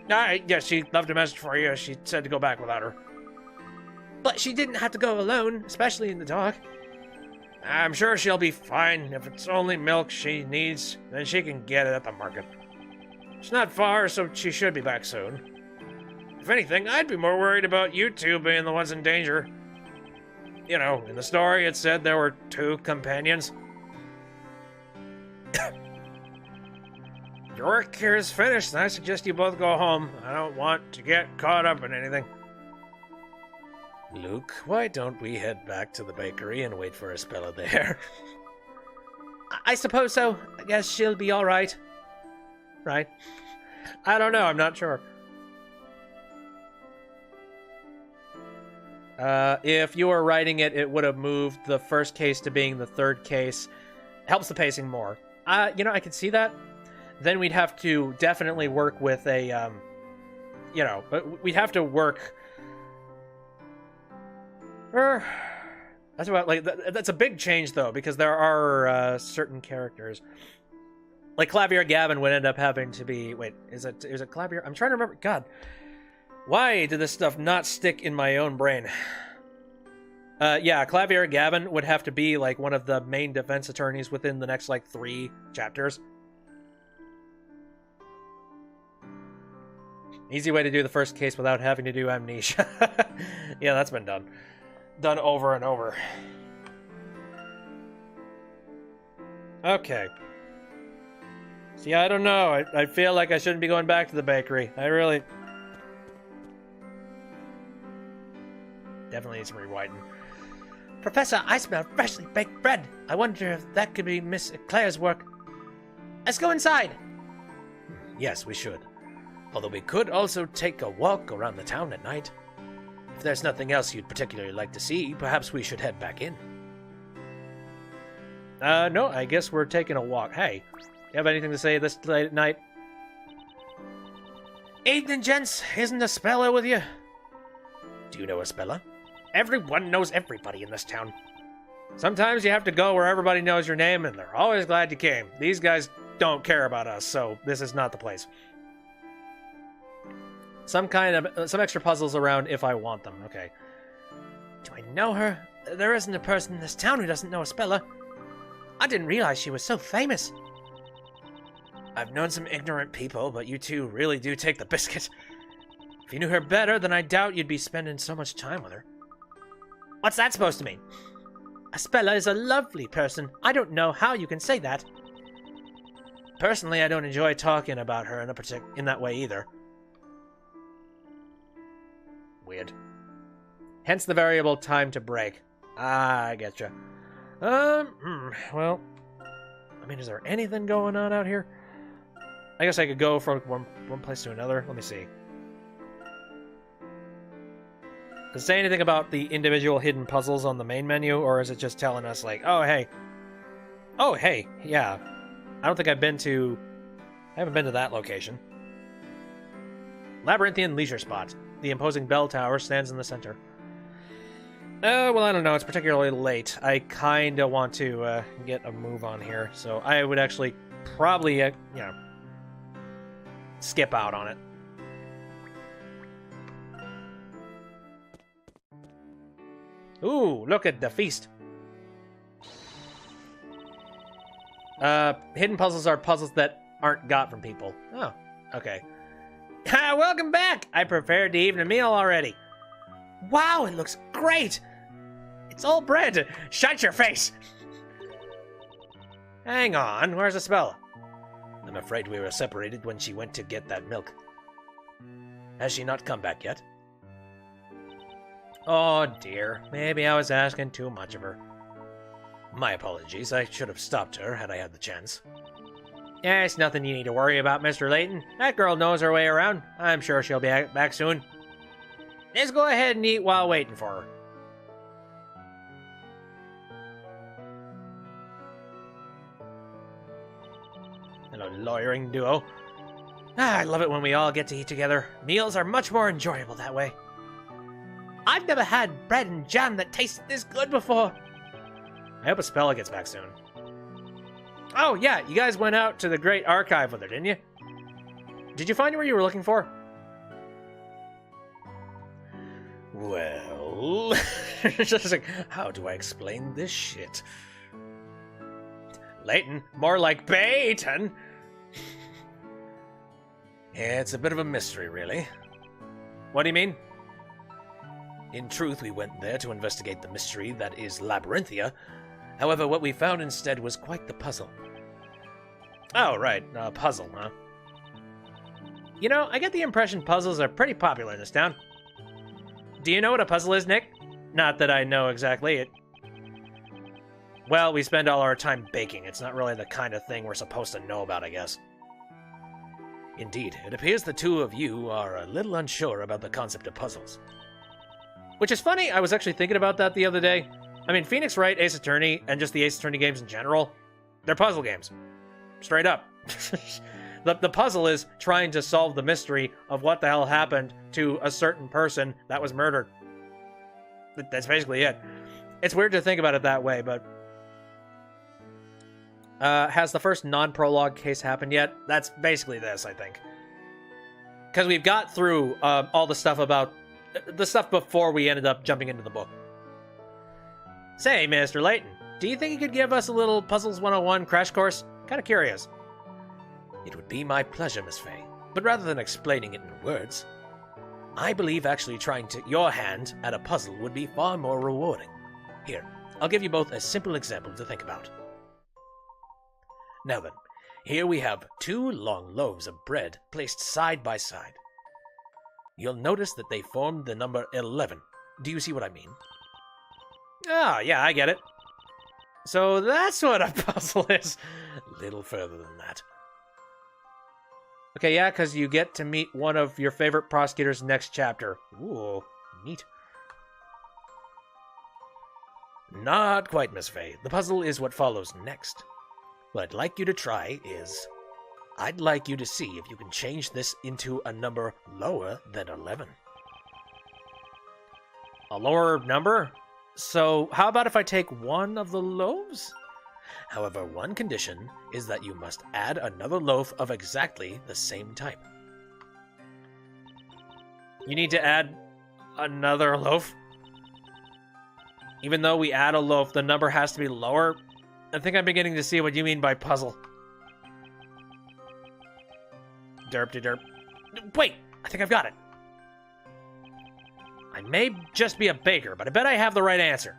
Yes, she left a message for you. She said to go back without her. But she didn't have to go alone, especially in the dark. I'm sure she'll be fine. If it's only milk she needs, then she can get it at the market. It's not far, so she should be back soon. If anything, I'd be more worried about you two being the ones in danger. You know, in the story it said there were 2 companions. Your work here is finished, and I suggest you both go home. I don't want to get caught up in anything. Luke, why don't we head back to the bakery and wait for Espella there? I suppose so. I guess she'll be alright. Right? I don't know, I'm not sure. If you were writing it, it would have moved the first case to being the third case. Helps the pacing more. You know, I could see that. Then we'd have to definitely work with a, you know, but we'd have to work. That's about, like, that's a big change, though, because there are certain characters. Like, Clavier Gavin would end up having to be... Wait, is it Clavier? I'm trying to remember... God. Why did this stuff not stick in my own brain? Yeah, Clavier Gavin would have to be, like, one of the main defense attorneys within the next, like, 3 chapters. Easy way to do the first case without having to do amnesia. Yeah, that's been done. Done over and over. Okay. See, I don't know. I feel like I shouldn't be going back to the bakery. I really... Definitely need some rewriting. Professor, I smell freshly baked bread. I wonder if that could be Miss Claire's work. Let's go inside. Yes, we should. Although we could also take a walk around the town at night. If there's nothing else you'd particularly like to see, perhaps we should head back in. No, I guess we're taking a walk. Hey, you have anything to say this late at night? Evening, gents. Isn't Espella with you? Do you know Espella? Everyone knows everybody in this town. Sometimes you have to go where everybody knows your name, and they're always glad you came. These guys don't care about us, so this is not the place. Some extra puzzles around if I want them. Okay. Do I know her? There isn't a person in this town who doesn't know Espella. I didn't realize she was so famous. I've known some ignorant people, but you two really do take the biscuit. If you knew her better, then I doubt you'd be spending so much time with her. What's that supposed to mean? Espella is a lovely person. I don't know how you can say that. Personally, I don't enjoy talking about her in that way either. Weird. Hence the variable time to break. Ah, I getcha. Well, I mean, is there anything going on out here? I guess I could go from one place to another. Let me see. Does it say anything about the individual hidden puzzles on the main menu, or is it just telling us, like, oh, hey. Oh, hey, yeah. I don't think I haven't been to that location. Labyrinthian leisure spot. The imposing bell tower stands in the center. Well, I don't know. It's particularly late. I kind of want to get a move on here, so I would actually probably, skip out on it. Ooh, look at the feast. Hidden puzzles are puzzles that aren't got from people. Oh, okay. Welcome back! I prepared the evening meal already. Wow, it looks great! It's all bread. Shut your face! Hang on, where's Isabella? I'm afraid we were separated when she went to get that milk. Has she not come back yet? Oh dear, maybe I was asking too much of her. My apologies, I should have stopped her had I had the chance. Yeah, it's nothing you need to worry about, Mr. Layton. That girl knows her way around. I'm sure she'll be back soon. Let's go ahead and eat while waiting for her. Hello, lawyering duo. I love it when we all get to eat together. Meals are much more enjoyable that way. I've never had bread and jam that tasted this good before. I hope Espella gets back soon. Oh, yeah, you guys went out to the Great Archive with her, didn't you? Did you find where you were looking for? Well... just like, how do I explain this shit? Layton, more like Bayton. Yeah, it's a bit of a mystery, really. What do you mean? In truth, we went there to investigate the mystery that is Labyrinthia. However, what we found instead was quite the puzzle. Oh, right. Puzzle, huh? You know, I get the impression puzzles are pretty popular in this town. Do you know what a puzzle is, Nick? Not that I know exactly. Well, we spend all our time baking. It's not really the kind of thing we're supposed to know about, I guess. Indeed, it appears the two of you are a little unsure about the concept of puzzles. Which is funny, I was actually thinking about that the other day. I mean, Phoenix Wright, Ace Attorney, and just the Ace Attorney games in general, they're puzzle games. Straight up. The puzzle is trying to solve the mystery of what the hell happened to a certain person that was murdered. That's basically it. It's weird to think about it that way, but... has the first non-prologue case happened yet? That's basically this, I think. Because we've got through all the stuff about... the stuff before we ended up jumping into the book. Say, Mr. Layton, do you think you could give us a little Puzzles 101 crash course? Kind of curious. It would be my pleasure, Miss Fay. But rather than explaining it in words, I believe actually trying your hand at a puzzle would be far more rewarding. Here, I'll give you both a simple example to think about. Now then, here we have two long loaves of bread placed side by side. You'll notice that they form the number 11. Do you see what I mean? Ah, yeah, I get it. So that's what a puzzle is. A little further than that. Okay, yeah, because you get to meet one of your favorite prosecutors next chapter. Ooh, neat. Not quite, Miss Fay. The puzzle is what follows next. What I'd like you to try is... I'd like you to see if you can change this into a number lower than 11. A lower number? So how about if I take one of the loaves? However, one condition is that you must add another loaf of exactly the same type. You need to add another loaf? Even though we add a loaf, the number has to be lower? I think I'm beginning to see what you mean by puzzle. Derp-de-derp. Wait! I think I've got it. I may just be a baker, but I bet I have the right answer.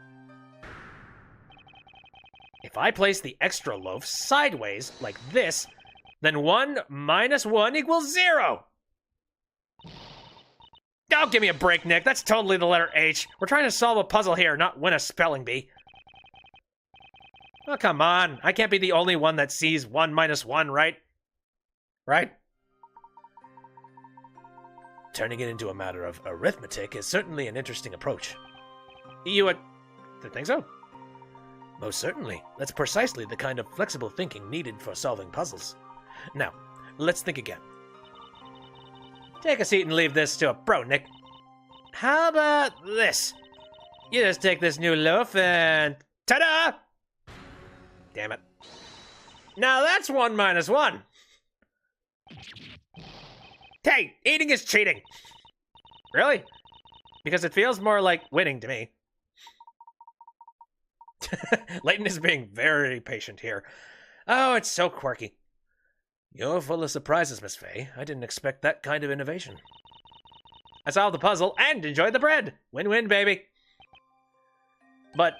If I place the extra loaf sideways, like this, then 1 minus 1 equals 0! Oh, give me a break, Nick. That's totally the letter H. We're trying to solve a puzzle here, not win a spelling bee. Oh, come on. I can't be the only one that sees 1 minus 1, right? Right? Turning it into a matter of arithmetic is certainly an interesting approach. You would think so? Most certainly. That's precisely the kind of flexible thinking needed for solving puzzles. Now, let's think again. Take a seat and leave this to a pro, Nick. How about this? You just take this new loaf and... ta-da! Damn it. Now that's 1 minus 1. Hey, eating is cheating. Really? Because it feels more like winning to me. Layton is being very patient here. Oh, it's so quirky. You're full of surprises, Miss Fay. I didn't expect that kind of innovation. I solved the puzzle and enjoyed the bread. Win-win, baby. But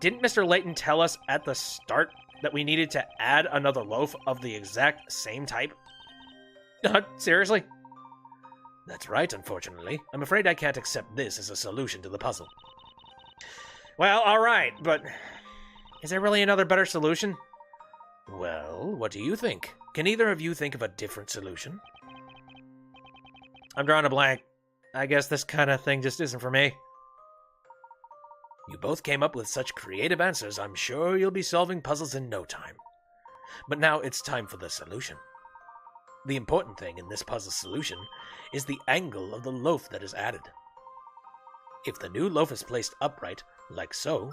didn't Mr. Layton tell us at the start that we needed to add another loaf of the exact same type? Seriously? That's right, unfortunately. I'm afraid I can't accept this as a solution to the puzzle. Well, alright, but is there really another better solution? Well, what do you think? Can either of you think of a different solution? I'm drawing a blank. I guess this kind of thing just isn't for me. You both came up with such creative answers, I'm sure you'll be solving puzzles in no time. But now it's time for the solution. The important thing in this puzzle solution is the angle of the loaf that is added. If the new loaf is placed upright, like so...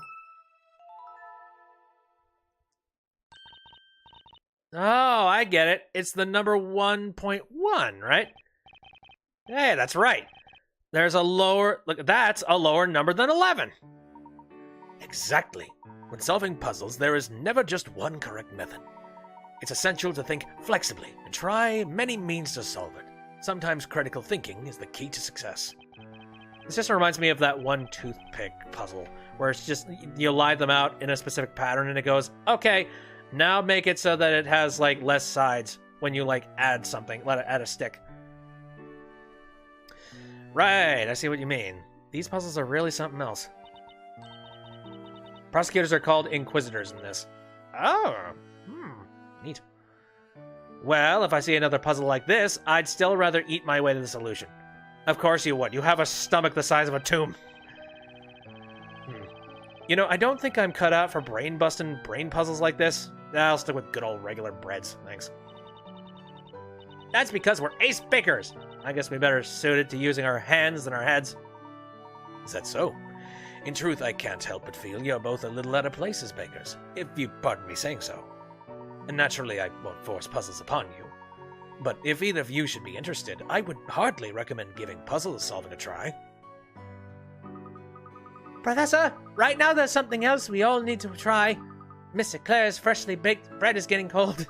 Oh, I get it. It's the number 1.1, right? Hey, that's right. There's a lower... Look, that's a lower number than 11. Exactly. When solving puzzles, there is never just one correct method. It's essential to think flexibly and try many means to solve it. Sometimes critical thinking is the key to success. This just reminds me of that one toothpick puzzle, where it's just, you lie them out in a specific pattern and it goes, okay, now make it so that it has, like, less sides when you, like, add something, let it add a stick. Right, I see what you mean. These puzzles are really something else. Prosecutors are called inquisitors in this. Oh, neat. Well, if I see another puzzle like this, I'd still rather eat my way to the solution. Of course you would. You have a stomach the size of a tomb. You know, I don't think I'm cut out for brain-busting brain puzzles like this. I'll stick with good old regular breads, thanks. That's because we're ace bakers. I guess we better suit it to using our hands than our heads. Is that so? In truth, I can't help but feel you're both a little out of place as bakers, if you pardon me saying so. And naturally, I won't force puzzles upon you. But if either of you should be interested, I would hardly recommend giving puzzle solving a try. Professor, right now there's something else we all need to try. Mr. Claire's freshly baked bread is getting cold.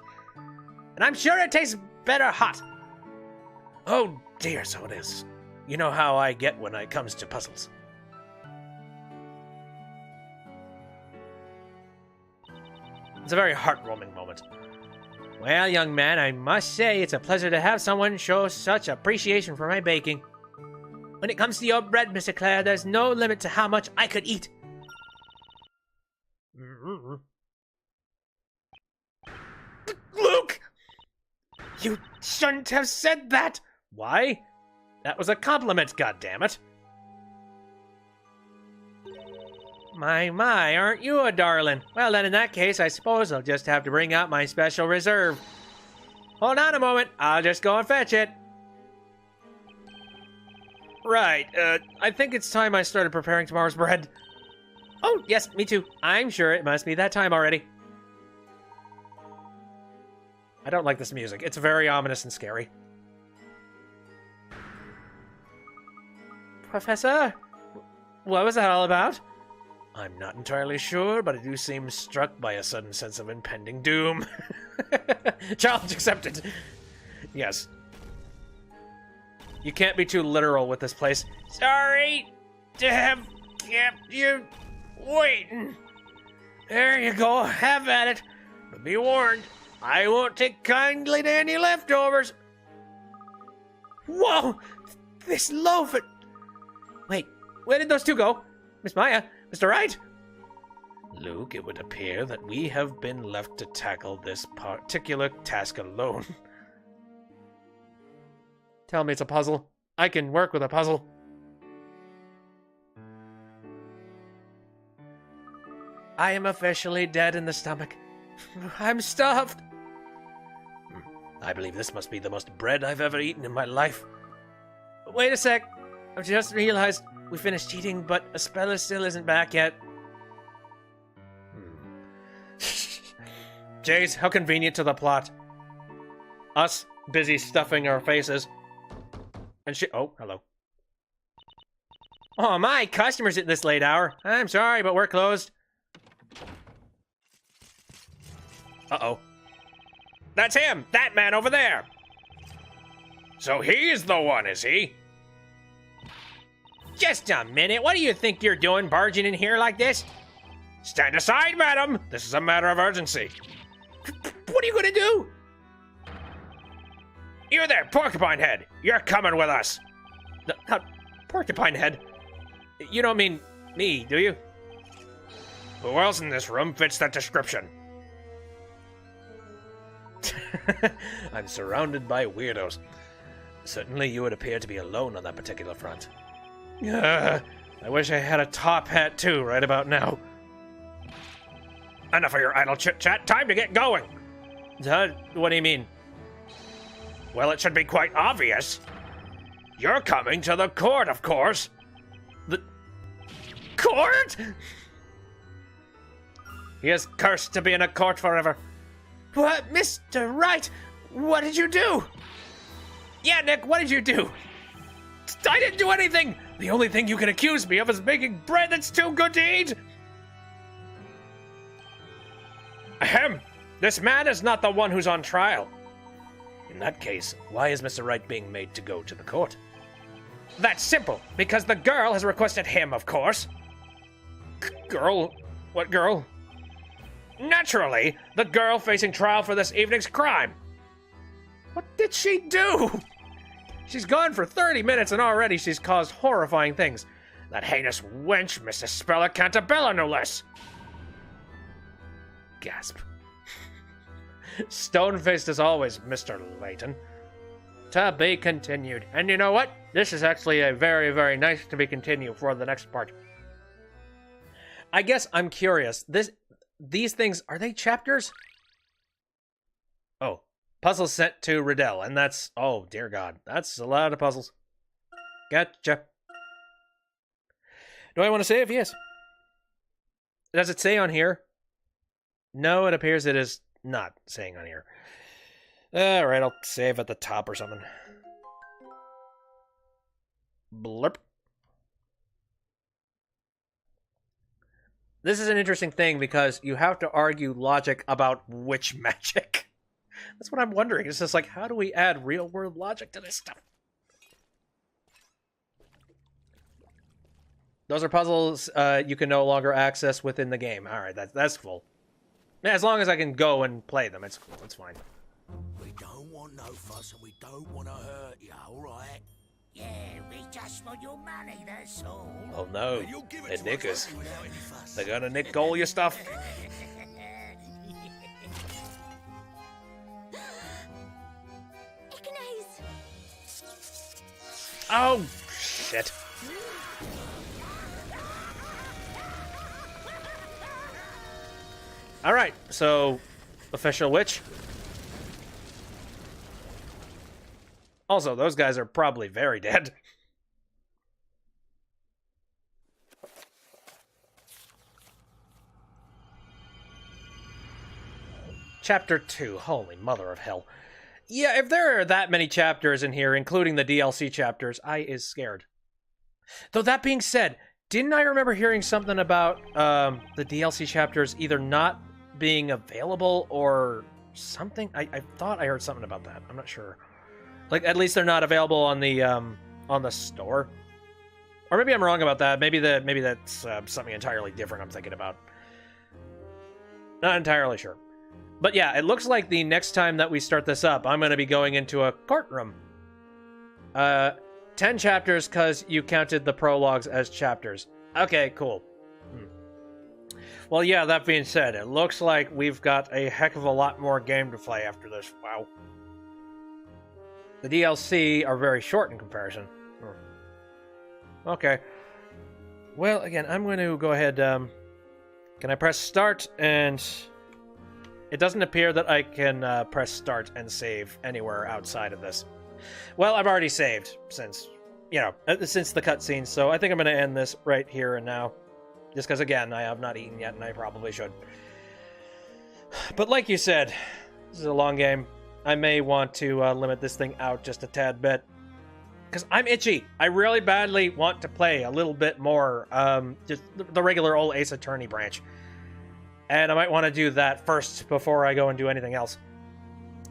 And I'm sure it tastes better hot. Oh dear, so it is. You know how I get when it comes to puzzles. It's a very heartwarming moment. Well, young man, I must say it's a pleasure to have someone show such appreciation for my baking. When it comes to your bread, Mr. Claire, there's no limit to how much I could eat. Luke! You shouldn't have said that! Why? That was a compliment, goddammit. My, aren't you a darling? Well then, in that case, I suppose I'll just have to bring out my special reserve. Hold on a moment, I'll just go and fetch it. Right, I think it's time I started preparing tomorrow's bread. Oh, yes, me too. I'm sure it must be that time already. I don't like this music. It's very ominous and scary. Professor? What was that all about? I'm not entirely sure, but I do seem struck by a sudden sense of impending doom. Challenge accepted. Yes. You can't be too literal with this place. Sorry to have kept you waiting. There you go, have at it. But be warned, I won't take kindly to any leftovers. Whoa! This loaf... Wait, where did those two go? Miss Maya? Mr. Wright? Luke, it would appear that we have been left to tackle this particular task alone. Tell me it's a puzzle. I can work with a puzzle. I am officially dead in the stomach. I'm stuffed. I believe this must be the most bread I've ever eaten in my life. Wait a sec. I've just realized we finished cheating, but Espella still isn't back yet. Jace, how convenient to the plot. Us busy stuffing our faces. And she. Oh, hello. Oh my, customers at this late hour. I'm sorry, but we're closed. Uh-oh. That's him! That man over there! So he's the one, is he? Just a minute, what do you think you're doing barging in here like this? Stand aside, madam! This is a matter of urgency. What are you gonna do? You there, Porcupine Head! You're coming with us! No, not Porcupine Head. You don't mean me, do you? Who else in this room fits that description? I'm surrounded by weirdos. Certainly you would appear to be alone on that particular front. I wish I had a top hat too, right about now. Enough of your idle chit-chat, time to get going! What do you mean? Well, it should be quite obvious. You're coming to the court, of course. The court? He is cursed to be in a court forever. What, Mr. Wright? What did you do? Yeah, Nick, what did you do? I didn't do anything! The only thing you can accuse me of is making bread that's too good to eat! Ahem! This man is not the one who's on trial. In that case, why is Mr. Wright being made to go to the court? That's simple, because the girl has requested him, of course. Girl? What girl? Naturally, the girl facing trial for this evening's crime. What did she do? She's gone for 30 minutes and already she's caused horrifying things. That heinous wench, Mrs. Spella Cantabella, no less. Gasp. Stone-faced as always, Mr. Layton. To be continued. And you know what? This is actually a very, very nice to be continued for the next part. I guess I'm curious. These things, are they chapters? Oh, puzzles sent to Riddell, and that's, oh dear God, that's a lot of puzzles. Gotcha. Do I want to save? Yes. Does it say on here? No, it appears it is not saying on here. Alright, I'll save at the top or something. Blurp. This is an interesting thing because you have to argue logic about witch magic. That's what I'm wondering. It's just like, how do we add real-world logic to this stuff? Those are puzzles you can no longer access within the game. Alright, that's cool. Yeah, as long as I can go and play them, it's cool. It's fine. We don't want no fuss and we don't want to hurt you, alright? Yeah, we just want your money, that's all. Oh no, You'll give they're it to us nickers. without any fuss. They're gonna nick all your stuff. Oh, shit. Alright, so, official witch. Also, those guys are probably very dead. Chapter 2. Holy mother of hell. Yeah, if there are that many chapters in here, including the DLC chapters, I is scared. Though that being said, didn't I remember hearing something about the DLC chapters either not being available or something? I thought I heard something about that. I'm not sure. Like, at least they're not available on the store. Or maybe I'm wrong about that. Maybe that's something entirely different I'm thinking about. Not entirely sure. But yeah, it looks like the next time that we start this up, I'm going to be going into a courtroom. 10 chapters because you counted the prologues as chapters. Okay, cool. Well, yeah, that being said, it looks like we've got a heck of a lot more game to play after this. Wow. The DLC are very short in comparison. Okay. Well, again, I'm going to go ahead. Can I press start? And it doesn't appear that I can press start and save anywhere outside of this. Well, I've already saved since you know, since the cutscene. So I think I'm going to end this right here and now. Just because, again, I have not eaten yet, and I probably should. But like you said, this is a long game. I may want to limit this thing out just a tad bit. Because I'm itchy. I really badly want to play a little bit more, just the regular old Ace Attorney branch. And I might want to do that first before I go and do anything else.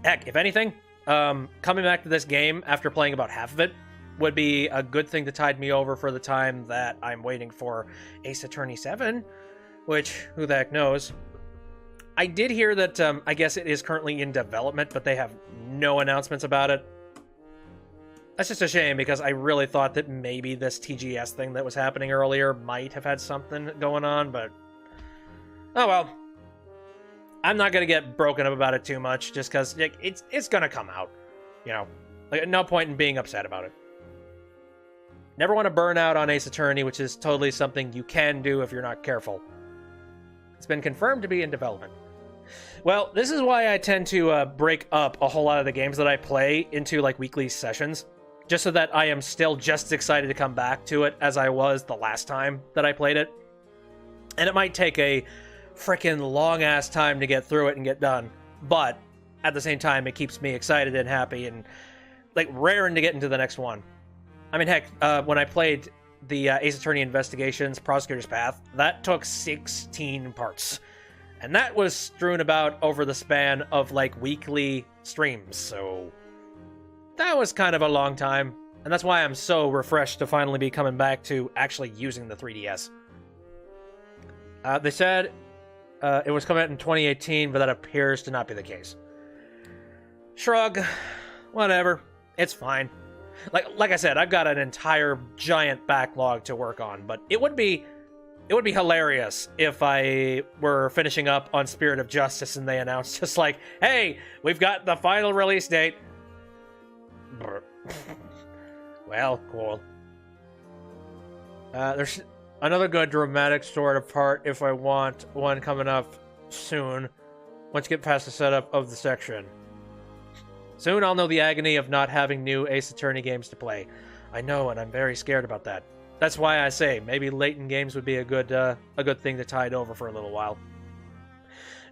Heck, if anything, coming back to this game after playing about half of it would be a good thing to tide me over for the time that I'm waiting for Ace Attorney 7, which, who the heck knows. I did hear that, I guess it is currently in development, but they have no announcements about it. That's just a shame, because I really thought that maybe this TGS thing that was happening earlier might have had something going on, but... oh well. I'm not going to get broken up about it too much, just because it's going to come out. You know, like, no point in being upset about it. Never want to burn out on Ace Attorney, which is totally something you can do if you're not careful. It's been confirmed to be in development. Well, this is why I tend to break up a whole lot of the games that I play into, like, weekly sessions, just so that I am still just as excited to come back to it as I was the last time that I played it. And it might take a freaking long-ass time to get through it and get done, but at the same time, it keeps me excited and happy and, like, raring to get into the next one. I mean, heck, when I played the Ace Attorney Investigations Prosecutor's Path, that took 16 parts. And that was strewn about over the span of, like, weekly streams, so that was kind of a long time. And that's why I'm so refreshed to finally be coming back to actually using the 3DS. They said it was coming out in 2018, but that appears to not be the case. Shrug. Whatever. It's fine. Like I said, I've got an entire giant backlog to work on, but it would be hilarious if I were finishing up on Spirit of Justice and they announced just like, hey, we've got the final release date. Well, cool. There's another good dramatic sort of part if I want one coming up soon, once you get past the setup of the section. Soon I'll know the agony of not having new Ace Attorney games to play. I know, and I'm very scared about that. That's why I say maybe Layton games would be a good thing to tide over for a little while.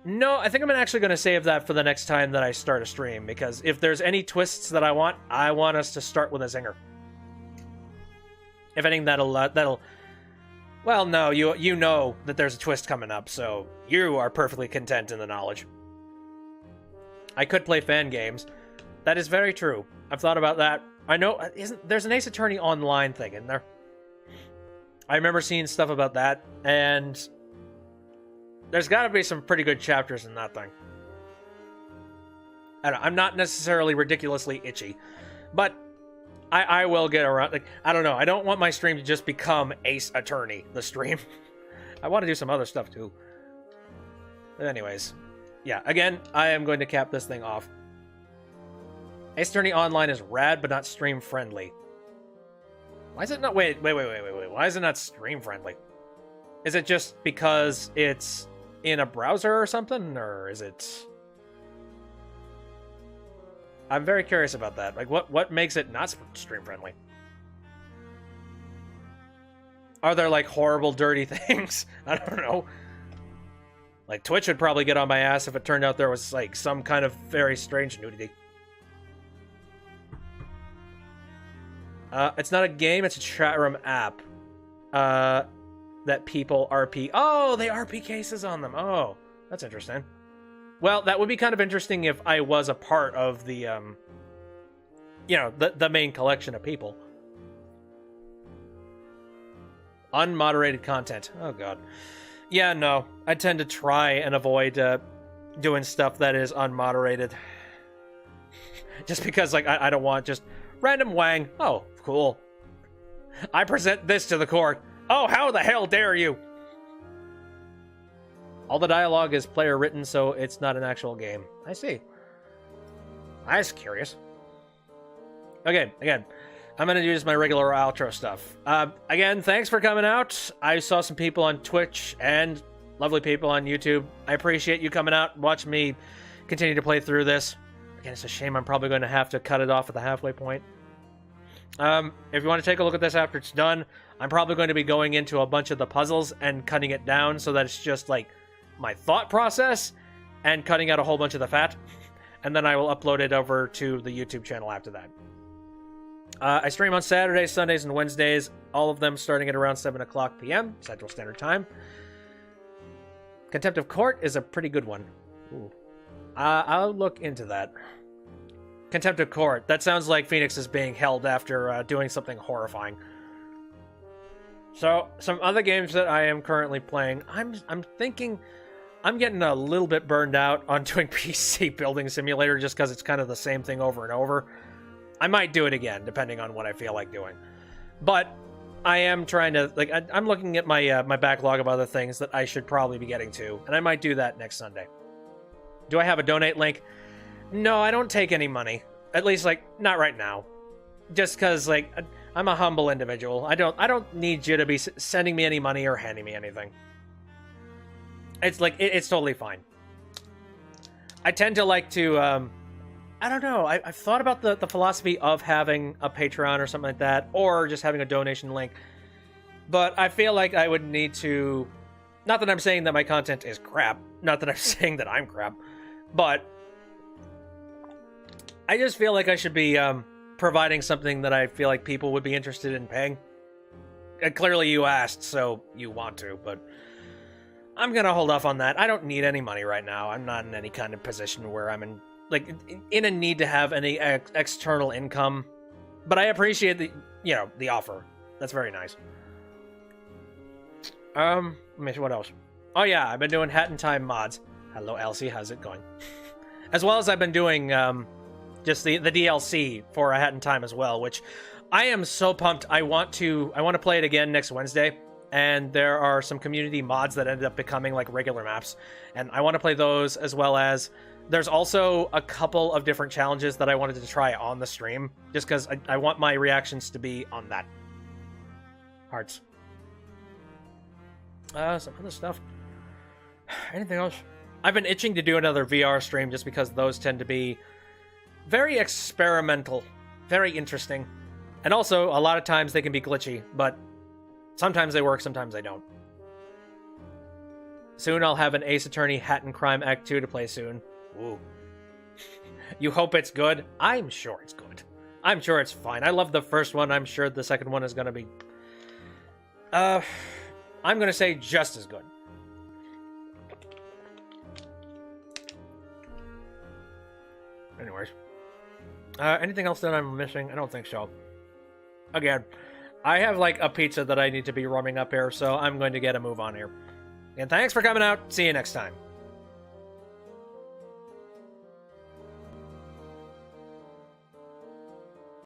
No, I think I'm actually going to save that for the next time that I start a stream, because if there's any twists that I want us to start with a zinger. If anything, that'll. Well, no, you know that there's a twist coming up, so you are perfectly content in the knowledge. I could play fan games. That is very true. I've thought about that. I know, there's an Ace Attorney Online thing in there. I remember seeing stuff about that, and there's got to be some pretty good chapters in that thing. I don't know, I'm not necessarily ridiculously itchy, but I will get around. Like, I don't know. I don't want my stream to just become Ace Attorney, the stream. I want to do some other stuff, too. But anyways, yeah, again, I am going to cap this thing off. Ace Attorney Online is rad, but not stream-friendly. Why is it not... Wait. Why is it not stream-friendly? Is it just because it's in a browser or something? Or is it... I'm very curious about that. Like, what makes it not stream-friendly? Are there, like, horrible, dirty things? I don't know. Like, Twitch would probably get on my ass if it turned out there was, like, some kind of very strange nudity. It's not a game, it's a chat room app. That people RP... Oh, they RP cases on them. Oh, that's interesting. Well, that would be kind of interesting if I was a part of the, you know, the main collection of people. Unmoderated content. Oh, God. Yeah, no. I tend to try and avoid doing stuff that is unmoderated. Just because, like, I don't want just random wang. Oh, cool. I present this to the court. Oh, how the hell dare you? All the dialogue is player written, so it's not an actual game. I see. I was curious. Okay, again, I'm going to do just my regular outro stuff. Again, thanks for coming out. I saw some people on Twitch and lovely people on YouTube. I appreciate you coming out and watching me continue to play through this. Again, it's a shame I'm probably going to have to cut it off at the halfway point. If you want to take a look at this after it's done, I'm probably going to be going into a bunch of the puzzles and cutting it down so that it's just like my thought process and cutting out a whole bunch of the fat. And then I will upload it over to the YouTube channel after that. I stream on Saturdays, Sundays, and Wednesdays, all of them starting at around 7 o'clock p.m. Central Standard Time. Contempt of Court is a pretty good one. Ooh. I'll look into that. Contempt of Court. That sounds like Phoenix is being held after doing something horrifying. So, some other games that I am currently playing. I'm thinking... I'm getting a little bit burned out on doing PC Building Simulator just because it's kind of the same thing over and over. I might do it again, depending on what I feel like doing. But I am trying to... like, I'm looking at my my backlog of other things that I should probably be getting to, and I might do that next Sunday. Do I have a donate link? No, I don't take any money. At least, like, not right now. Just because, like, I'm a humble individual. I don't need you to be sending me any money or handing me anything. It's like, it's totally fine. I tend to like to, I don't know. I've thought about the philosophy of having a Patreon or something like that, or just having a donation link. But I feel like I would need to... not that I'm saying that my content is crap. Not that I'm saying that I'm crap. But I just feel like I should be providing something that I feel like people would be interested in paying. And clearly you asked, so you want to, but... I'm gonna hold off on that. I don't need any money right now. I'm not in any kind of position where I'm in a need to have any external income. But I appreciate the offer. That's very nice. Let me see what else. Oh yeah, I've been doing Hat in Time mods. Hello Elsie, how's it going? As well as I've been doing just the DLC for A Hat in Time as well, which I am so pumped. I want to play it again next Wednesday. And there are some community mods that ended up becoming like regular maps, and I want to play those, as well as there's also a couple of different challenges that I wanted to try on the stream, just because I want my reactions to be on that. Hearts. Some other stuff. Anything else? I've been itching to do another VR stream just because those tend to be very experimental, very interesting, and also a lot of times they can be glitchy, but sometimes they work, sometimes they don't. Soon I'll have an Ace Attorney Hat and Crime Act 2 to play soon. Ooh. You hope it's good? I'm sure it's good. I'm sure it's fine. I love the first one. I'm sure the second one is going to be... I'm going to say just as good. Anyways. Anything else that I'm missing? I don't think so. Again... I have, like, a pizza that I need to be warming up here, so I'm going to get a move on here. And thanks for coming out. See you next time.